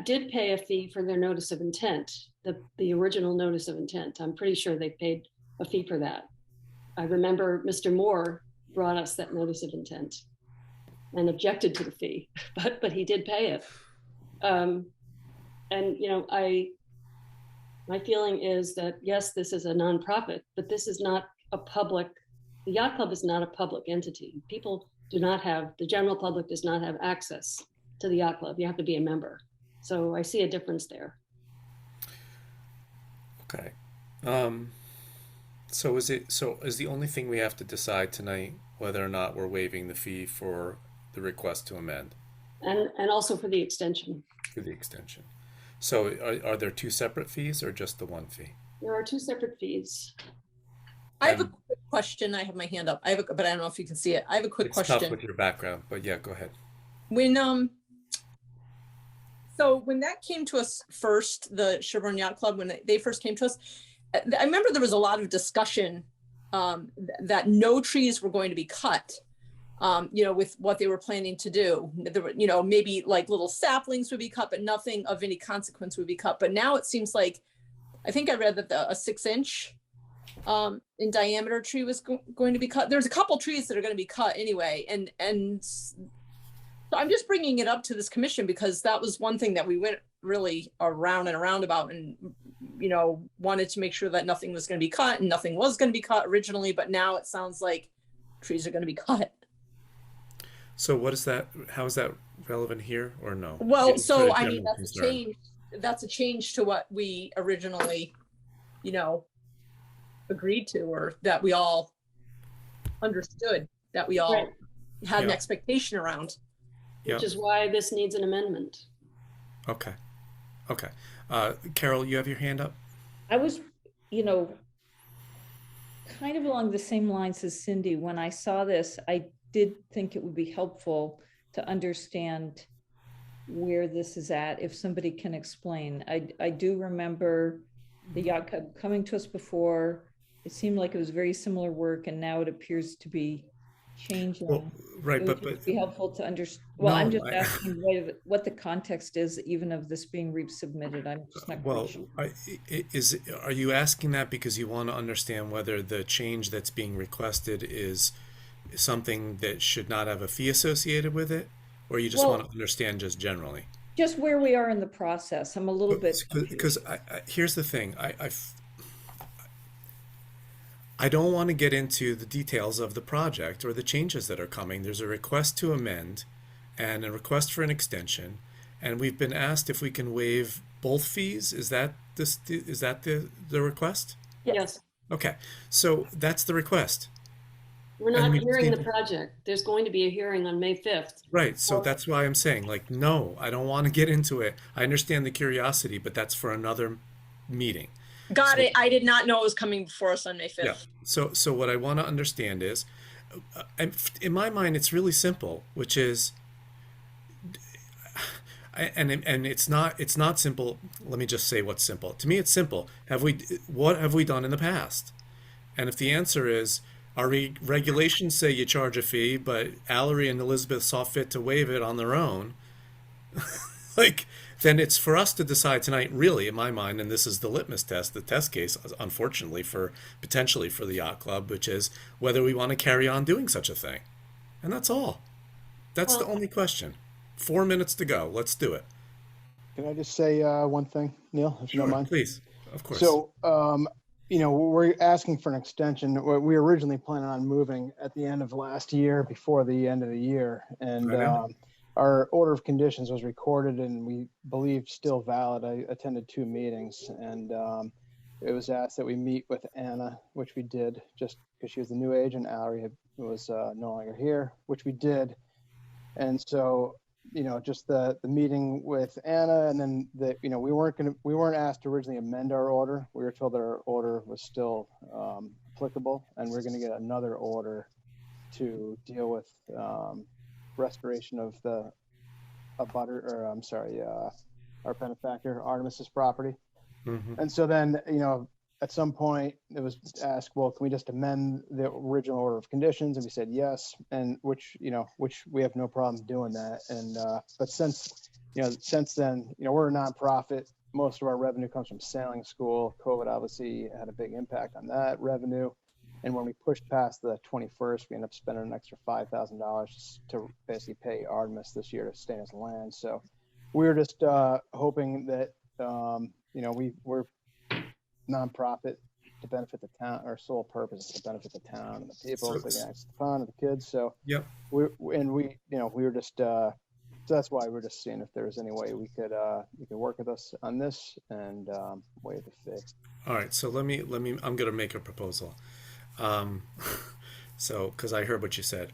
did pay a fee for their notice of intent, the original notice of intent. I'm pretty sure they paid a fee for that. I remember Mr. Moore brought us that notice of intent and objected to the fee, but he did pay it. And you know, my feeling is that yes, this is a nonprofit, but this is not a public. The Yacht Club is not a public entity. People do not have, the general public does not have access to the Yacht Club. You have to be a member. So I see a difference there. Okay. So is the only thing we have to decide tonight whether or not we're waiving the fee for the request to amend? And also for the extension. For the extension. So are there two separate fees or just the one fee? There are two separate fees. I have a quick question. I have my hand up. But I don't know if you can see it. I have a quick question. It's tough with your background, but yeah, go ahead. So when that came to us first, the Sherborn Yacht Club, when they first came to us, I remember there was a lot of discussion that no trees were going to be cut, with what they were planning to do. There were, maybe like little saplings would be cut, but nothing of any consequence would be cut. But now it seems like, I think I read that a 6-inch in diameter tree was going to be cut. There's a couple trees that are going to be cut anyway. And so I'm just bringing it up to this commission because that was one thing that we went really around and around about and, wanted to make sure that nothing was going to be cut and nothing was going to be cut originally. But now it sounds like trees are going to be cut. So what is that? How is that relevant here or no? Well, so I mean, that's a change. That's a change to what we originally, agreed to, or that we all understood, that we all had an expectation around. Which is why this needs an amendment. Okay. Carol, you have your hand up? I was, kind of along the same lines as Cindy. When I saw this, I did think it would be helpful to understand where this is at, if somebody can explain. I do remember the Yacht Club coming to us before. It seemed like it was very similar work, and now it appears to be changing. Well, right, it would be helpful to understand. Well, no, I'm just asking what the context is, even of this being resubmitted. I'm just not quite sure. Are you asking that because you want to understand whether the change that's being requested is something that should not have a fee associated with it, or you just want to understand just generally? Just where we are in the process. I'm a little bit because here's the thing. I don't want to get into the details of the project or the changes that are coming. There's a request to amend and a request for an extension, and we've been asked if we can waive both fees. Is that the request? Yes. Okay, so that's the request. We're not hearing the project. There's going to be a hearing on May 5th. Right, so that's why I'm saying, no, I don't want to get into it. I understand the curiosity, but that's for another meeting. Got it. I did not know it was coming before us on May 5th. Yeah. So what I want to understand is, in my mind, it's really simple, which is, And it's not simple. Let me just say what's simple. To me, it's simple. What have we done in the past? And if the answer is our regulations say you charge a fee, but Allery and Elizabeth saw fit to waive it on their own, like then it's for us to decide tonight, really, in my mind, and this is the litmus test, the test case, unfortunately, for potentially for the yacht club, which is whether we want to carry on doing such a thing. And that's all. That's the Well, only question. 4 minutes to go. Let's do it. Can I just say one thing, Neil, if you don't Sure, mind? please. Of course. So, we're asking for an extension. We were originally planning on moving at the end of last year, before the end of the year. And Okay. our order of conditions was recorded and we believe still valid. I attended 2 meetings, and it was asked that we meet with Anna, which we did, just because she was the new agent. Allery was no longer here, which we did. And so, just the meeting with Anna, and then we weren't asked to originally amend our order. We were told that our order was still applicable, and we're going to get another order to deal with restoration of our benefactor Artemis's property. Mhm. And so then, at some point it was asked, well, can we just amend the original order of conditions? And we said yes, and which we have no problem doing that. And but since then, we're a nonprofit. Most of our revenue comes from sailing school. COVID obviously had a big impact on that revenue. And when we pushed past the 21st, we ended up spending an extra $5,000 to basically pay Artemis this year to stay in his land. So we were just hoping that we're nonprofit to benefit the town. Our sole purpose is to benefit the town and the people, so they can access the fund and the kids. So Yep. we were just so that's why we're just seeing if there was any way we could you could work with us on this and waive the fee. All right. So let me. I'm going to make a proposal. So, because I heard what you said,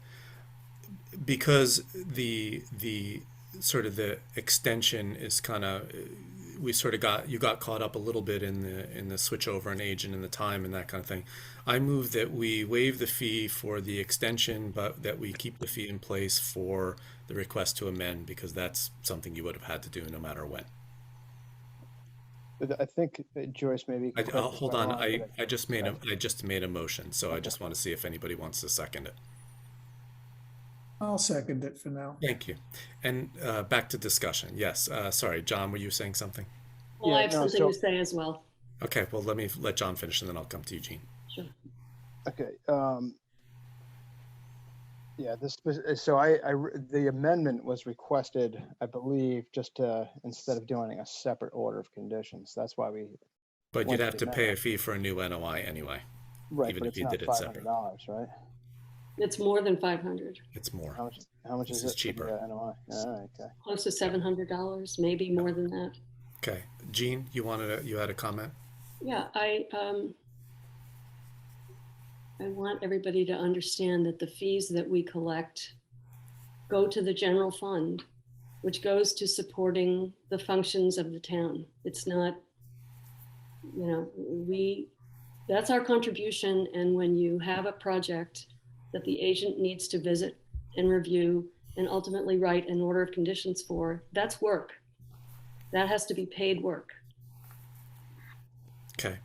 because the sort of the extension is kind of, you got caught up a little bit in the switch over an agent and the time and that kind of thing. I move that we waive the fee for the extension, but that we keep the fee in place for the request to amend, because that's something you would have had to do no matter when. I think Joyce maybe. Hold on. I just made a motion, so I just want to see if anybody wants to second it. I'll second it for now. Thank you. And back to discussion. Yes. Sorry, John, were you saying something? well, I have something to say as well. Okay. Well, let John finish, and then I'll come to Eugene. Sure. Okay. Yeah. The amendment was requested, I believe, just to, instead of doing a separate order of conditions. That's why we. But you'd have to pay a fee for a new NOI anyway. Right, even but if it's you not did it separate. $500, right? It's more than 500, It's more. How much is This is it? cheaper. For the NOI? Okay. close to $700, maybe more than that. Okay. Gene, you had a comment? Yeah, I want everybody to understand that the fees that we collect go to the general fund, which goes to supporting the functions of the town. It's not, that's our contribution. And when you have a project that the agent needs to visit and review and ultimately write an order of conditions for, that's work. That has to be paid work. Okay.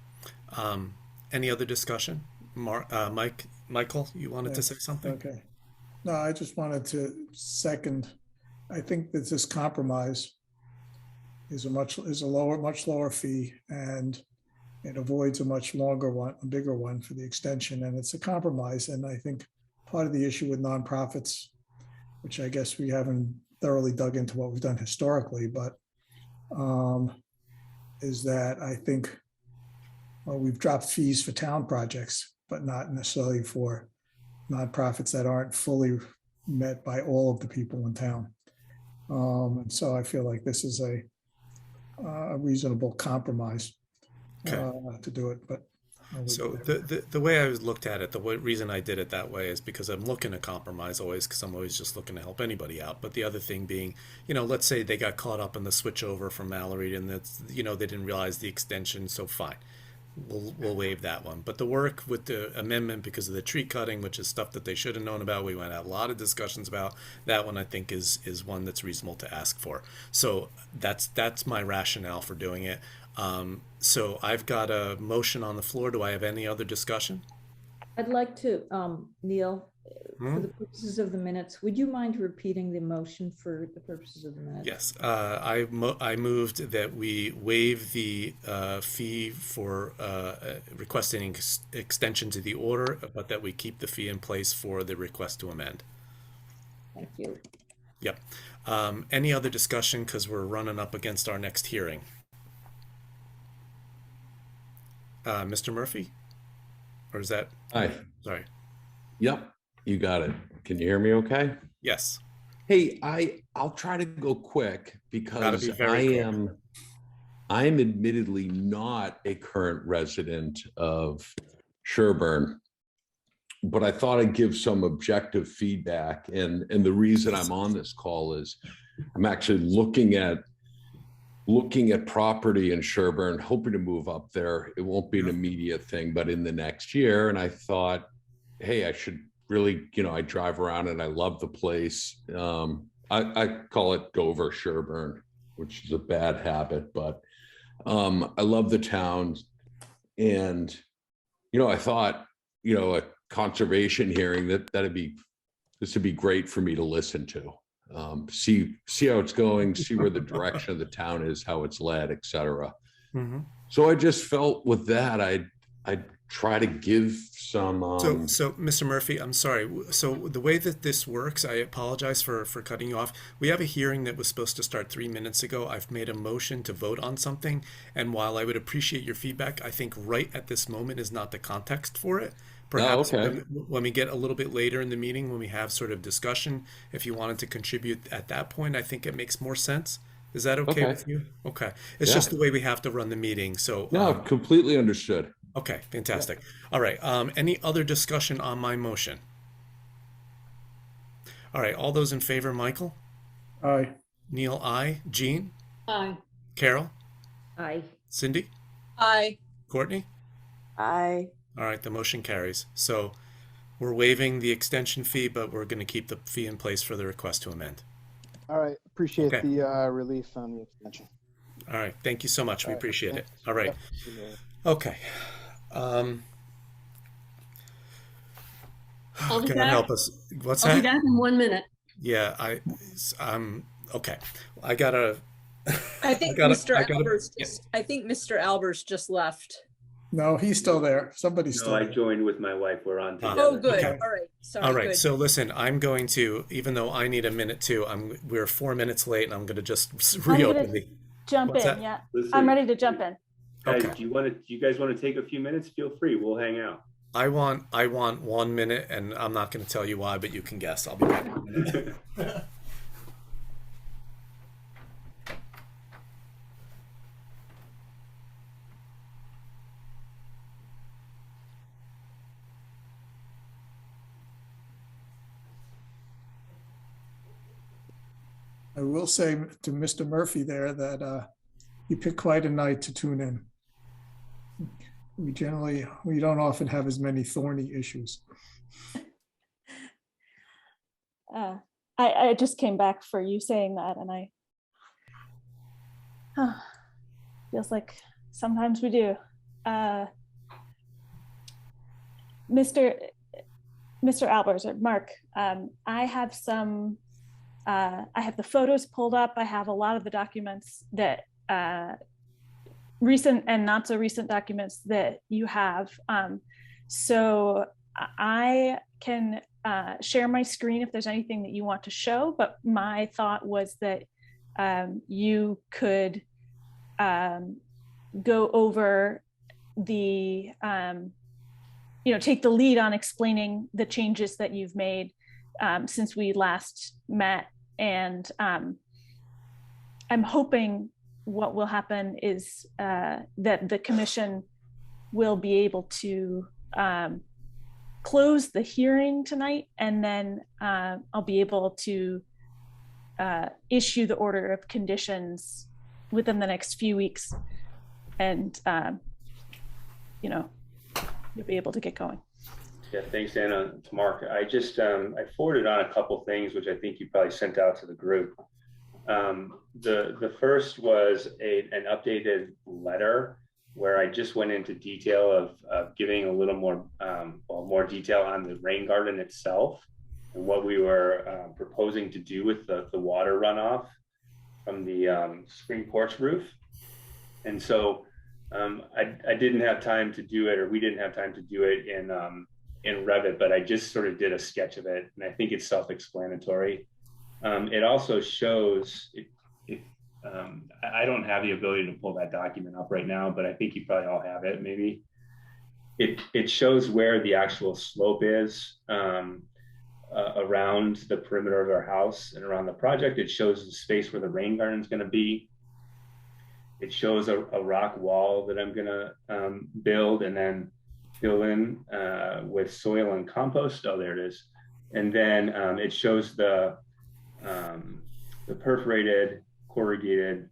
Any other discussion? Michael, you wanted to say something? Okay. No, I just wanted to second. I think that this compromise is a much lower fee, and it avoids a much longer one, a bigger one for the extension. And it's a compromise. And I think part of the issue with nonprofits, which I guess we haven't thoroughly dug into what we've done historically, but is that I think we've dropped fees for town projects, but not necessarily for nonprofits that aren't fully met by all of the people in town. And so I feel like this is a reasonable compromise to do it. But so the way I looked at it, reason I did it that way is because I'm looking to compromise always, because I'm always just looking to help anybody out. But the other thing being, let's say they got caught up in the switch over from Mallory, and that's, they didn't realize the extension, so fine. we'll waive that one. But the work with the amendment because of the tree cutting, which is stuff that they should have known about, we went out a lot of discussions about. That one I think is one that's reasonable to ask for. So that's my rationale for doing it. So I've got a motion on the floor. Do I have any other discussion? I'd like to, Neil, for the purposes of the minutes, would you mind repeating the motion for the purposes of the minutes? Yes, I moved that we waive the fee for requesting extension to the order, but that we keep the fee in place for the request to amend. Thank you. Yep. Any other discussion, because we're running up against our next hearing? Mr. Murphy? Or is that? Hi. Sorry. Yep, you got it. Can you hear me okay? Yes. Hey, I'll try to go quick because Be quick. I am admittedly not a current resident of Sherborn, but I thought I'd give some objective feedback. And the reason I'm on this call is I'm actually looking at property in Sherborn, hoping to move up there. It won't be an immediate thing, but in the next year. And I thought, hey, I should really, I drive around and I love the place. I call it Dover Sherborn, which is a bad habit, but I love the town. And, I thought, a conservation hearing this would be great for me to listen to. See how it's going, see where the direction of the town is, how it's led, etc. Mm-hmm. So I just felt with that, I'd try to give some. So Mr. Murphy, I'm sorry. So the way that this works, I apologize for cutting you off. We have a hearing that was supposed to start 3 minutes ago. I've made a motion to vote on something, and while I would appreciate your feedback, I think right at this moment is not the context for it. Perhaps when we get a little bit later in the meeting, when we have sort of discussion, if you wanted to contribute at that point, I think it makes more sense. Is that okay with you? Okay. It's just the way we have to run the meeting. So no, completely understood. Okay, fantastic. All right. Any other discussion on my motion? All right. All those in favor, Michael? Aye. Neil, aye. Jean? Aye. Carol? Aye. Cindy? Aye. Courtney? Aye. All right, the motion carries. So we're waiving the extension fee, but we're going to keep the fee in place for the request to amend. All right, appreciate Okay. the relief on the extension. All right, thank you so much. We appreciate it. All right. Yep. Okay. I'll be Can back. I help us? What's I'll be that? back in 1 minute. Yeah, okay. I gotta. I think Mr. Albers just left. No, he's still there. Somebody's still No, I there. joined with my wife. We're on together. Oh, good. Okay. All right. Sorry. All right. Good. So listen, I'm going to, even though I need a minute too, we're 4 minutes late, and I'm going to just reopen the. Jump What's in, that? yeah. Listen, I'm ready to jump in. guys, Okay. do you guys want to take a few minutes? Feel free. We'll hang out. I want 1 minute, and I'm not going to tell you why, but you can guess. I'll be back in a minute. I will say to Mr. Murphy there that you picked quite a night to tune in. We don't often have as many thorny issues. I just came back for you saying that, and feels like sometimes we do. Mr. Albers or Mark, I have the photos pulled up. I have a lot of the documents that recent and not so recent documents that you have. So I can share my screen if there's anything that you want to show, but my thought was that you could go over the, take the lead on explaining the changes that you've made since we last met. And I'm hoping what will happen is that the commission will be able to close the hearing tonight, and then I'll be able to issue the order of conditions within the next few weeks. And you know, you'll be able to get going. Yeah, thanks, Anna. To Mark, I just I forwarded on a couple things which I think you probably sent out to the group. The first was an updated letter where I just went into detail of giving a little more more detail on the rain garden itself and what we were proposing to do with the water runoff from the screen porch roof. And so I didn't have time to do it, or we didn't have time to do it in Revit, but I just sort of did a sketch of it, and I think it's self-explanatory. It also shows, I don't have the ability to pull that document up right now, but I think you probably all have it, maybe. It shows where the actual slope is around the perimeter of our house and around the project. It shows the space where the rain garden is going to be. It shows a rock wall that I'm going to build and then fill in with soil and compost. Oh, there it is. And then it shows the perforated, corrugated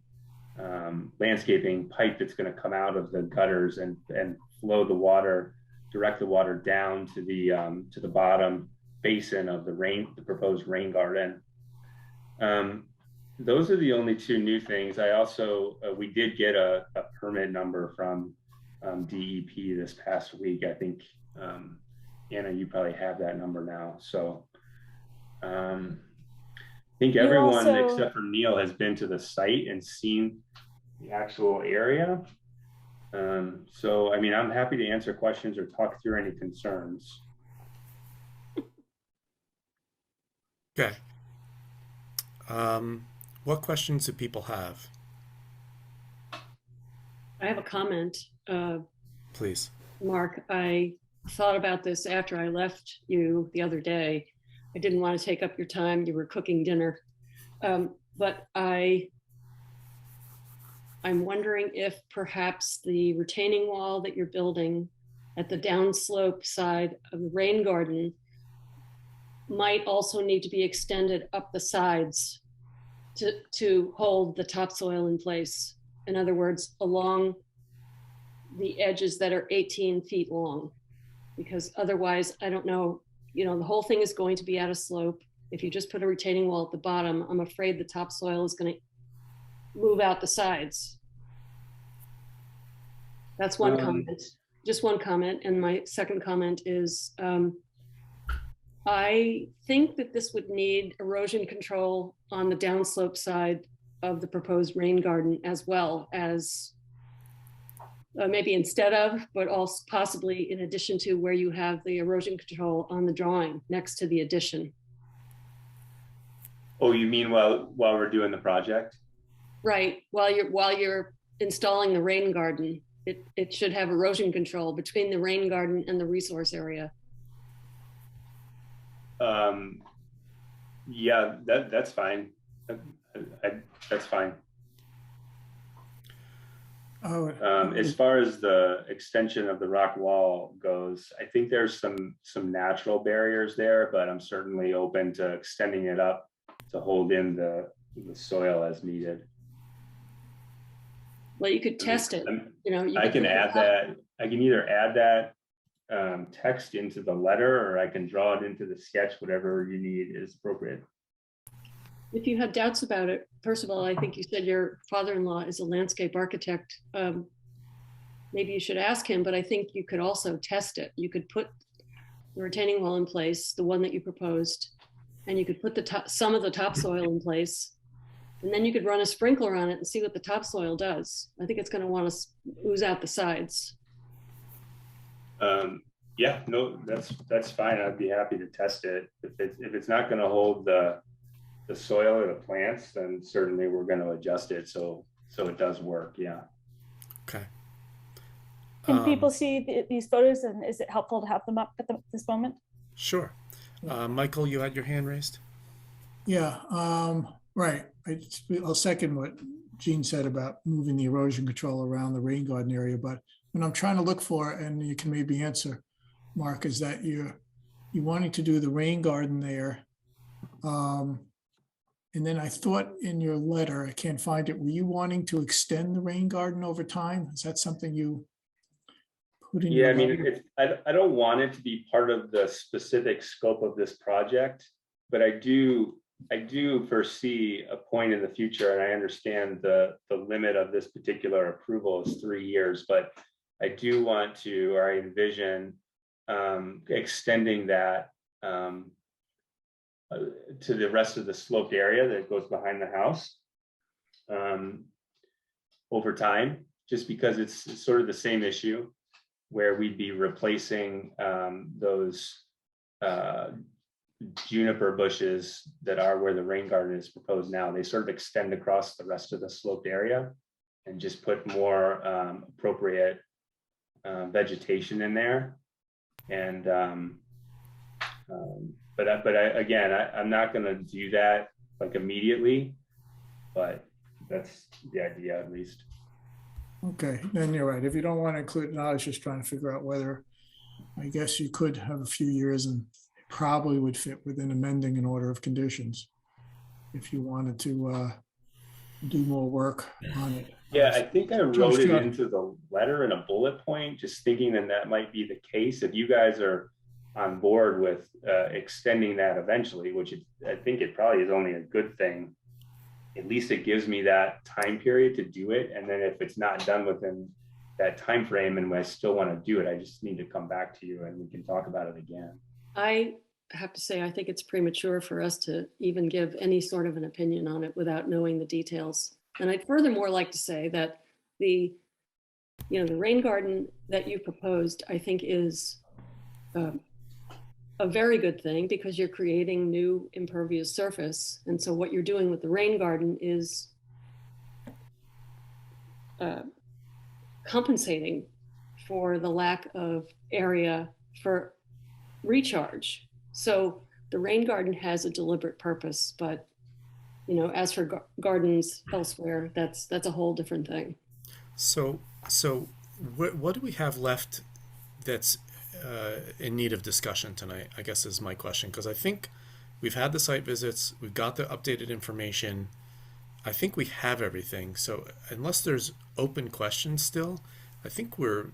landscaping pipe that's going to come out of the gutters and flow the water, direct the water down to the bottom basin of the proposed rain garden. Those are the only two new things. I also, we did get a permit number from DEP this past week. I think, Anna, you probably have that number now. So I think everyone except for Neil has been to the site and seen the actual area. So, I mean, I'm happy to answer questions or talk through any concerns. Okay. What questions do people have? I have a comment. Please. Mark, I thought about this after I left you the other day. I didn't want to take up your time. You were cooking dinner. But I'm wondering if perhaps the retaining wall that you're building at the downslope side of the rain garden might also need to be extended up the sides to hold the topsoil in place. In other words, along the edges that are 18 feet long, because otherwise, I don't know, you know, the whole thing is going to be at a slope. If you just put a retaining wall at the bottom, I'm afraid the topsoil is going to move out the sides. That's one comment, just one comment. And my second comment is, I think that this would need erosion control on the downslope side of the proposed rain garden, as well as maybe instead of, but also possibly in addition to where you have the erosion control on the drawing next to the addition. Oh, you mean while we're doing the project? Right, while you're installing the rain garden, it should have erosion control between the rain garden and the resource area. Yeah, that's fine. That's fine. As far as the extension of the rock wall goes, I think there's some natural barriers there, but I'm certainly open to extending it up to hold in the soil as needed. Well, you could test it. You know, I can add that. I can either add that text into the letter, or I can draw it into the sketch. Whatever you need is appropriate. If you had doubts about it, first of all, I think you said your father-in-law is a landscape architect. Maybe you should ask him, but I think you could also test it. You could put the retaining wall in place, the one that you proposed, and you could put some of the topsoil in place, and then you could run a sprinkler on it and see what the topsoil does. I think it's going to want to ooze out the sides. Yeah, no, that's fine. I'd be happy to test it. If it's not going to hold the soil or the plants, then certainly we're going to adjust it so it does work. Yeah. Okay. Can people see these photos, and is it helpful to have them up at this moment? Sure. Michael, you had your hand raised? Yeah, right. I'll second what Gene said about moving the erosion control around the rain garden area, but what I'm trying to look for, and you can maybe answer, Mark, is that you're wanting to do the rain garden there. And then I thought in your letter, I can't find it, were you wanting to extend the rain garden over time? Is that something you put in Yeah, your I mean, letter? I don't want it to be part of the specific scope of this project, but I do foresee a point in the future, and I understand the limit of this particular approval is 3 years, but I do want to, or I envision extending that to the rest of the sloped area that goes behind the house over time, just because it's sort of the same issue where we'd be replacing those juniper bushes that are where the rain garden is proposed now. They sort of extend across the rest of the sloped area and just put more appropriate vegetation in there. And again, I'm not going to do that like immediately, but that's the idea at least. Okay, then you're right. If you don't want to include it, I was just trying to figure out whether, I guess you could have a few years and it probably would fit within amending an order of conditions if you wanted to do more work on it. Yeah, I think I wrote it sure. into the letter in a bullet point, just thinking that might be the case. If you guys are on board with extending that eventually, which I think it probably is only a good thing, at least it gives me that time period to do it. And then if it's not done within that time frame and I still want to do it, I just need to come back to you and we can talk about it again. I have to say, I think it's premature for us to even give any sort of an opinion on it without knowing the details. And I'd furthermore like to say that the rain garden that you proposed, I think is a very good thing because you're creating new impervious surface. And so what you're doing with the rain garden is compensating for the lack of area for recharge. So the rain garden has a deliberate purpose, but as for gardens elsewhere, that's a whole different thing. So what do we have left that's in need of discussion tonight, I guess is my question, because I think we've had the site visits, we've got the updated information. I think we have everything. So unless there's open questions still, I think well,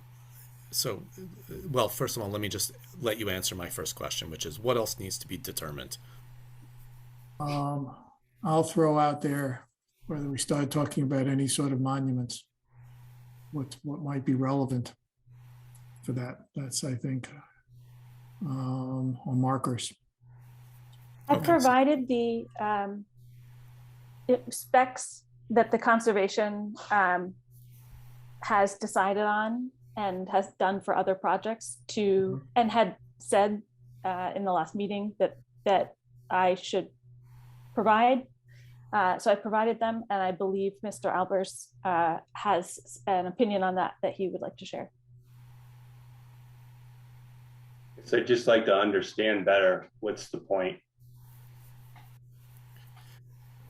first of all, let me just let you answer my first question, which is what else needs to be determined? I'll throw out there whether we start talking about any sort of monuments, what might be relevant for that. That's, I think, on markers. I provided the specs that the conservation has decided on and has done for other projects and had said in the last meeting that I should provide. So I provided them, and I believe Mr. Albers has an opinion on that he would like to share. So I'd just like to understand better, what's the point?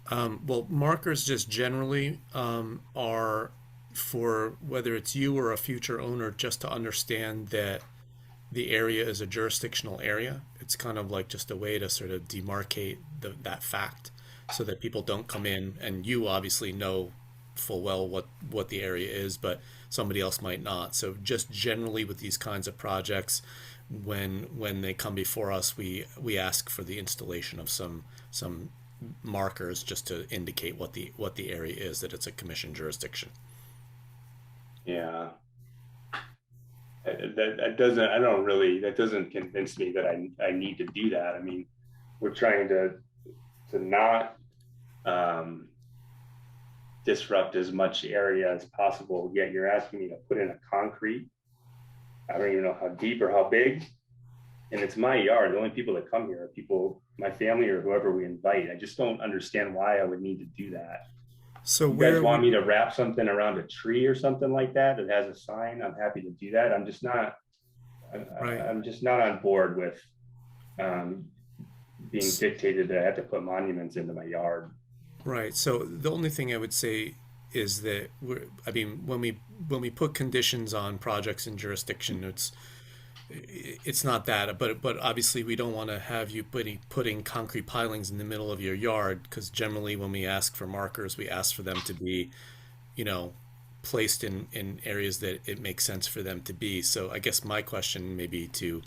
Well, markers just generally are for whether it's you or a future owner, just to understand that the area is a jurisdictional area. It's kind of like just a way to sort of demarcate that fact so that people don't come in, and you obviously know full well what the area is, but somebody else might not. So just generally with these kinds of projects, when they come before us, we ask for the installation of some markers just to indicate what the area is, that it's a commission jurisdiction. Yeah, that doesn't convince me that I need to do that. I mean, we're trying to not disrupt as much area as possible, yet you're asking me to put in a concrete. I don't even know how deep or how big, and it's my yard. The only people that come here are people, my family or whoever we invite. I just don't understand why I would need to do that. So you guys want me to wrap something around a tree or something like that has a sign? I'm happy to do that. I'm just not on board with being dictated that I have to put monuments into my yard. Right. So the only thing I would say is that when we put conditions on projects in jurisdiction, it's not that, but obviously we don't want to have you putting concrete pilings in the middle of your yard, because generally when we ask for markers, we ask for them to be, placed in areas that it makes sense for them to be. So I guess my question maybe to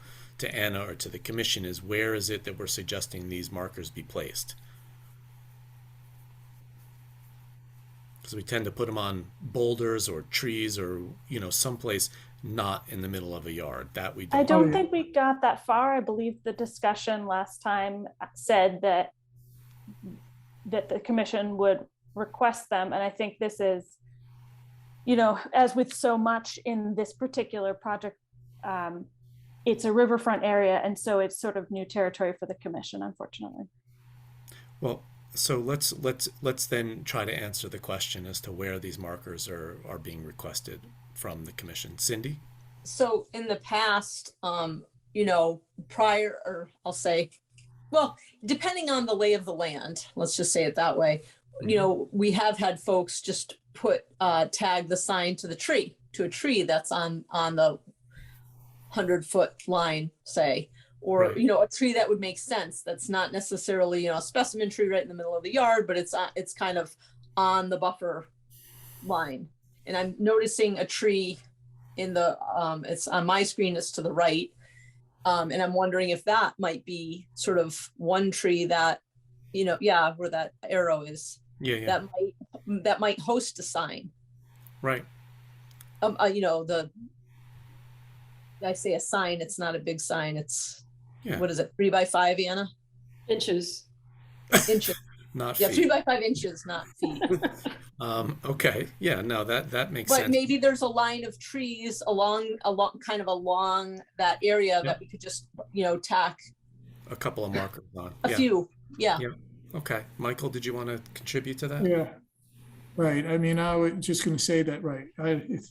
Anna or to the commission is, where is it that we're suggesting these markers be placed? Because we tend to put them on boulders or trees or, you know, someplace not in the middle of a yard. That we don't. I don't think we got that far. I believe the discussion last time said that the commission would request them. And I think this is, you know, as with so much in this particular project, it's a riverfront area. And so it's sort of new territory for the commission, unfortunately. Well, so let's then try to answer the question as to where these markers are being requested from the commission. Cindy? So in the past, you know, prior, or I'll say, well, depending on the lay of the land, let's just say it that way, you know, we have had folks just tag the sign to a tree that's on the 100-foot line, say, or, Right. you know, a tree that would make sense. That's not necessarily, you know, a specimen tree right in the middle of the yard, but it's kind of on the buffer line. And I'm noticing a tree in the, it's on my screen, it's to the right. And I'm wondering if that might be sort of one tree that, you know, yeah, where that arrow is, Yeah. that might host a sign. Right. You know, I say a sign, it's not a big sign. It's, what is it, 3 by 5, Anna? Inches. Inches. Not Yeah, feet. 3 by 5 inches, not feet. Okay. Yeah, no, that makes But sense. maybe there's a line of trees along that area that we could just, you know, tack A couple of markers on. a few. Yeah. Yeah. Okay. Michael, did you want to contribute to that? Yeah, right. I mean, I was just going to say that, right. If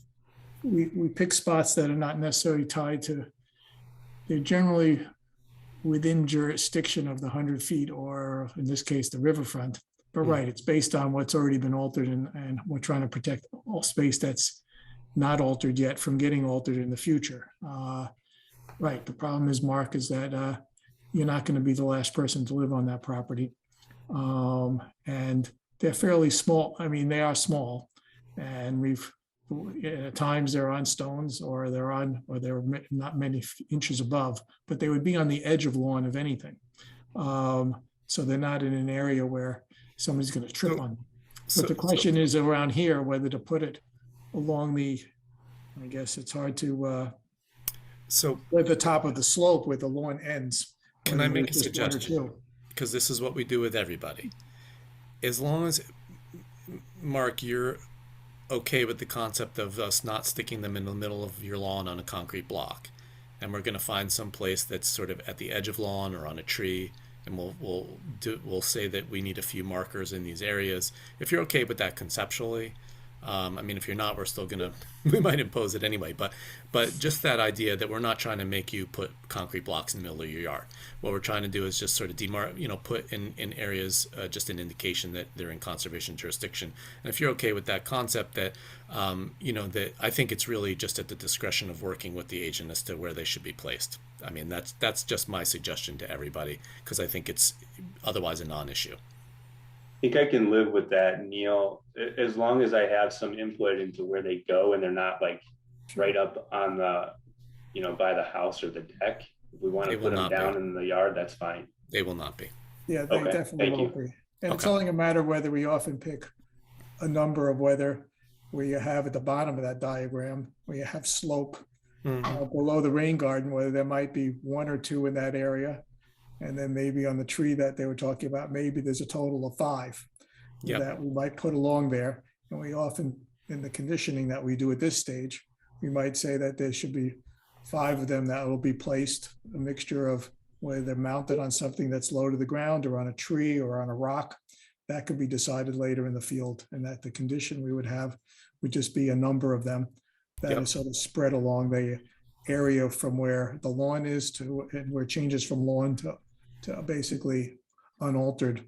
we pick spots that are not necessarily tied to, they're generally within jurisdiction of the 100 feet, or in this case, the riverfront. But right, it's based on what's already been altered, and we're trying to protect all space that's not altered yet from getting altered in the future. Right, the problem is, Mark, is that you're not going to be the last person to live on that property. And they're fairly small. I mean, they are small, and at times they're on stones, or they're not many inches above, but they would be on the edge of lawn of anything. So they're not in an area where somebody's going to trip on them. But the question is around here, whether to put it along I guess it's hard to, at the top of the slope where the lawn ends. Can I make a just one or suggestion? two. Because this is what we do with everybody. As long as, Mark, you're okay with the concept of us not sticking them in the middle of your lawn on a concrete block, and we're going to find some place that's sort of at the edge of lawn or on a tree, and we'll say that we need a few markers in these areas. If you're okay with that conceptually, I mean, if you're not, we're still we might impose it anyway, but just that idea that we're not trying to make you put concrete blocks in the middle of your yard. What we're trying to do is just sort of put in areas, just an indication that they're in conservation jurisdiction. And if you're okay with that concept, that, that I think it's really just at the discretion of working with the agent as to where they should be placed. I mean, that's just my suggestion to everybody, because I think it's otherwise a non-issue. I think I can live with that, Neil, as long as I have some input into where they go and they're not like right up on the, by the house or the deck. If we want to put them down in the yard, that's fine. They will not be. Yeah, they definitely won't be. And it's only a matter of whether we often pick a number of where you have at the bottom of that diagram, where you have slope below the rain garden, whether there might be 1 or 2 in that area. And then maybe on the tree that they were talking about, maybe there's a total of 5 that we might put along there. And we often, in the conditioning that we do at this stage, we might say that there should be 5 of them that will be placed, a mixture of whether they're mounted on something that's low to the ground or on a tree or on a rock. That could be decided later in the field, and that the condition we would have would just be a number of them that is sort of spread along the area from where the lawn is to, and where it changes from lawn to basically unaltered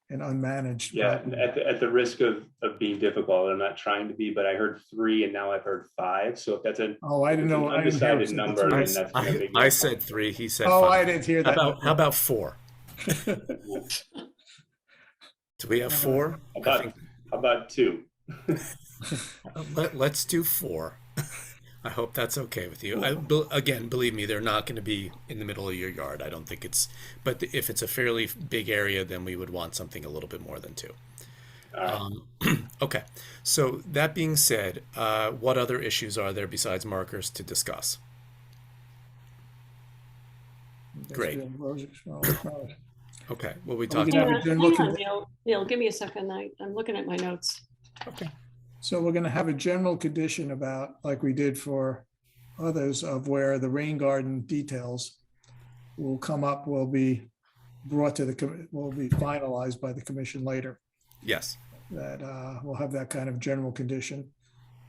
and unmanaged. Yeah, at the risk of being difficult, I'm not trying to be, but I heard 3 and now I've heard 5. So if that's an I didn't know. Undecided number, then that's going to be. I said 3. He said 5. Oh, I didn't hear that. How about 4? Do we have 4? How about 2? Let's do 4. I hope that's okay with you. Again, believe me, they're not going to be in the middle of your yard. I don't think it's, but if it's a fairly big area, then we would want something a little bit more than 2. Okay, so that being said, what other issues are there besides markers to discuss? Great. Okay, well, we talked Hang about. on, Neil, give me a second. I'm looking at my notes. Okay. So we're going to have a general condition about, like we did for others, of where the rain garden details will come up, will be brought to will be finalized by the commission later. Yes. That we'll have that kind of general condition,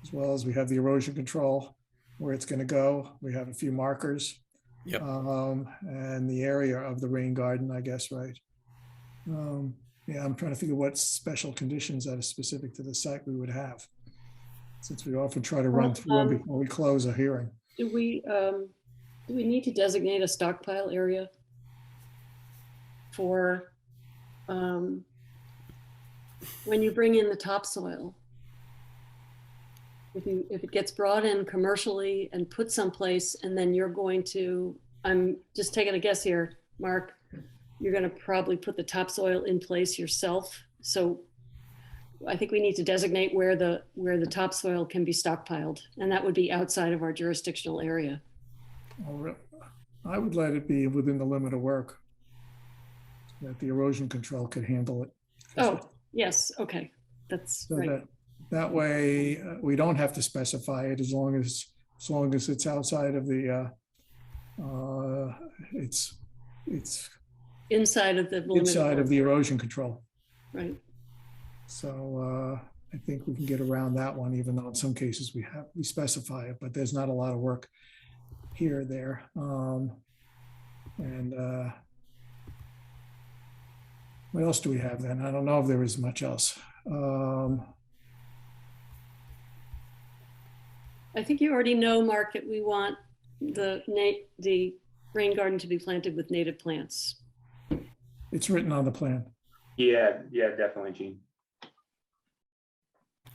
as well as we have the erosion control, where it's going to go. We have a few markers. Yep. And the area of the rain garden, I guess, right? Yeah, I'm trying to figure what special conditions that are specific to the site we would have, since we often try to run through them before we close a hearing. Do we need to designate a stockpile area for when you bring in the topsoil? If it gets brought in commercially and put someplace, and then you're going to, I'm just taking a guess here, Mark, you're going to probably put the topsoil in place yourself. So I think we need to designate where the topsoil can be stockpiled, and that would be outside of our jurisdictional area. I would let it be within the limit of work, that the erosion control could handle it. Oh, yes. Okay. That's so right. That way we don't have to specify it, as long as it's outside of the it's inside of the inside of the erosion control. Right. So I think we can get around that one, even though in some cases we specify it, but there's not a lot of work here or there. What else do we have then? I don't know if there is much else. I think you already know, Mark, that we want the rain garden to be planted with native plants. It's written on the plan. Yeah, definitely, Gene.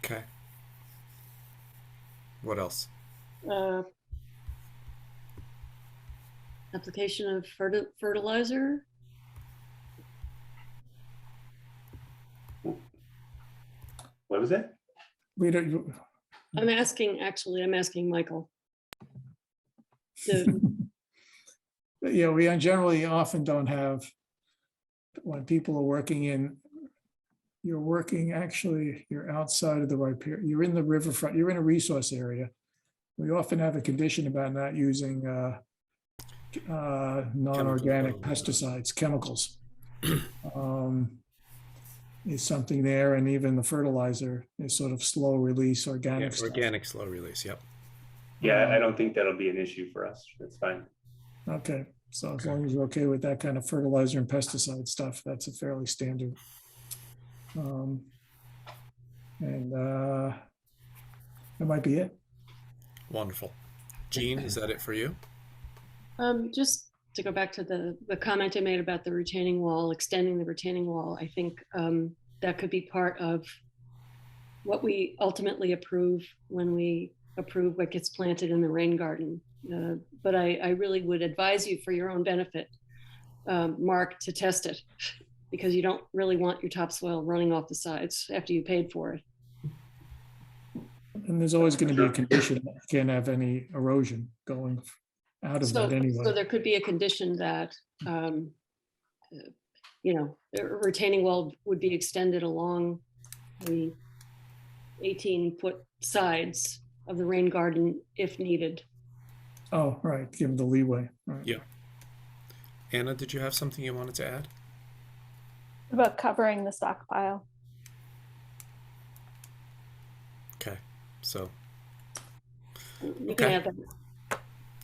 Okay. What else? Application of fertilizer. What was that? We don't. I'm asking Michael. Yeah, we generally often don't have, when people are working in, you're outside of the riparian, you're in the riverfront, you're in a resource area. We often have a condition about not using non-organic pesticides, chemicals. Is something there, and even the fertilizer is sort of slow release organic stuff. Organic slow release. Yep. Yeah, I don't think that'll be an issue for us. That's fine. Okay, so as long as you're okay with that kind of fertilizer and pesticide stuff, that's a fairly standard. That might be it. Wonderful. Gene, is that it for you? Just to go back to the comment I made about the retaining wall, extending the retaining wall, I think that could be part of what we ultimately approve when we approve what gets planted in the rain garden. But I really would advise you, for your own benefit, Mark, to test it, because you don't really want your topsoil running off the sides after you paid for it. And there's always going to be a condition that you can't have any erosion going out of that anyway. So there could be a condition that, the retaining wall would be extended along the 18-foot sides of the rain garden if needed. Oh, right. Give them the leeway. Right. Yeah. Anna, did you have something you wanted to add? About covering the stockpile. Okay. So. You can add that.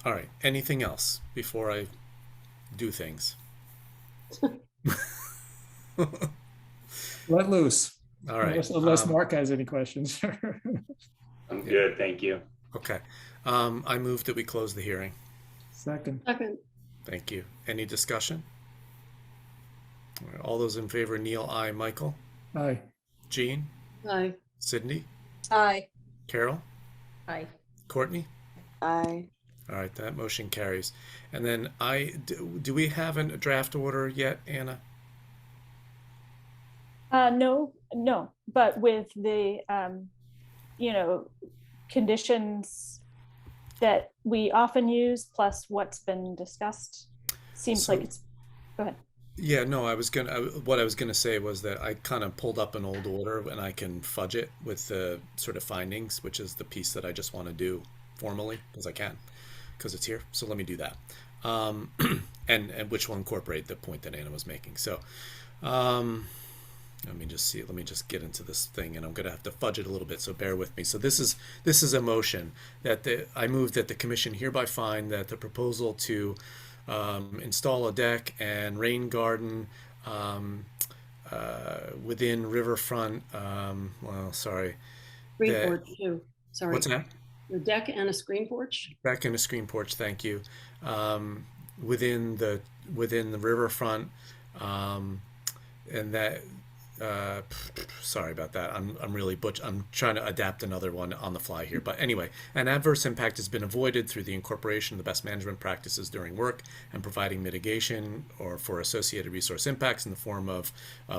All right. Anything else before I do things? Let loose. All right. Unless Mark has any questions. I'm good, thank you. Okay. I move that we close the hearing. Second. Thank you. Any discussion? All right, all those in favor, Neil, aye. Michael? Aye. Jean? Aye. Sydney? Aye. Carol, Aye. Courtney? Aye. All right, that motion carries. And then do we have a draft order yet, Anna? No, but with the, conditions that we often use, plus what's been discussed, seems like it's, go ahead. Yeah, no, what I was gonna say was that I kind of pulled up an old order and I can fudge it with the sort of findings, which is the piece that I just want to do formally, because I can, because it's here. So let me do that. And which will incorporate the point that Anna was making. So, let me just see. Let me just get into this thing, and I'm going to have to fudge it a little bit. So bear with me. So this is a motion that I move that the commission hereby find that the proposal to install a deck and rain garden within riverfront. Screen that- porch too. Sorry. What's that? The deck and a screen porch? Deck and a screen porch. Thank you. Within the riverfront, and that. Sorry about that. I'm really I'm trying to adapt another one on the fly here. But anyway, an adverse impact has been avoided through the incorporation of the best management practices during work and providing mitigation or for associated resource impacts in the form of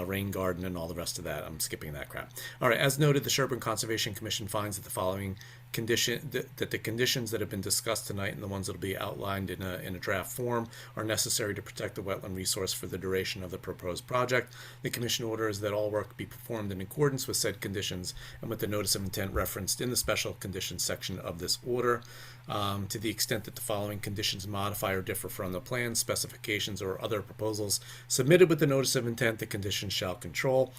rain garden and all the rest of that. I'm skipping that crap. All right. As noted, the Sherborn Conservation Commission finds that the following that the conditions that have been discussed tonight and the ones that will be outlined in a draft form are necessary to protect the wetland resource for the duration of the proposed project. The commission orders that all work be performed in accordance with said conditions and with the notice of intent referenced in the special conditions section of this order. To the extent that the following conditions modify or differ from the plans, specifications, or other proposals submitted with the notice of intent, the conditions shall control.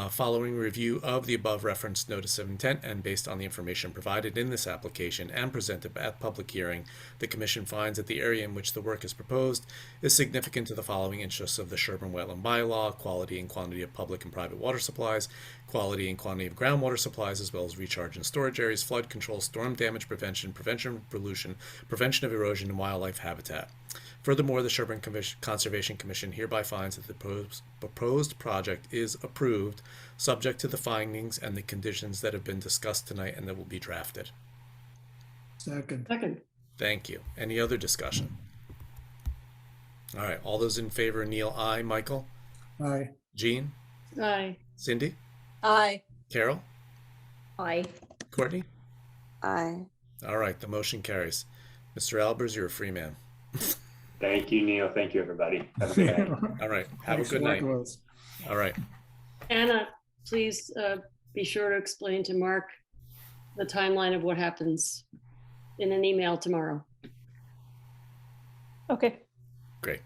Following review of the above referenced notice of intent and based on the information provided in this application and presented at public hearing, the commission finds that the area in which the work is proposed is significant to the following interests of the Sherborn Wetland Bylaw: quality and quantity of public and private water supplies, quality and quantity of groundwater supplies, as well as recharge and storage areas, flood control, storm damage prevention, prevention of pollution, prevention of erosion, and wildlife habitat. Furthermore, the Sherborn Conservation Commission hereby finds that the proposed project is approved, subject to the findings and the conditions that have been discussed tonight and that will be drafted. Second. Thank you. Any other discussion? All right. All those in favor, Neil, aye. Michael? Aye. Jean? Aye. Cindy? Aye. Carol? Aye. Courtney? Aye. All right. The motion carries. Mr. Albers, you're a free man. Thank you, Neil. Thank you, everybody. Have a good night. All right. Have Thanks a good for night. working with us. All right. Anna, please be sure to explain to Mark the timeline of what happens in an email tomorrow. Okay. Great.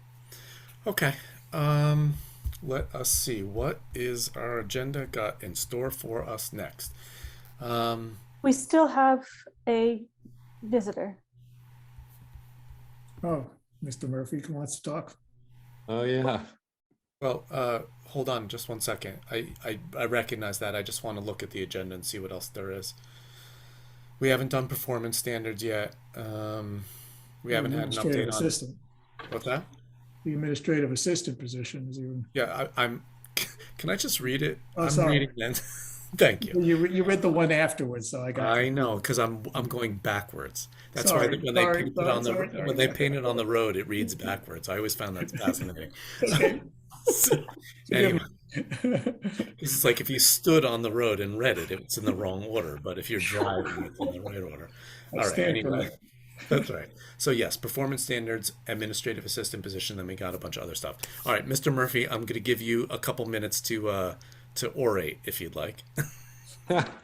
Okay. Let us see. What is our agenda got in store for us next? We still have a visitor. Oh, Mr. Murphy wants to talk. Oh, yeah. Well, hold on just one second. I recognize that. I just want to look at the agenda and see what else there is. We haven't done performance standards yet. We haven't had an Administrative update on assistant. what's that? The administrative assistant position is even. Yeah, I'm. Can I just read it? Oh, I'm sorry. reading then. Thank you. You read the one afterwards, so I got. I know, because I'm going backwards. That's Sorry, why when they sorry, paint it on the sorry. when they paint it on the road, it reads backwards. I always found that fascinating. Okay. So, anyway, it's like if you stood on the road and read it, it's in the wrong order. But if you're driving, it's in the right order. All right. stand Anyway, corrected. that's right. So yes, performance standards, administrative assistant position. Then we got a bunch of other stuff. All right, Mr. Murphy, I'm going to give you a couple minutes to orate if you'd like.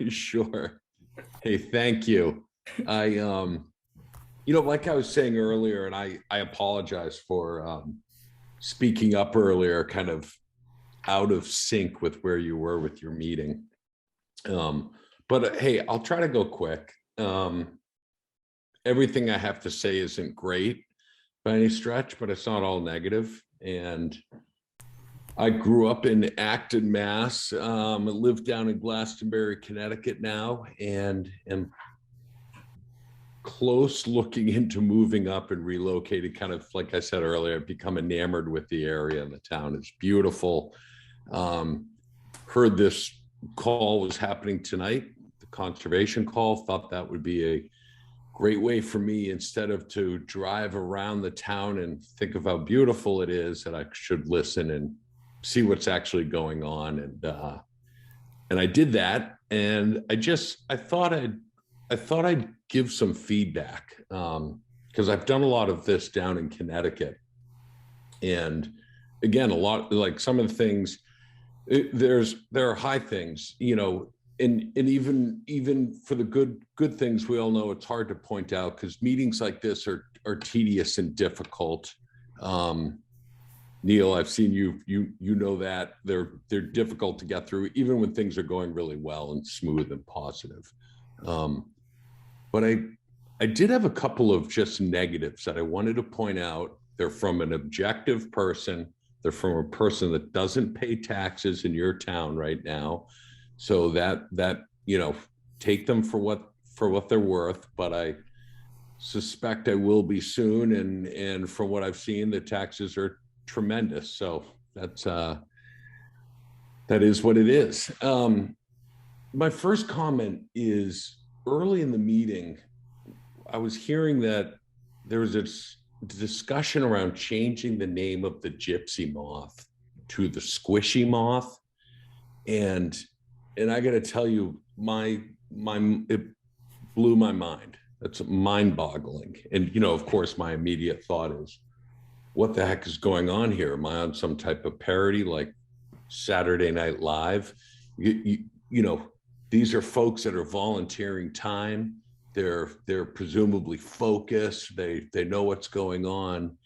Sure. Hey, thank you. Like I was saying earlier, and I apologize for speaking up earlier, kind of out of sync with where you were with your meeting. But hey, I'll try to go quick. Everything I have to say isn't great by any stretch, but it's not all negative. And I grew up in Acton, Mass. I live down in Glastonbury, Connecticut now, and am close looking into moving up and relocating. Kind of like I said earlier, I've become enamored with the area, and the town is beautiful. Heard this call was happening tonight. The conservation call. Thought that would be a great way for me, instead of to drive around the town and think of how beautiful it is, that I should listen and see what's actually going on. And I did that, and I thought I'd give some feedback, because I've done a lot of this down in Connecticut, and again, a lot, like some of the things, there are high things, you know, and even for the good things, we all know it's hard to point out, because meetings like this are tedious and difficult. Neil, I've seen you know that they're difficult to get through, even when things are going really well and smooth and positive. But I did have a couple of just negatives that I wanted to point out. They're from an objective person. They're from a person that doesn't pay taxes in your town right now. So that you know, take them for what they're worth. But I suspect I will be soon, and from what I've seen, the taxes are tremendous. So that is what it is. My first comment is, early in the meeting, I was hearing that there was a discussion around changing the name of the gypsy moth to the squishy moth, and I got to tell you, it blew my mind. That's mind-boggling. And you know, of course, my immediate thought is, what the heck is going on here? Am I on some type of parody like Saturday Night Live? You know, these are folks that are volunteering time. They're presumably focused. They know what's going on,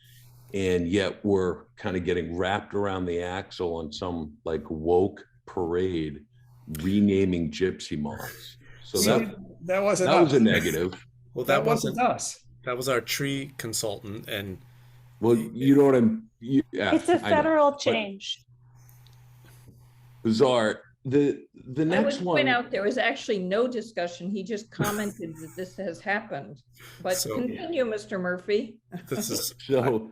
and yet we're kind of getting wrapped around the axle on some like woke parade, renaming gypsy moths. So that was a negative. Well, that wasn't us. That was our tree consultant, and well, you know what yeah, it's a federal change. Bizarre. The next I would one. point out there was actually no discussion. He just commented that this has happened. But So, continue, Mr. Murphy. this is So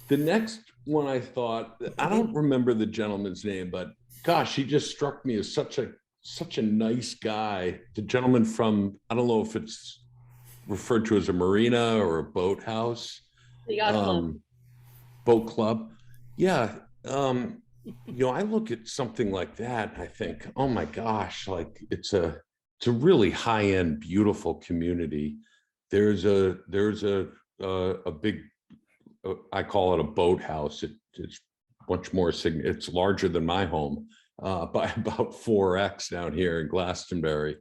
the next one, I thought, I don't remember the gentleman's name, but gosh, he just struck me as such a nice guy. The gentleman from, I don't know if it's referred to as a marina or a boathouse. The yacht club. Boat club. Yeah. You know, I look at something like that and I think, oh my gosh, like it's a really high-end, beautiful community. There's a big, I call it a boathouse. It's much more it's larger than my home by about 4x down here in Glastonbury.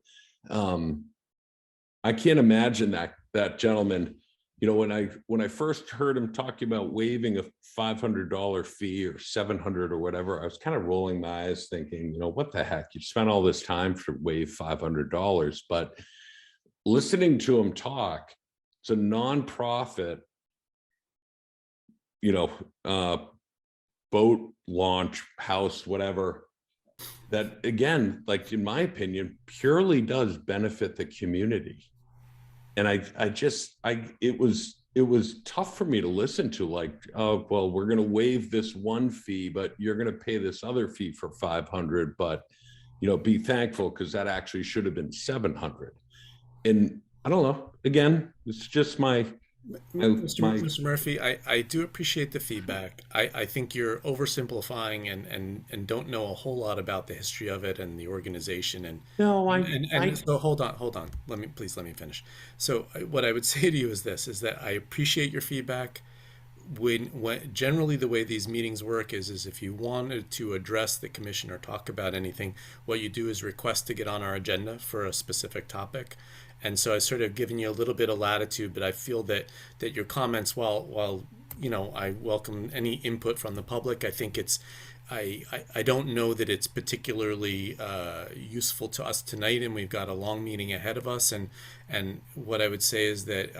I can't imagine that gentleman. You know, when I first heard him talking about waiving a $500 fee or $700 or whatever, I was kind of rolling my eyes thinking, you know, what the heck? You spent all this time to waive $500. But listening to him talk, it's a nonprofit, you know, boat launch house, whatever, that again, like in my opinion, purely does benefit the community. And it was tough for me to listen to, like, oh, well, we're going to waive this one fee, but you're going to pay this other fee for 500, but, you know, be thankful because that actually should have been 700. And I don't know, again, it's just Mr. Murphy, I do appreciate the feedback. I think you're oversimplifying and don't know a whole lot about the history of it and the organization. And no, so hold on. Let me finish. So what I would say to you is this: is that I appreciate your feedback. When generally the way these meetings work is if you wanted to address the commission or talk about anything, what you do is request to get on our agenda for a specific topic. And so I sort of given you a little bit of latitude, but I feel that your comments, while you know, I welcome any input from the public, I think I don't know that it's particularly useful to us tonight, and we've got a long meeting ahead of us. And what I would say is that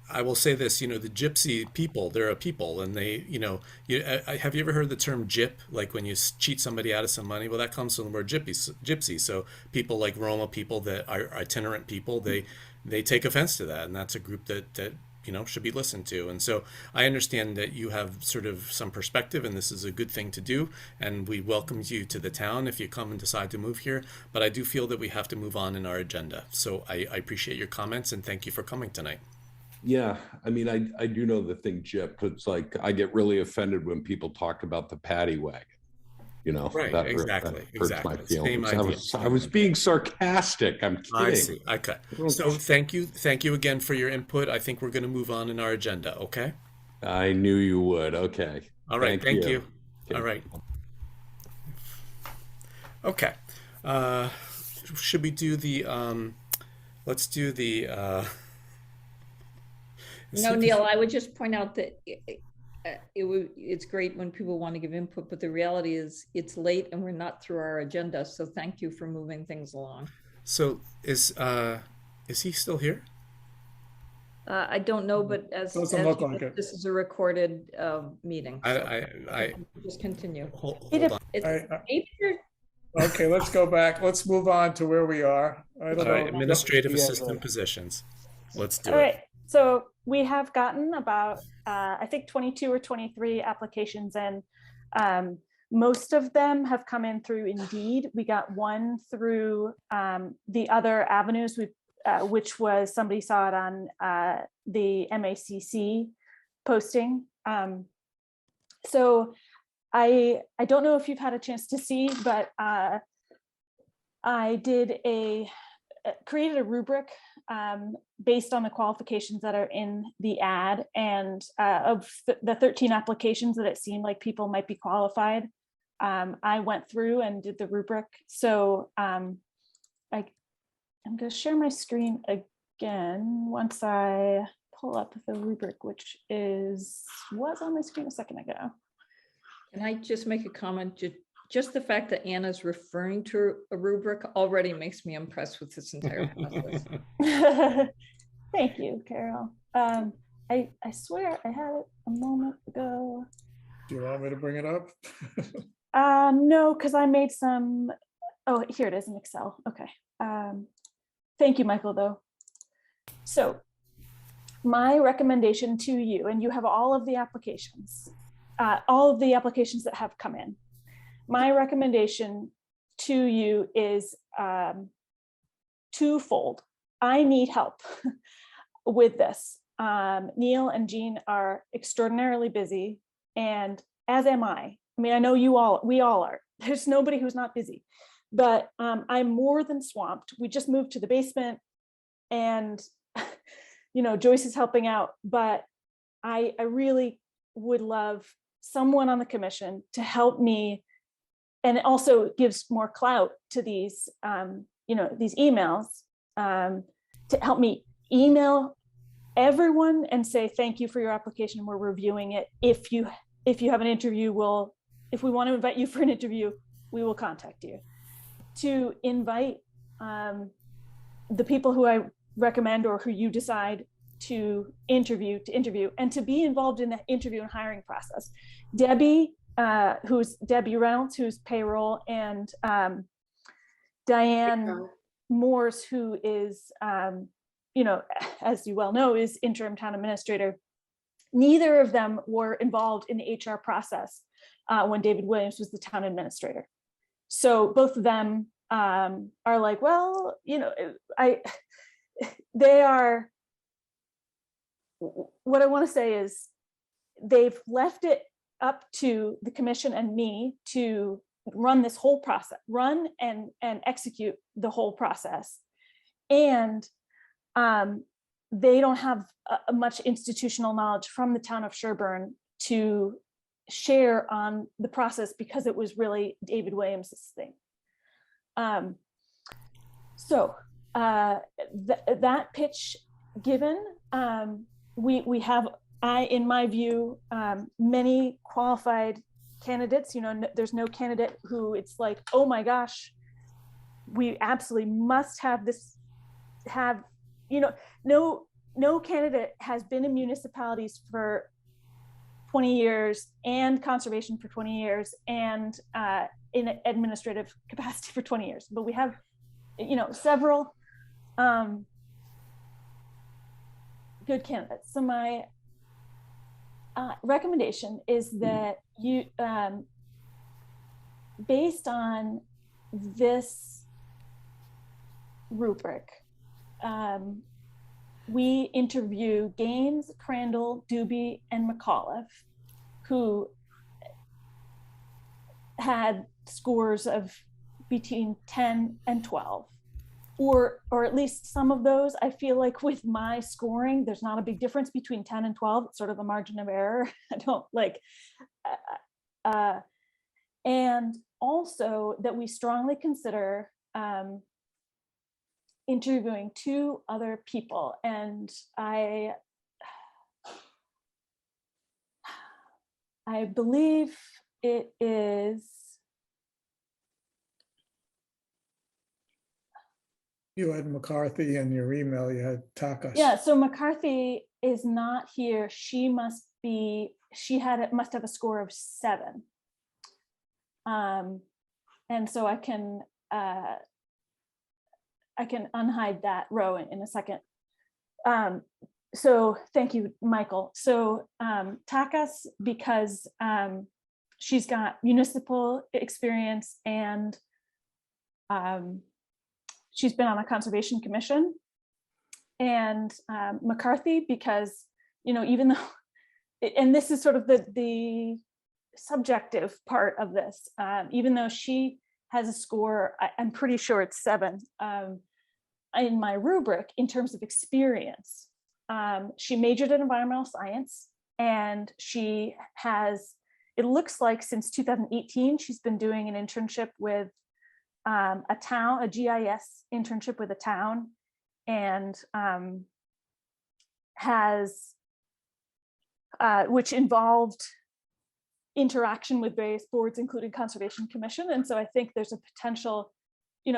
I will say this, you know, the gypsy people, they're a people, and they, you know, have you ever heard the term gyp? Like when you cheat somebody out of some money? Well, that comes from the word gypsy. So people like Roma people that are itinerant people, they take offense to that. And that's a group that should be listened to. And so I understand that you have sort of some perspective, and this is a good thing to do. And we welcome you to the town if you come and decide to move here. But I do feel that we have to move on in our agenda. So I appreciate your comments and thank you for coming tonight. Yeah, I mean, I do know the thing, Chip. It's like I get really offended when people talk about the paddy wagon. Right, that exactly, hurts my exactly. feelings. Same idea. I was being sarcastic. I'm kidding. I see. Okay. So thank you again for your input. I think we're going to move on in our agenda. Okay. I knew you would. Okay. All right. Thank you. Okay. All right. Okay. Should we do the? Let's do the. Neil, I would just point out that it's great when people want to give input, but the reality is it's late and we're not through our agenda. So thank you for moving things along. So is he still here? I don't know, but as look like it. This is a recorded meeting. So I just continue. Hold on. Okay, let's go back. Let's move on to where we are. I don't know. Administrative assistant positions. Let's do All it. right. So we have gotten about, I think 22 or 23 applications in. Most of them have come in through Indeed. We got one through the other avenues, which was somebody saw it on the MACC posting. So I don't know if you've had a chance to see, but I created a rubric based on the qualifications that are in the ad, and of the 13 applications that it seemed like people might be qualified, I went through and did the rubric. So I'm going to share my screen again once I pull up the rubric, which was on my screen a second ago. Can I just make a comment? Just the fact that Anna's referring to a rubric already makes me impressed with this entire process. Thank you, Carol. I swear I had it a moment ago. Do you want me to bring it up? No, because I made some. Oh, here it is in Excel. Okay. Thank you, Michael, though. So my recommendation to you, and you have all of the applications that have come in. My recommendation to you is twofold. I need help with this. Neil and Jean are extraordinarily busy, and as am I. I mean, I know we all are. There's nobody who's not busy, but I'm more than swamped. We just moved to the basement, and Joyce is helping out, but I really would love someone on the commission to help me. And it also gives more clout to these, these emails, to help me email everyone and say, thank you for your application. We're reviewing it. If you have an interview, if we want to invite you for an interview, we will contact you. To invite the people who I recommend or who you decide to interview, and to be involved in the interview and hiring process. Debbie Reynolds, who's payroll, and Diane Morse, who is, as you well know, is interim town administrator. Neither of them were involved in the HR process when David Williams was the town administrator. So both of them are like, well, they are, what I want to say is they've left it up to the commission and me to run this whole process, run and execute the whole process. And they don't have much institutional knowledge from the town of Sherborn to share on the process, because it was really David Williams's thing. So that pitch given, we have, in my view, many qualified candidates. There's no candidate who it's like, oh my gosh, we absolutely must have this, no candidate has been in municipalities for 20 years and conservation for 20 years and in administrative capacity for 20 years. But we have, several good candidates. So my recommendation is that you, based on this rubric, we interview Gaines, Crandall, Doobie, and McAuliffe, who had scores of between 10 and 12, or at least some of those. I feel like with my scoring, there's not a big difference between 10 and 12. It's sort of the margin of error. I don't like, and also that we strongly consider interviewing 2 other people. And I believe it is, You had McCarthy in your email, you had Takas. yeah, so McCarthy is not here. She must have a score of 7. And so I can unhide that row in a second. So thank you, Michael. So Takas, because she's got municipal experience and she's been on a conservation commission. And McCarthy, because, even though, and this is sort of the subjective part of this, even though she has a score, I'm pretty sure it's 7 in my rubric in terms of experience. She majored in environmental science, and she has, it looks like since 2018, she's been doing an internship with a town, a GIS internship with a town, and which involved interaction with various boards, including Conservation Commission. And so I think there's a potential,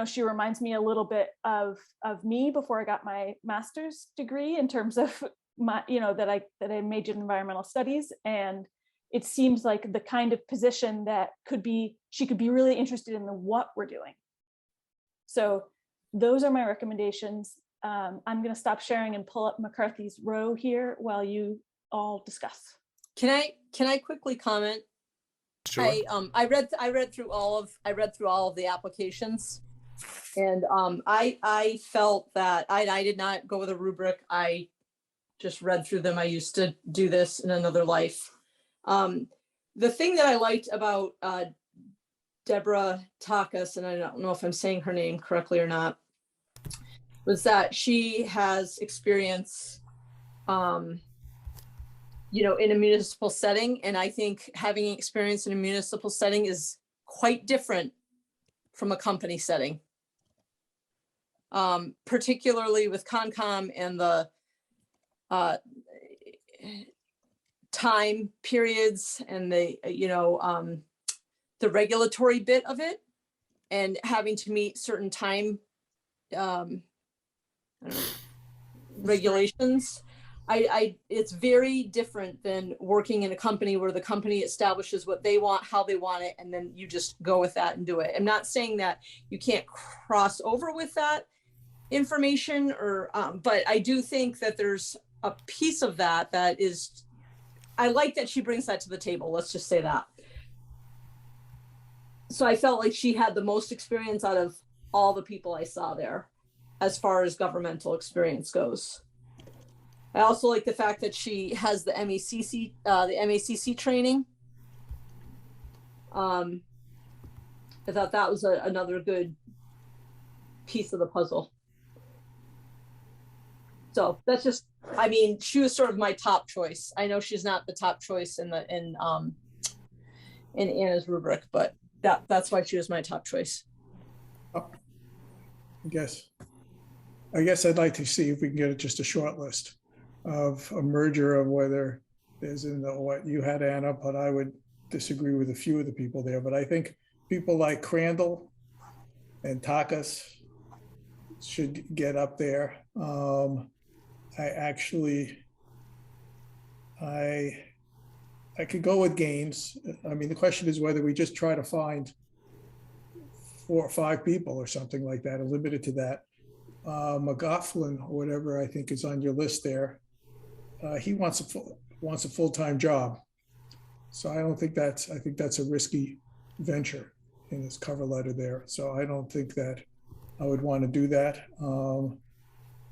she reminds me a little bit of me before I got my master's degree, in terms of my, that I majored in environmental studies. And it seems like the kind of position that she could be really interested in what we're doing. So those are my recommendations. I'm going to stop sharing and pull up McCarthy's row here while you all discuss. Can I quickly comment? Sure. I read through all of the applications, and I felt that I did not go with a rubric. I just read through them. I used to do this in another life. The thing that I liked about Deborah Takas, and I don't know if I'm saying her name correctly or not, was that she has experience in a municipal setting. And I think having experience in a municipal setting is quite different from a company setting, particularly with Concom and the time periods and the regulatory bit of it, and having to meet certain time regulations. It's very different than working in a company where the company establishes what they want, how they want it, and then you just go with that and do it. I'm not saying that you can't cross over with that information, or but I do think that there's a piece of that is, I like that she brings that to the table. Let's just say that. So I felt like she had the most experience out of all the people I saw there, as far as governmental experience goes. I also like the fact that she has the MACC training. I thought that was another good piece of the puzzle. So that's just, she was sort of my top choice. I know she's not the top choice in Anna's rubric, but that's why she was my top choice. I guess I'd like to see if we can get just a short list of a merger of whether there's what you had, Anna, but I would disagree with a few of the people there. But I think people like Crandall and Takas should get up there. I could go with Gaines. The question is whether we just try to find 4 or 5 people or something like that, or limit it to that. McGoughlin or whatever, I think is on your list there. he wants a full-time job. So I think that's a risky venture in his cover letter there. So I don't think that I would want to do that.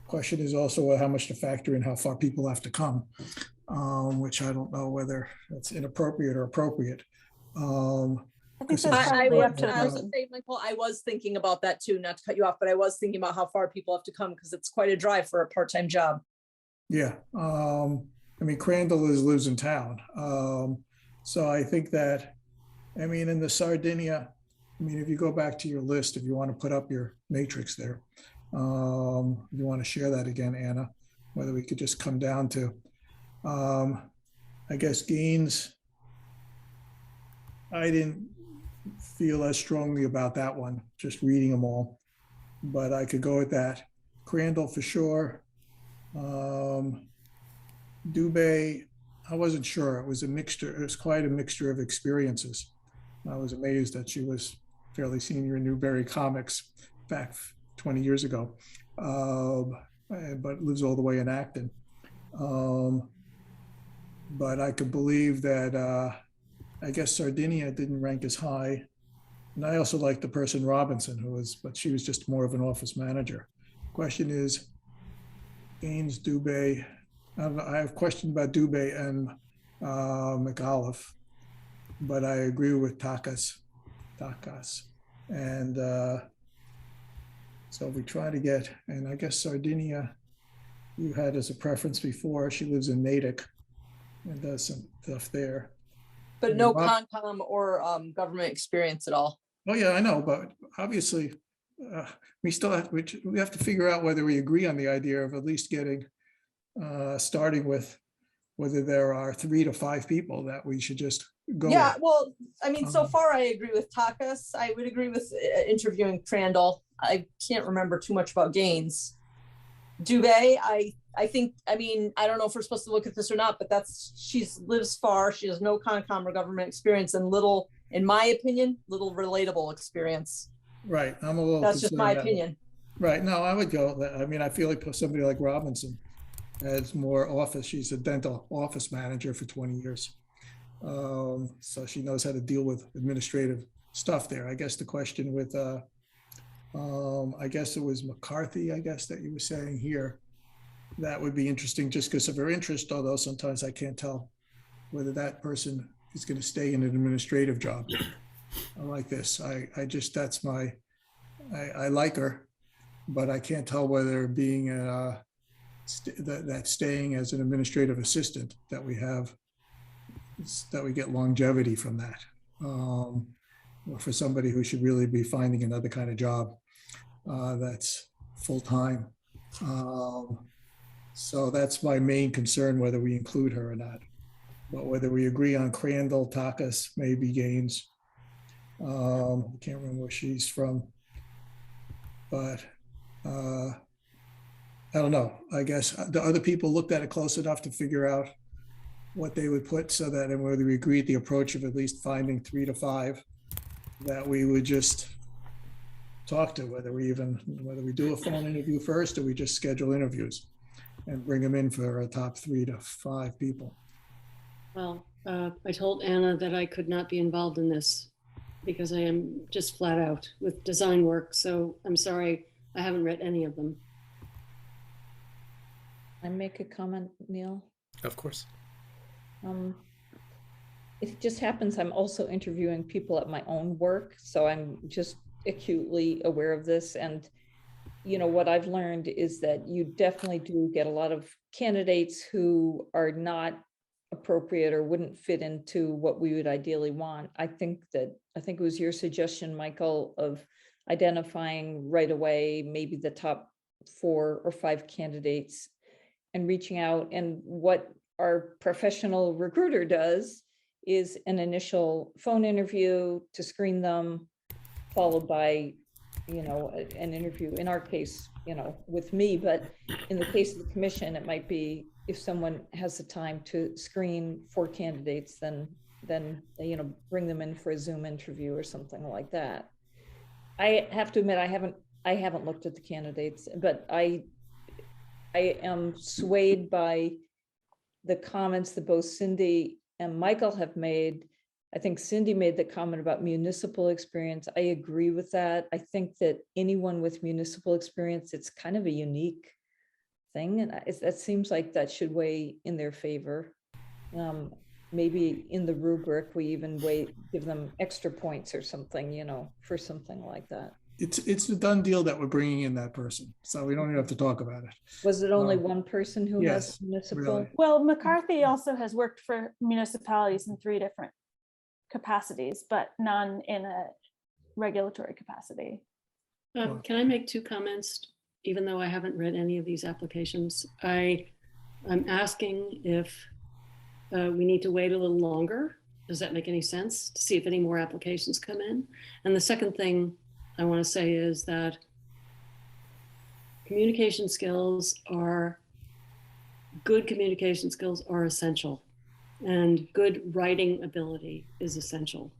Question is also how much to factor in how far people have to come, which I don't know whether that's inappropriate or appropriate. I think that's I probably would up to the also person. say, Michael, I was thinking about that too, not to cut you off, but I was thinking about how far people have to come because it's quite a drive for a part-time job. Yeah, I mean, Crandall lives in town. So I think that, I mean, in the Sardinia, I mean, if you go back to your list, if you want to put up your matrix there, if you want to share that again, Anna, whether we could just come down to, I guess Gaines, I didn't feel as strongly about that one, just reading them all, but I could go with that. Crandall for sure. Dubé, I wasn't sure. It was a mixture. It was quite a mixture of experiences. I was amazed that she was fairly senior in Newberry Comics back 20 years ago, but lives all the way in Acton. But I could believe that I guess Sardinia didn't rank as high. And I also like the person Robinson, but she was just more of an office manager. Question is, Gaines, Dubé. I have questions about Dubé and McAuliffe, but I agree with Takas. And so we try to get, and I guess Sardinia, you had as a preference before. She lives in Natick and does some stuff there. But no Concom or government experience at all. Oh yeah, I know, but obviously we have to figure out whether we agree on the idea of at least getting, starting with whether there are 3 to 5 people that we should just go Yeah, with. well, I mean, so far I agree with Takas. I would agree with interviewing Crandall. I can't remember too much about Gaines. Dubé, I think, I mean, I don't know if we're supposed to look at this or not, but she lives far. She has no Concom or government experience and little, in my opinion, little relatable experience. Right, I'm a little. That's just my opinion. Right, no, I would go. I mean, I feel like somebody like Robinson has more office. She's a dental office manager for 20 years. So she knows how to deal with administrative stuff there. I guess the question with, I guess it was McCarthy, I guess that you were saying here. That would be interesting just because of her interest, although sometimes I can't tell whether that person is going to stay in an administrative job. I like this. I like her, but I can't tell whether being that staying as an administrative assistant that we get longevity from that, or for somebody who should really be finding another kind of job that's full-time. So that's my main concern, whether we include her or not. But whether we agree on Crandall, Takas, maybe Gaines. I can't remember where she's from. But I don't know. I guess the other people looked at it close enough to figure out what they would put so that, and whether we agree at the approach of at least finding 3 to 5, that we would just talk to, whether we do a phone interview first or we just schedule interviews and bring them in for a top 3 to 5 people. Well, I told Anna that I could not be involved in this because I am just flat out with design work. So I'm sorry, I haven't read any of them. I make a comment, Neil? Of course. It just happens I'm also interviewing people at my own work, so I'm just acutely aware of this. And you know, what I've learned is that you definitely do get a lot of candidates who are not appropriate or wouldn't fit into what we would ideally want. I think it was your suggestion, Michael, of identifying right away maybe the top 4 or 5 candidates and reaching out. And what our professional recruiter does is an initial phone interview to screen them, followed by, you know, an interview, in our case, you know, with me. But in the case of the commission, it might be if someone has the time to screen 4 candidates, then you know, bring them in for a Zoom interview or something like that. I have to admit, I haven't looked at the candidates, but I am swayed by the comments that both Cindy and Michael have made. I think Cindy made the comment about municipal experience. I agree with that. I think that anyone with municipal experience, it's kind of a unique thing. And that seems like that should weigh in their favor. Maybe in the rubric, we even give them extra points or something, you know, for something like that. It's a done deal that we're bringing in that person, so we don't even have to talk about it. Was it only one person who yes, has municipal? really. Well, McCarthy also has worked for municipalities in 3 different capacities, but none in a regulatory capacity. Can I make 2 comments, even though I haven't read any of these applications? I'm asking if we need to wait a little longer. Does that make any sense? To see if any more applications come in? And the second thing I want to say is that good communication skills are essential, and good writing ability is essential.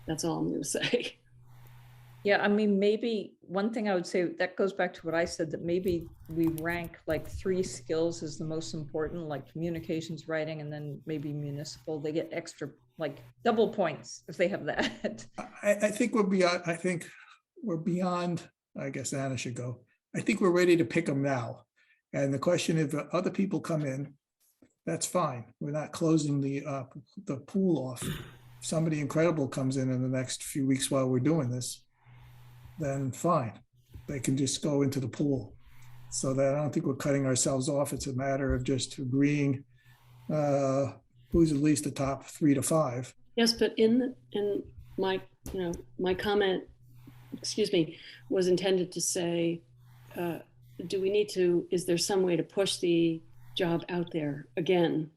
That's all I'm going to say. Yeah, I mean, maybe one thing I would say that goes back to what I said, that maybe we rank like 3 skills as the most important, like communications, writing, and then maybe municipal. They get extra, like double points if they have that. I think we're beyond, I guess Anna should go. I think we're ready to pick them now. And the question, if other people come in, that's fine. We're not closing the pool off. If somebody incredible comes in the next few weeks while we're doing this, then fine. They can just go into the pool. So that I don't think we're cutting ourselves off. It's a matter of just agreeing who's at least the top 3 to 5. Yes, but in my my comment, excuse me, was intended to say, do we need to? Is there some way to push the job out there again?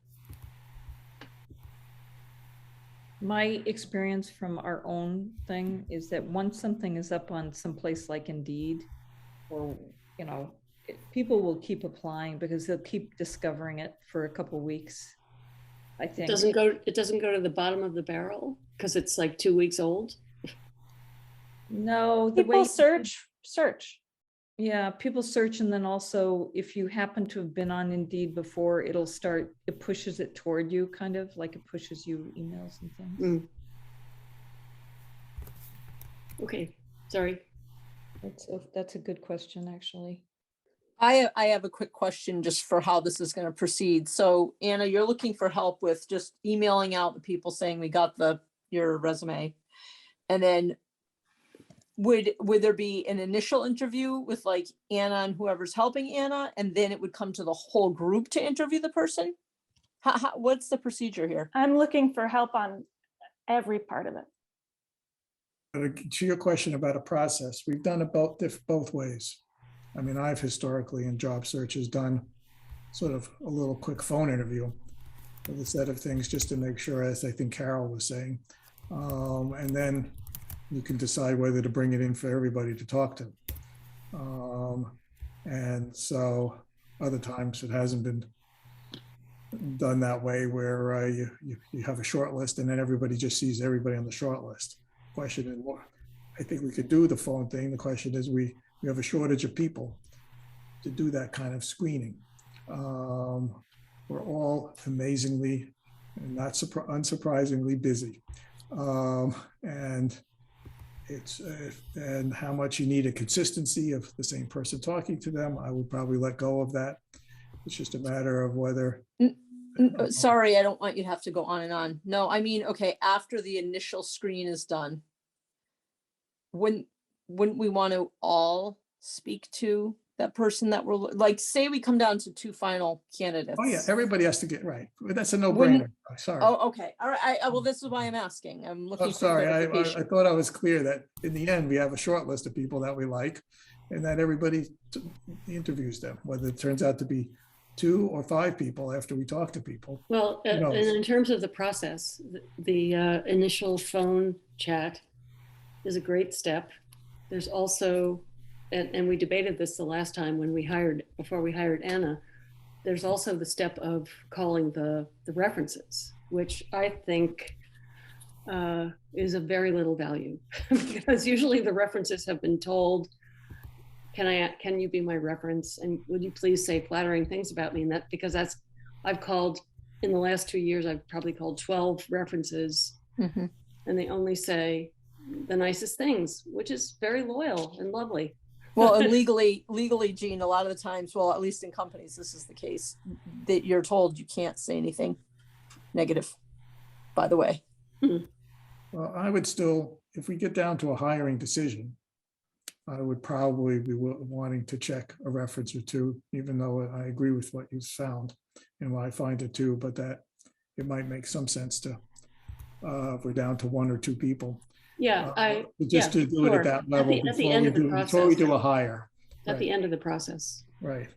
My experience from our own thing is that once something is up on someplace like Indeed, or, you know, people will keep applying because they'll keep discovering it for a couple of weeks. I think It doesn't go to the bottom of the barrel because it's like 2 weeks old. No, the People way search. Yeah, people search, and then also if you happen to have been on Indeed before, it pushes it toward you, kind of like it pushes you emails and things. Okay, sorry. That's a good question, actually. I have a quick question just for how this is going to proceed. So Anna, you're looking for help with just emailing out the people saying we got your resume, and then would there be an initial interview with like Anna and whoever's helping Anna, and then it would come to the whole group to interview the person? What's the procedure here? I'm looking for help on every part of it. To your question about a process, we've done it both ways. I mean, I've historically in job searches done sort of a little quick phone interview with a set of things just to make sure, as I think Carol was saying, and then you can decide whether to bring it in for everybody to talk to. And so other times it hasn't been done that way, where you have a short list and then everybody just sees everybody on the short list. Question is, I think we could do the phone thing. The question is, we have a shortage of people to do that kind of screening. We're all amazingly, and not unsurprisingly, busy. And how much you need a consistency of the same person talking to them, I would probably let go of that. It's just a matter of whether. Sorry, I don't want you to have to go on and on. No, I mean, okay, after the initial screen is done, wouldn't we want to all speak to that person that we're like, say we come down to 2 final candidates? Oh yeah, everybody has to get right. That's a no-brainer. Sorry. Oh, okay. All right. Well, this is why I'm asking. I'm looking. Oh, sorry. I thought I was clear that in the end we have a short list of people that we like, and that everybody interviews them, whether it turns out to be 2 or 5 people after we talk to people. Well, and in terms of the process, the initial phone chat is a great step. There's also, and we debated this the last time before we hired Anna, there's also the step of calling the references, which I think is of very little value because usually the references have been told can you be my reference? And would you please say flattering things about me? And that, because I've called, in the last 2 years, I've probably called 12 references, and they only say the nicest things, which is very loyal and lovely. Well, and legally, Jean, a lot of the times, well, at least in companies, this is the case, that you're told you can't say anything negative, by the way. Well, I would still, if we get down to a hiring decision, I would probably be wanting to check a reference or two, even though I agree with what you found and what I find it too, but that it might make some sense to, if we're down to 1 or 2 people. Yeah, to do it at that level at the end of the process, before we do a hire. At the end of the process. Right.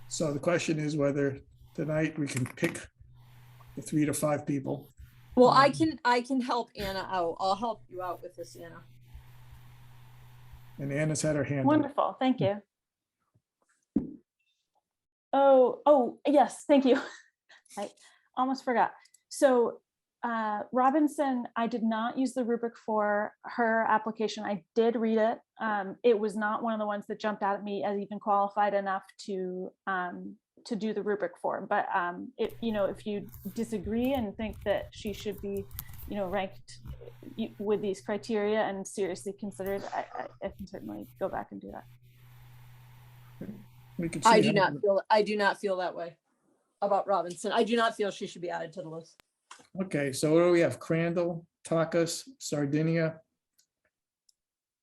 So the question is whether tonight we can pick the 3 to 5 people. Well, I can help Anna out. I'll help you out with this, Anna. And Anna's had her hand up. Wonderful, thank you. Oh, yes, thank you. I almost forgot. So Robinson, I did not use the rubric for her application. I did read it. It was not one of the ones that jumped out at me as even qualified enough to do the rubric for. But if you disagree and think that she should be, ranked with these criteria and seriously considered, I can certainly go back and do that. I do not feel that way about Robinson. I do not feel she should be added to the list. Okay, so what do we have? Crandall, Takas, Sardinia,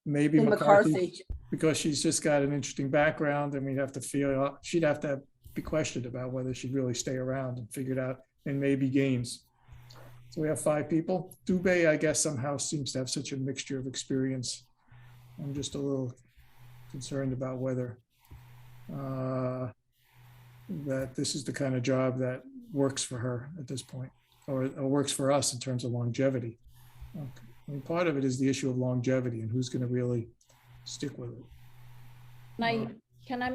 maybe McCarthy, because she's just got an interesting background, and we'd have to feel she'd have to be questioned about whether she'd really stay around and figured out, and maybe Gaines. So we have 5 people. Dubé, I guess, somehow seems to have such a mixture of experience. I'm just a little concerned about whether that this is the kind of job that works for her at this point, or works for us in terms of longevity. Okay. I mean, part of it is the issue of longevity and who's going to really stick with it. Can I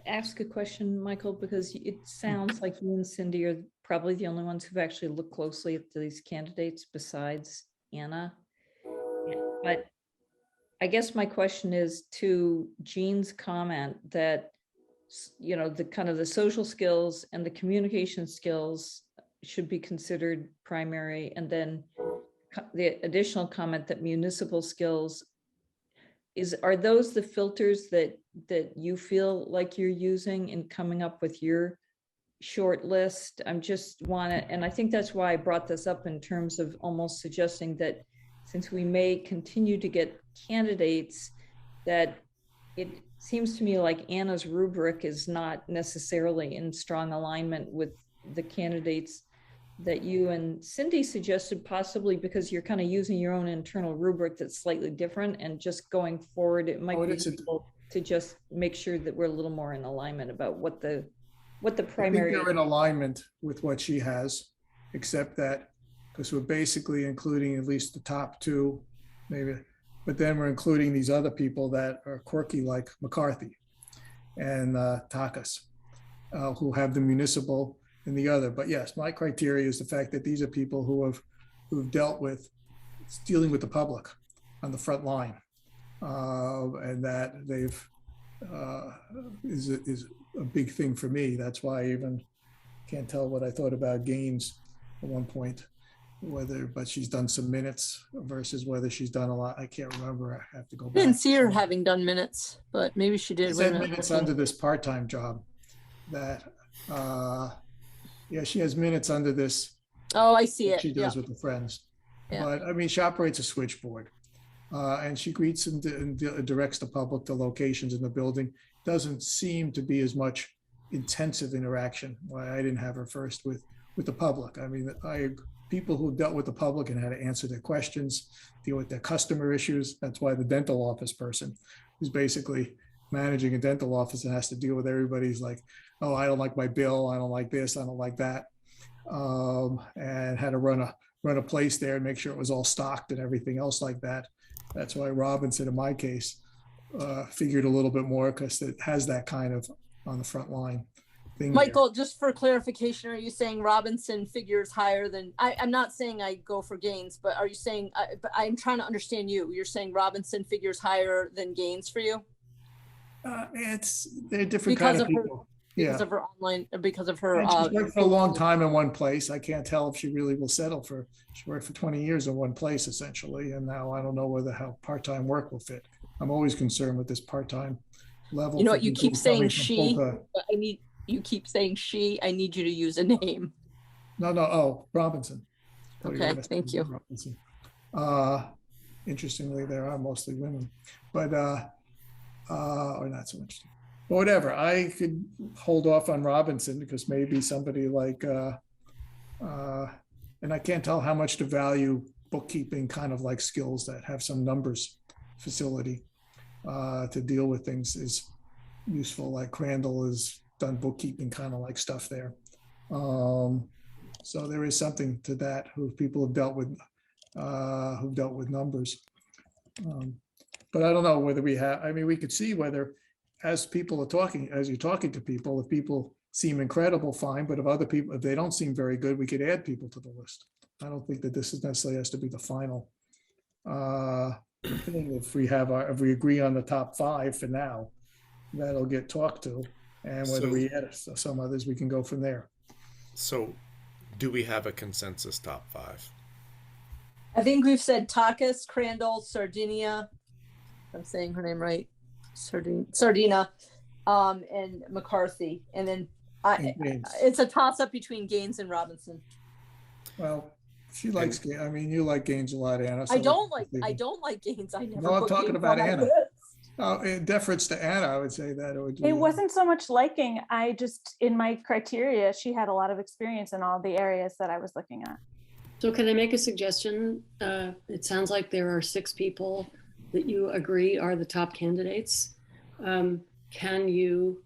ask a question, Michael? Because it sounds like you and Cindy are probably the only ones who've actually looked closely at these candidates besides Anna. But I guess my question is to Jean's comment that, the kind of the social skills and the communication skills should be considered primary, and then the additional comment that municipal skills are those the filters that you feel like you're using in coming up with your short list? And I think that's why I brought this up in terms of almost suggesting that since we may continue to get candidates, that it seems to me like Anna's rubric is not necessarily in strong alignment with the candidates that you and Cindy suggested, possibly because you're kind of using your own internal rubric that's slightly different, and just going forward, it might be useful to just make sure that we're a little more in alignment about what the primary. I think they're in alignment with what she has, except that because we're basically including at least the top 2, maybe, but then we're including these other people that are quirky, like McCarthy and Takas, who have the municipal and the other. But yes, my criteria is the fact that these are people who've dealt with dealing with the public on the front line, and that they've is a big thing for me. That's why I even can't tell what I thought about Gaines at one point, but she's done some minutes versus whether she's done a lot. I can't remember. I have to go back. I didn't see her having done minutes, but maybe she did. She had minutes under this part-time job that she has minutes under this. Oh, I see it. She does with the friends. Yeah. But I mean, she operates a switchboard, and she greets and directs the public to locations in the building. Doesn't seem to be as much intensive interaction. Why I didn't have her first with the public. I mean, people who dealt with the public and had to answer their questions, deal with their customer issues. That's why the dental office person, who's basically managing a dental office and has to deal with everybody's like, oh, I don't like my bill, I don't like this, I don't like that, and had to run a place there and make sure it was all stocked and everything else like that. That's why Robinson, in my case, figured a little bit more because it has that kind of on the front line thing. Michael, just for clarification, are you saying Robinson figures higher than, I'm not saying I go for Gaines, but are you saying, but I'm trying to understand you. You're saying Robinson figures higher than Gaines for you? They're different kind Because of of her, people. because Yeah. of her online, because of her. And she's worked for a long time in one place. I can't tell if she really will settle for, she worked for 20 years in one place essentially. And now I don't know whether how part-time work will fit. I'm always concerned with this part-time level. You know for what? You people keep who coming saying from she. full-time. You keep saying she. I need you to use a name. No, oh, Robinson. Oh, Okay, yes, thank you. Robinson. Interestingly, there are mostly women, but or not so much. But whatever, I could hold off on Robinson because maybe somebody like, and I can't tell how much to value bookkeeping kind of like skills that have some numbers facility to deal with things is useful. Like Crandall has done bookkeeping kind of like stuff there. So there is something to that who people have dealt with, who've dealt with numbers. But I don't know whether we have, I mean, we could see whether as people are talking, as you're talking to people, if people seem incredible, fine. But if other people, if they don't seem very good, we could add people to the list. I don't think that this is necessarily has to be the final thing. If we have our, if we agree on the top 5 for now, that'll get talked to. And whether we add some others, we can go from there. So do we have a consensus top 5? I think we've said Takis, Crandall, Sardinia. I'm saying her name right. Sardina, and McCarthy. And then it's a toss up between Gaines and Robinson. Well, she likes Gaines. I mean, you like Gaines a lot, Anna. So I don't like Gaines. I never. No, I'm put talking Gaines about on my Anna. list. In deference to Anna, I would say that it would. It wasn't so much liking. I just, in my criteria, she had a lot of experience in all the areas that I was looking at. So can I make a suggestion? It sounds like there are 6 people that you agree are the top candidates. Can you,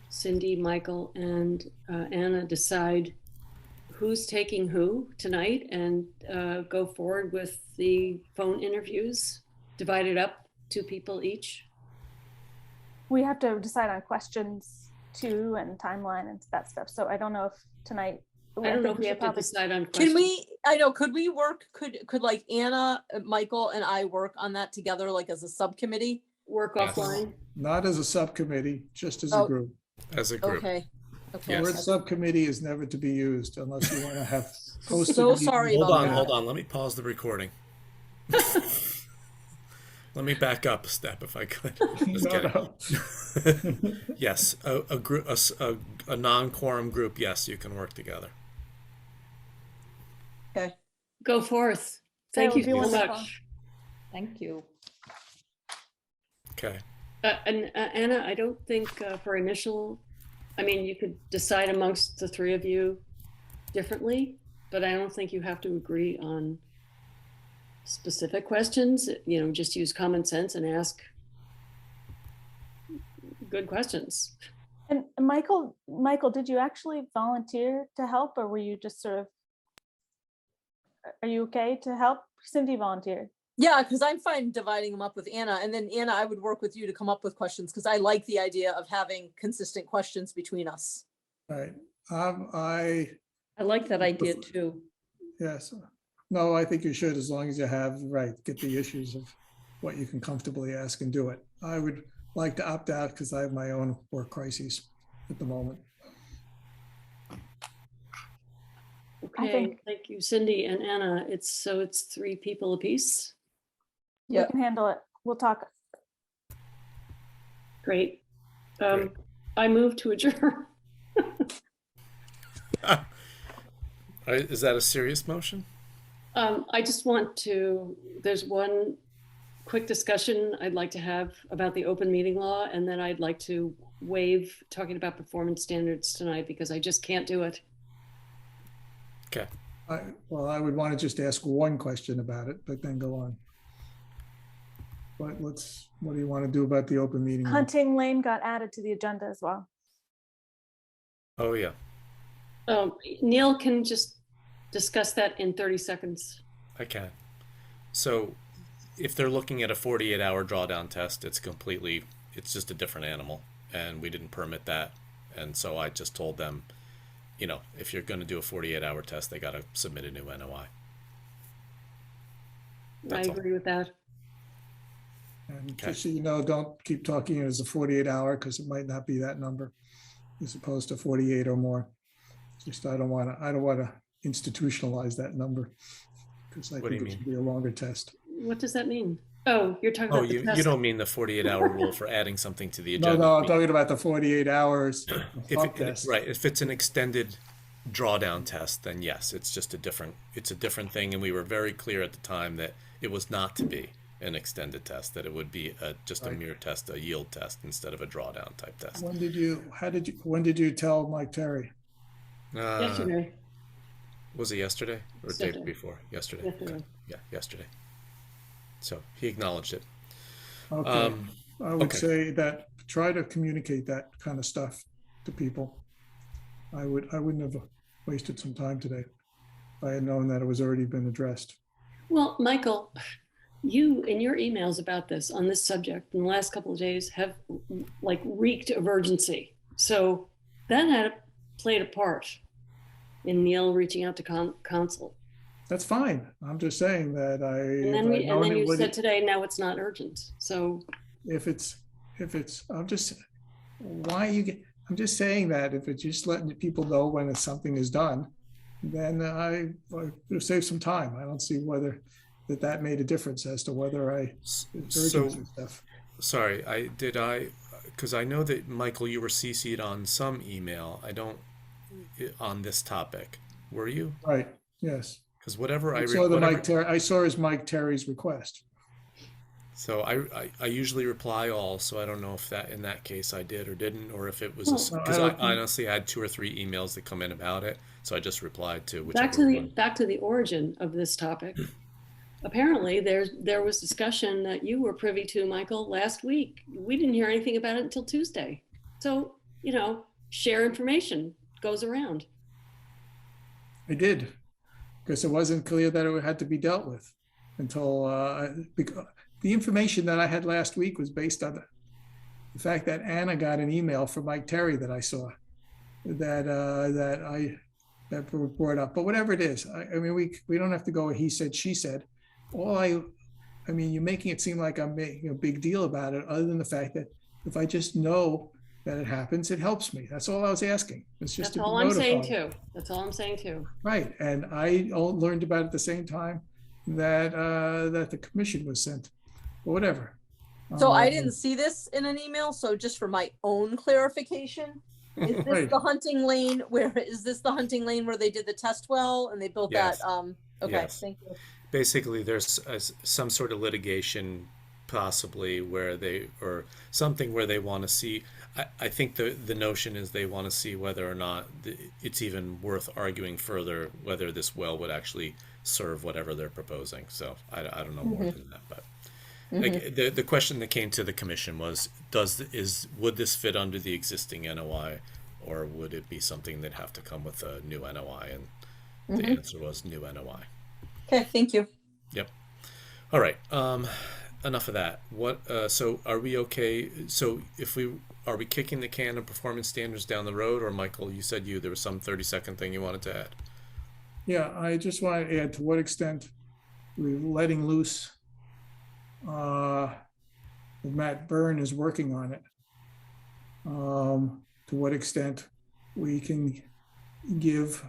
Cindy, Michael, and Anna, decide who's taking who tonight and go forward with the phone interviews, divided up 2 people each? We have to decide on questions too and timeline and that stuff. So I don't know if tonight. I don't know if we have to decide on questions. Can we, I know, could we work, could like Anna, Michael and I work on that together, like as a subcommittee? Work offline? Not as a subcommittee, just as a group. As a group. Okay. The word subcommittee is never to be used unless you want to have posted. So sorry Hold about on, that. hold on. Let me pause the recording. Let me back up a step if I could. Just kidding. Yes, a group, a non-quorum group. Yes, you can work together. Okay. Go forth. Thank you so much. Thank you. Okay. And Anna, I don't think for initial, I mean, you could decide amongst the 3 of you differently, but I don't think you have to agree on specific questions. You know, just use common sense and ask good questions. And Michael, did you actually volunteer to help, or were you just sort of, are you okay to help? Cindy volunteered. Yeah, because I'm fine dividing them up with Anna, and then Anna, I would work with you to come up with questions because I like the idea of having consistent questions between us. Right. I like that idea too. Yes. No, I think you should, as long as you have, get the issues of what you can comfortably ask and do it. I would like to opt out because I have my own work crises at the moment. Okay, thank you, Cindy and Anna. It's 3 people apiece. Yeah, we can handle it. We'll talk. Great. I move to adjourn. Is that a serious motion? I just want to, there's one quick discussion I'd like to have about the open meeting law, and then I'd like to waive talking about performance standards tonight because I just can't do it. Okay. I would want to just ask one question about it, but then go on. But what do you want to do about the open meeting law? Hunting Lane got added to the agenda as well. Oh, yeah. Neil can just discuss that in 30 seconds. I can. So if they're looking at a 48-hour drawdown test, it's just a different animal, and we didn't permit that. And so I just told them, you know, if you're going to do a 48-hour test, they got to submit a new NOI. I agree with that. And Okay. just so you know, don't keep talking as a 48-hour because it might not be that number as opposed to 48 or more. Just I don't want to institutionalize that number because I What do think you it should mean? be a longer test. What does that mean? Oh, you're talking Oh, about the you test. don't mean the 48-hour rule for adding something to the No, agenda. no, You I'm mean- talking about the 48 hours If pump it, test. right, if it's an extended drawdown test, then yes, it's just a different thing. And we were very clear at the time that it was not to be an extended test, that it would be just a Right. mere test, a yield test instead of a drawdown type test. When did you tell Mike Terry? Yesterday. Was it yesterday or the day Yesterday. before? Yesterday. Yesterday. Okay. Yeah, yesterday. So he acknowledged it. Okay. I would okay. say that try to communicate that kind of stuff to people. I wouldn't have wasted some time today if I had known that it was already been addressed. Well, Michael, you in your emails about this on this subject in the last couple of days have like reeked of urgency. So that played a part in Neil reaching out to council. That's fine. I'm just saying that And then you said today, now it's not urgent. So if it's, I'm just saying that if it's just letting people know when something is done, then it'll save some time. I don't see whether that made a difference as to whether it's urgent and stuff. Sorry, because I know that Michael, you were CC'd on some email. I don't on this topic. Were you? Right. Yes. Because whatever I saw his Mike Terry's request. So I usually reply all. So I don't know if that in that case I did or didn't, or if it was because I honestly had 2 or 3 emails that come in about it. So I just replied to whichever back to the origin of this topic. Apparently there was discussion that you were privy to, Michael, last week. We didn't hear anything about it until Tuesday. So, share information goes around. I did, because it wasn't clear that it had to be dealt with until the information that I had last week was based on the fact that Anna got an email from Mike Terry that I saw that brought up. But whatever it is, I mean, we don't have to go he said, she said. I mean, you're making it seem like I'm making a big deal about it, other than the fact that if I just know that it happens, it helps me. That's all I was asking. It's just That's all I'm saying too. That's all I'm saying too. Right, and I learned about it at the same time that the commission was sent, or whatever. So I didn't see this in an email. So just for my own clarification, is this Right. the hunting lane? Where is this the hunting lane where they did the test well and they built Yes. that? Okay, Yes. thank you. Basically, there's some sort of litigation, possibly where or something where they want to see. I think the notion is they want to see whether or not it's even worth arguing further whether this well would actually serve whatever they're proposing. So I don't know more than that, but like, the question that came to the commission was, would this fit under the existing NOI, or would it be something that'd have to come with a new NOI? And the answer was new NOI. Okay, thank you. Yep. All right. Enough of that. So are we okay? So are we kicking the can of performance standards down the road, or Michael, you said there was some 30-second thing you wanted to add? Yeah, I just want to add to what extent we're letting loose. Matt Byrne is working on it. To what extent we can give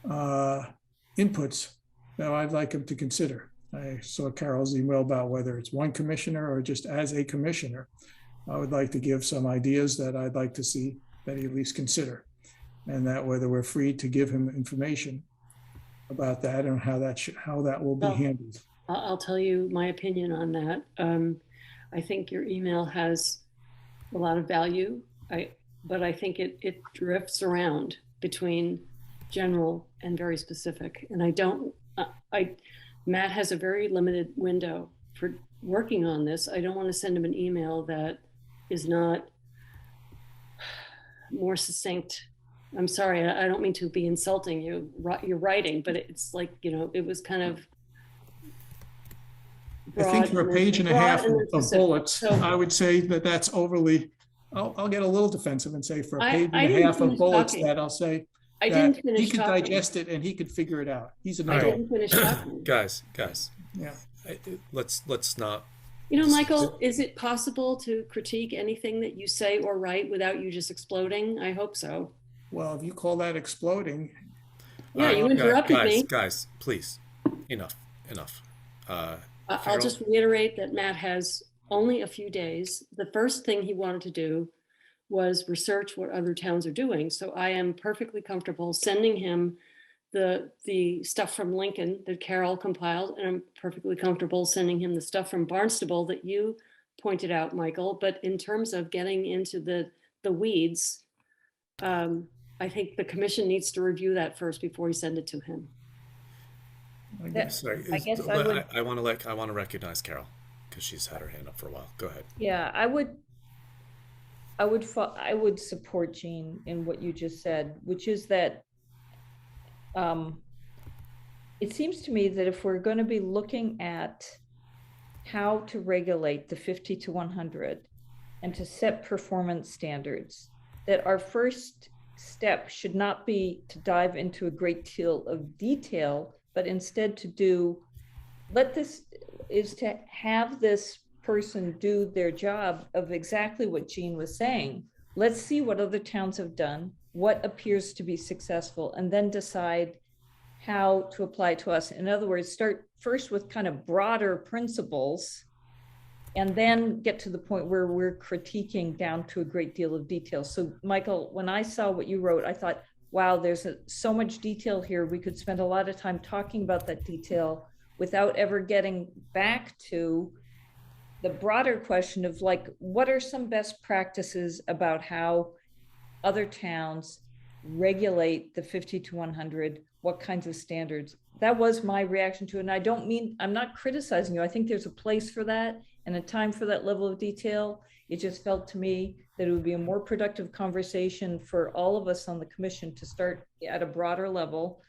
inputs that I'd like him to consider. I saw Carol's email about whether it's one commissioner or just as a commissioner. I would like to give some ideas that I'd like to see that he at least consider, and that whether we're free to give him information about that and how that will be handled. I'll tell you my opinion on that. I think your email has a lot of value, but I think it drifts around between general and very specific. And Matt has a very limited window for working on this. I don't want to send him an email that is not more succinct. I'm sorry, I don't mean to be insulting you, your writing, but it's like, it was kind of broad. I think for a page and a half of bullets, I would say that's overly, I'll get a little defensive and say for a page and a half of bullets that I'll say that he could digest it and he could figure it out. He's an adult. Guys. Yeah. Let's not You know, Michael, is it possible to critique anything that you say or write without you just exploding? I hope so. Well, if you call that exploding. Yeah, you interrupted me. Guys, please, enough. I'll just reiterate that Matt has only a few days. The first thing he wanted to do was research what other towns are doing. So I am perfectly comfortable sending him the stuff from Lincoln that Carol compiled, and I'm perfectly comfortable sending him the stuff from Barnstable that you pointed out, Michael. But in terms of getting into the weeds, I think the commission needs to review that first before we send it to him. I guess I want to recognize Carol because she's had her hand up for a while. Go ahead. Yeah, I would support Jean in what you just said, which is that it seems to me that if we're going to be looking at how to regulate the 50 to 100 and to set performance standards, that our first step should not be to dive into a great deal of detail, but instead to have this person do their job of exactly what Jean was saying. Let's see what other towns have done, what appears to be successful, and then decide how to apply to us. In other words, start first with kind of broader principles and then get to the point where we're critiquing down to a great deal of detail. So Michael, when I saw what you wrote, I thought, wow, there's so much detail here. We could spend a lot of time talking about that detail without ever getting back to the broader question of like, what are some best practices about how other towns regulate the 50 to 100, what kinds of standards? That was my reaction to it. And I'm not criticizing you. I think there's a place for that and a time for that level of detail. It just felt to me that it would be a more productive conversation for all of us on the commission to start at a broader level,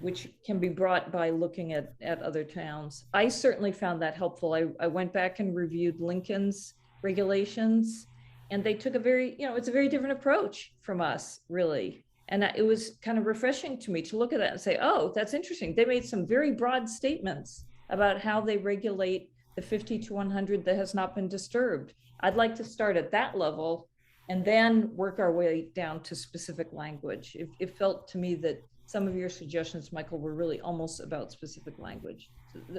which can be brought by looking at other towns. I certainly found that helpful. I went back and reviewed Lincoln's regulations, and they took it's a very different approach from us, really. And it was kind of refreshing to me to look at that and say, oh, that's interesting. They made some very broad statements about how they regulate the 50 to 100 that has not been disturbed. I'd like to start at that level and then work our way down to specific language. It felt to me that some of your suggestions, Michael, were really almost about specific language.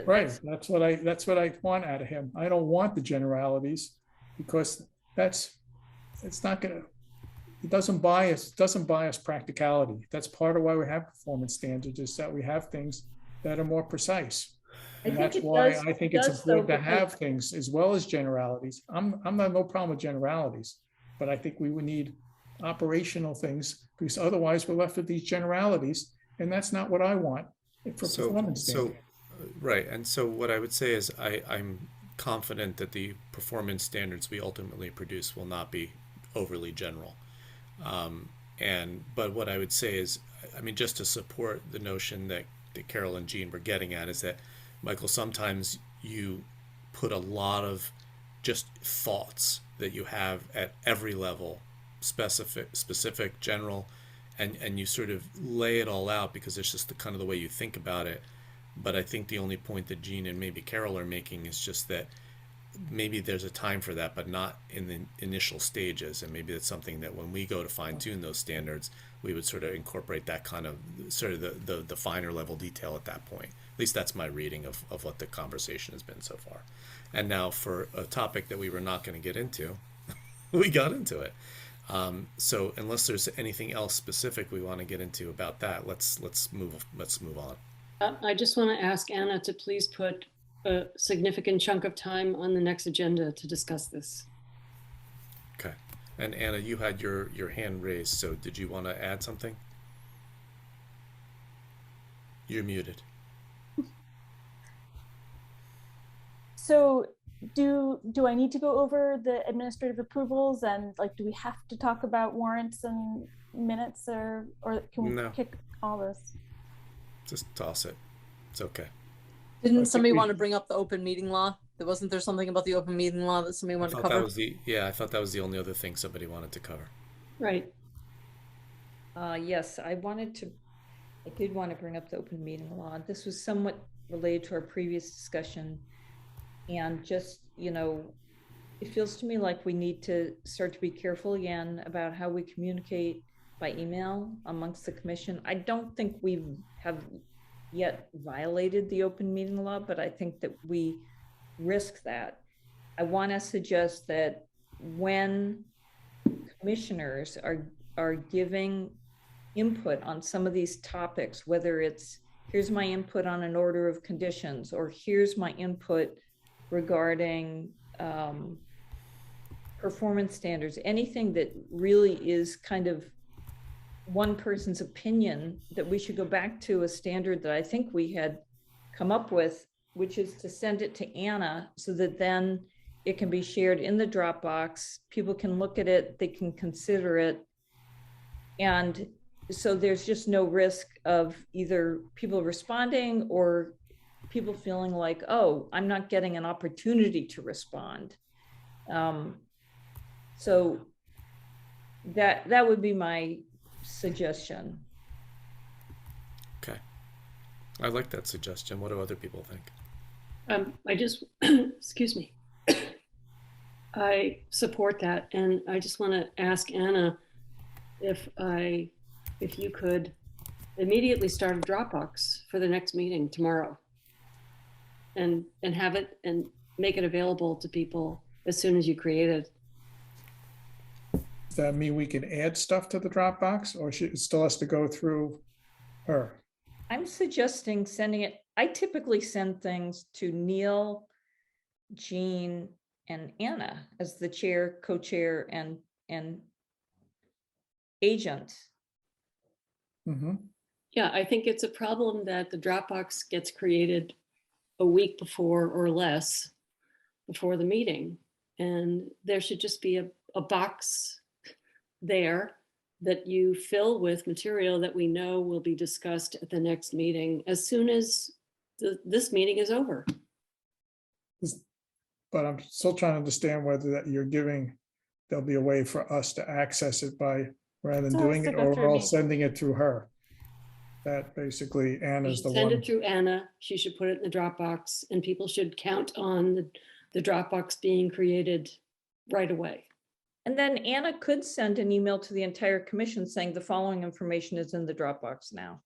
Right, that's what I want out of him. I don't want the generalities because it doesn't bias practicality. That's part of why we have performance standards, is that we have things that are more precise. And that's why I think it's important to have things as well as generalities. I'm not no problem with generalities, but I think we would need operational things because otherwise we're left with these generalities, and that's not what I want for performance standards. Right, and so what I would say is I'm confident that the performance standards we ultimately produce will not be overly general. But what I would say is, I mean, just to support the notion that Carol and Jean were getting at, is that, Michael, sometimes you put a lot of just thoughts that you have at every level, specific, general, and you sort of lay it all out because it's just the kind of the way you think about it. But I think the only point that Jean and maybe Carol are making is just that maybe there's a time for that, but not in the initial stages. And maybe that's something that when we go to fine tune those standards, we would sort of incorporate that kind of sort of the finer level detail at that point. At least that's my reading of what the conversation has been so far. And now for a topic that we were not going to get into, we got into it. So unless there's anything else specific we want to get into about that, let's move on. I just want to ask Anna to please put a significant chunk of time on the next agenda to discuss this. Okay. And Anna, you had your hand raised, so did you want to add something? You're muted. So do I need to go over the administrative approvals, and like, do we have to talk about warrants and minutes, or can we kick all this? Just toss it. It's okay. Didn't somebody want to bring up the open meeting law? Wasn't there something about the open meeting law that somebody wanted to cover? I thought that was the only other thing somebody wanted to cover. Right. Yes, I did want to bring up the open meeting law. This was somewhat related to our previous discussion, and just you know, it feels to me like we need to start to be careful again about how we communicate by email amongst the commission. I don't think we have yet violated the open meeting law, but I think that we risk that. I want to suggest that when commissioners are giving input on some of these topics, whether it's here's my input on an order of conditions, or here's my input regarding performance standards, anything that really is kind of one person's opinion, that we should go back to a standard that I think we had come up with, which is to send it to Anna so that then it can be shared in the Dropbox. People can look at it, they can consider it. And so there's just no risk of either people responding or people feeling like, oh, I'm not getting an opportunity to respond. So that would be my suggestion. Okay. I like that suggestion. What do other people think? I just, excuse me. I support that. And I just want to ask Anna if you could immediately start a Dropbox for the next meeting tomorrow and have it and make it available to people as soon as you create it. Does that mean we can add stuff to the Dropbox, or it still has to go through her? I'm suggesting sending it. I typically send things to Neil, Jean, and Anna as the chair, co-chair, and agent. Mm-hmm. Yeah, I think it's a problem that the Dropbox gets created a week before or less before the meeting. And there should just be a box there that you fill with material that we know will be discussed at the next meeting as soon as this meeting is over. But I'm still trying to understand whether that you're giving, there'll be a way for us to access it by, rather than So it doing has to it, go or through we're all me. sending it through her. That basically Anna's the Send one. it through Anna. She should put it in the Dropbox, and people should count on the Dropbox being created right away. And then Anna could send an email to the entire commission saying the following information is in the Dropbox now.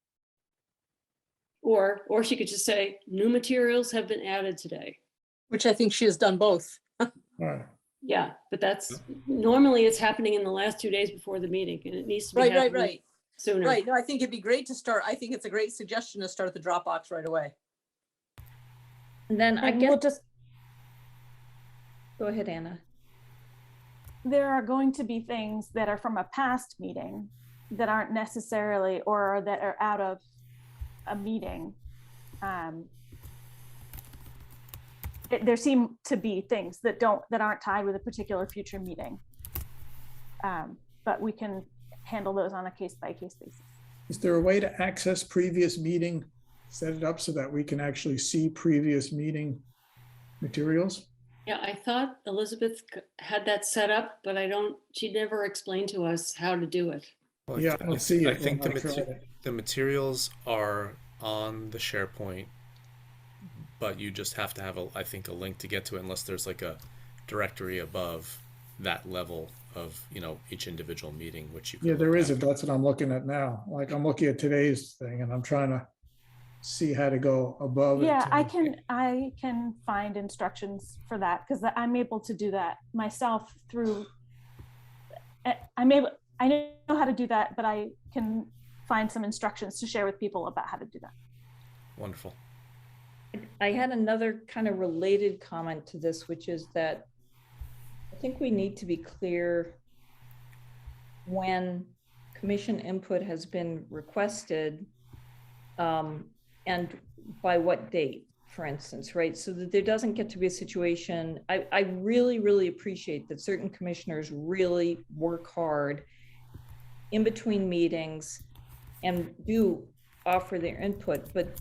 Or she could just say, new materials have been added today. Which I think she has done both. Right. Yeah, but that's, normally it's happening in the last 2 days before the meeting, and it needs to be happening Right. sooner. Right. No, I think it'd be great to start. I think it's a great suggestion to start the Dropbox right away. And then I And guess, we'll just, go ahead, Anna. there are going to be things that are from a past meeting that aren't necessarily, or that are out of a meeting. There seem to be things that aren't tied with a particular future meeting. But we can handle those on a case-by-case basis. Is there a way to access previous meeting, set it up so that we can actually see previous meeting materials? Yeah, I thought Elizabeth had that set up, but she never explained to us how to do it. Well, Yeah, I don't see I it think when I tried it. the materials are on the SharePoint, but you just have to have I think a link to get to it, unless there's like a directory above that level of, each individual meeting, which you can Yeah, there look is. at. That's what I'm looking at now. Like, I'm looking at today's thing and I'm trying to see how to go above it. Yeah, to- I can find instructions for that, because I'm able to do that myself through, I know how to do that, but I can find some instructions to share with people about how to do that. Wonderful. I had another kind of related comment to this, which is that I think we need to be clear when commission input has been requested, and by what date, for instance, right? So that there doesn't get to be a situation. I really, really appreciate that certain commissioners really work hard in between meetings and do offer their input, but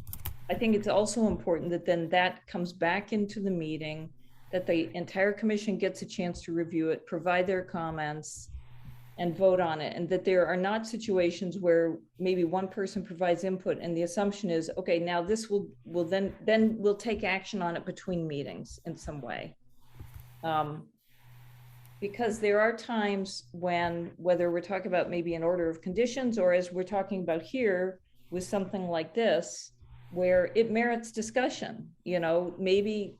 I think it's also important that then that comes back into the meeting, that the entire commission gets a chance to review it, provide their comments, and vote on it. And that there are not situations where maybe one person provides input and the assumption is, okay, now this will then we'll take action on it between meetings in some way. Because there are times when, whether we're talking about maybe an order of conditions, or as we're talking about here with something like this, where it merits discussion, maybe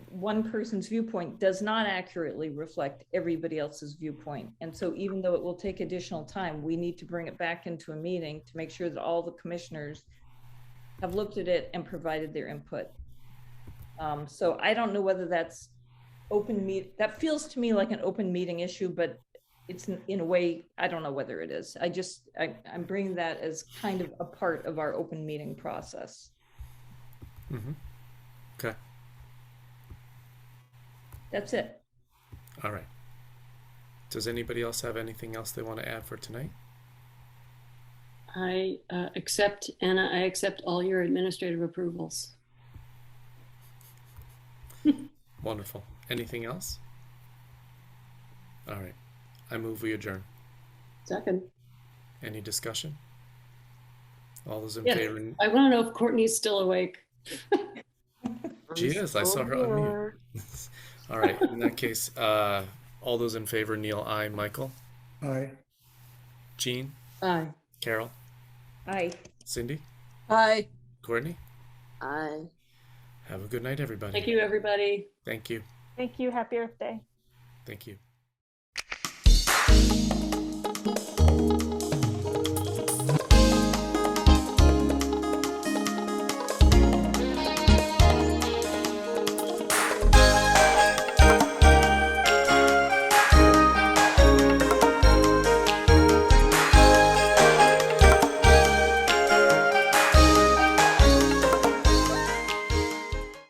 one person's viewpoint does not accurately reflect everybody else's viewpoint. And so even though it will take additional time, we need to bring it back into a meeting to make sure that all the commissioners have looked at it and provided their input. So I don't know whether that's that feels to me like an open meeting issue, but it's in a way, I don't know whether it is. I'm bringing that as kind of a part of our open meeting process. Mm-hmm. Okay. That's it. All right. Does anybody else have anything else they want to add for tonight? I accept, Anna, I accept all your administrative approvals. Wonderful. Anything else? All right. I move we adjourn. Second. Any discussion? All those in Yes. favor? I want to know if Courtney's still awake. She is. I saw her unmute. All right. In that case, all those in favor, Neil, aye. Michael? Aye. Jean? Aye. Carol? Aye. Cindy? Aye. Courtney? Aye. Have a good night, everybody. Thank you, everybody. Thank you. Thank you. Happy Earth Day. Thank you.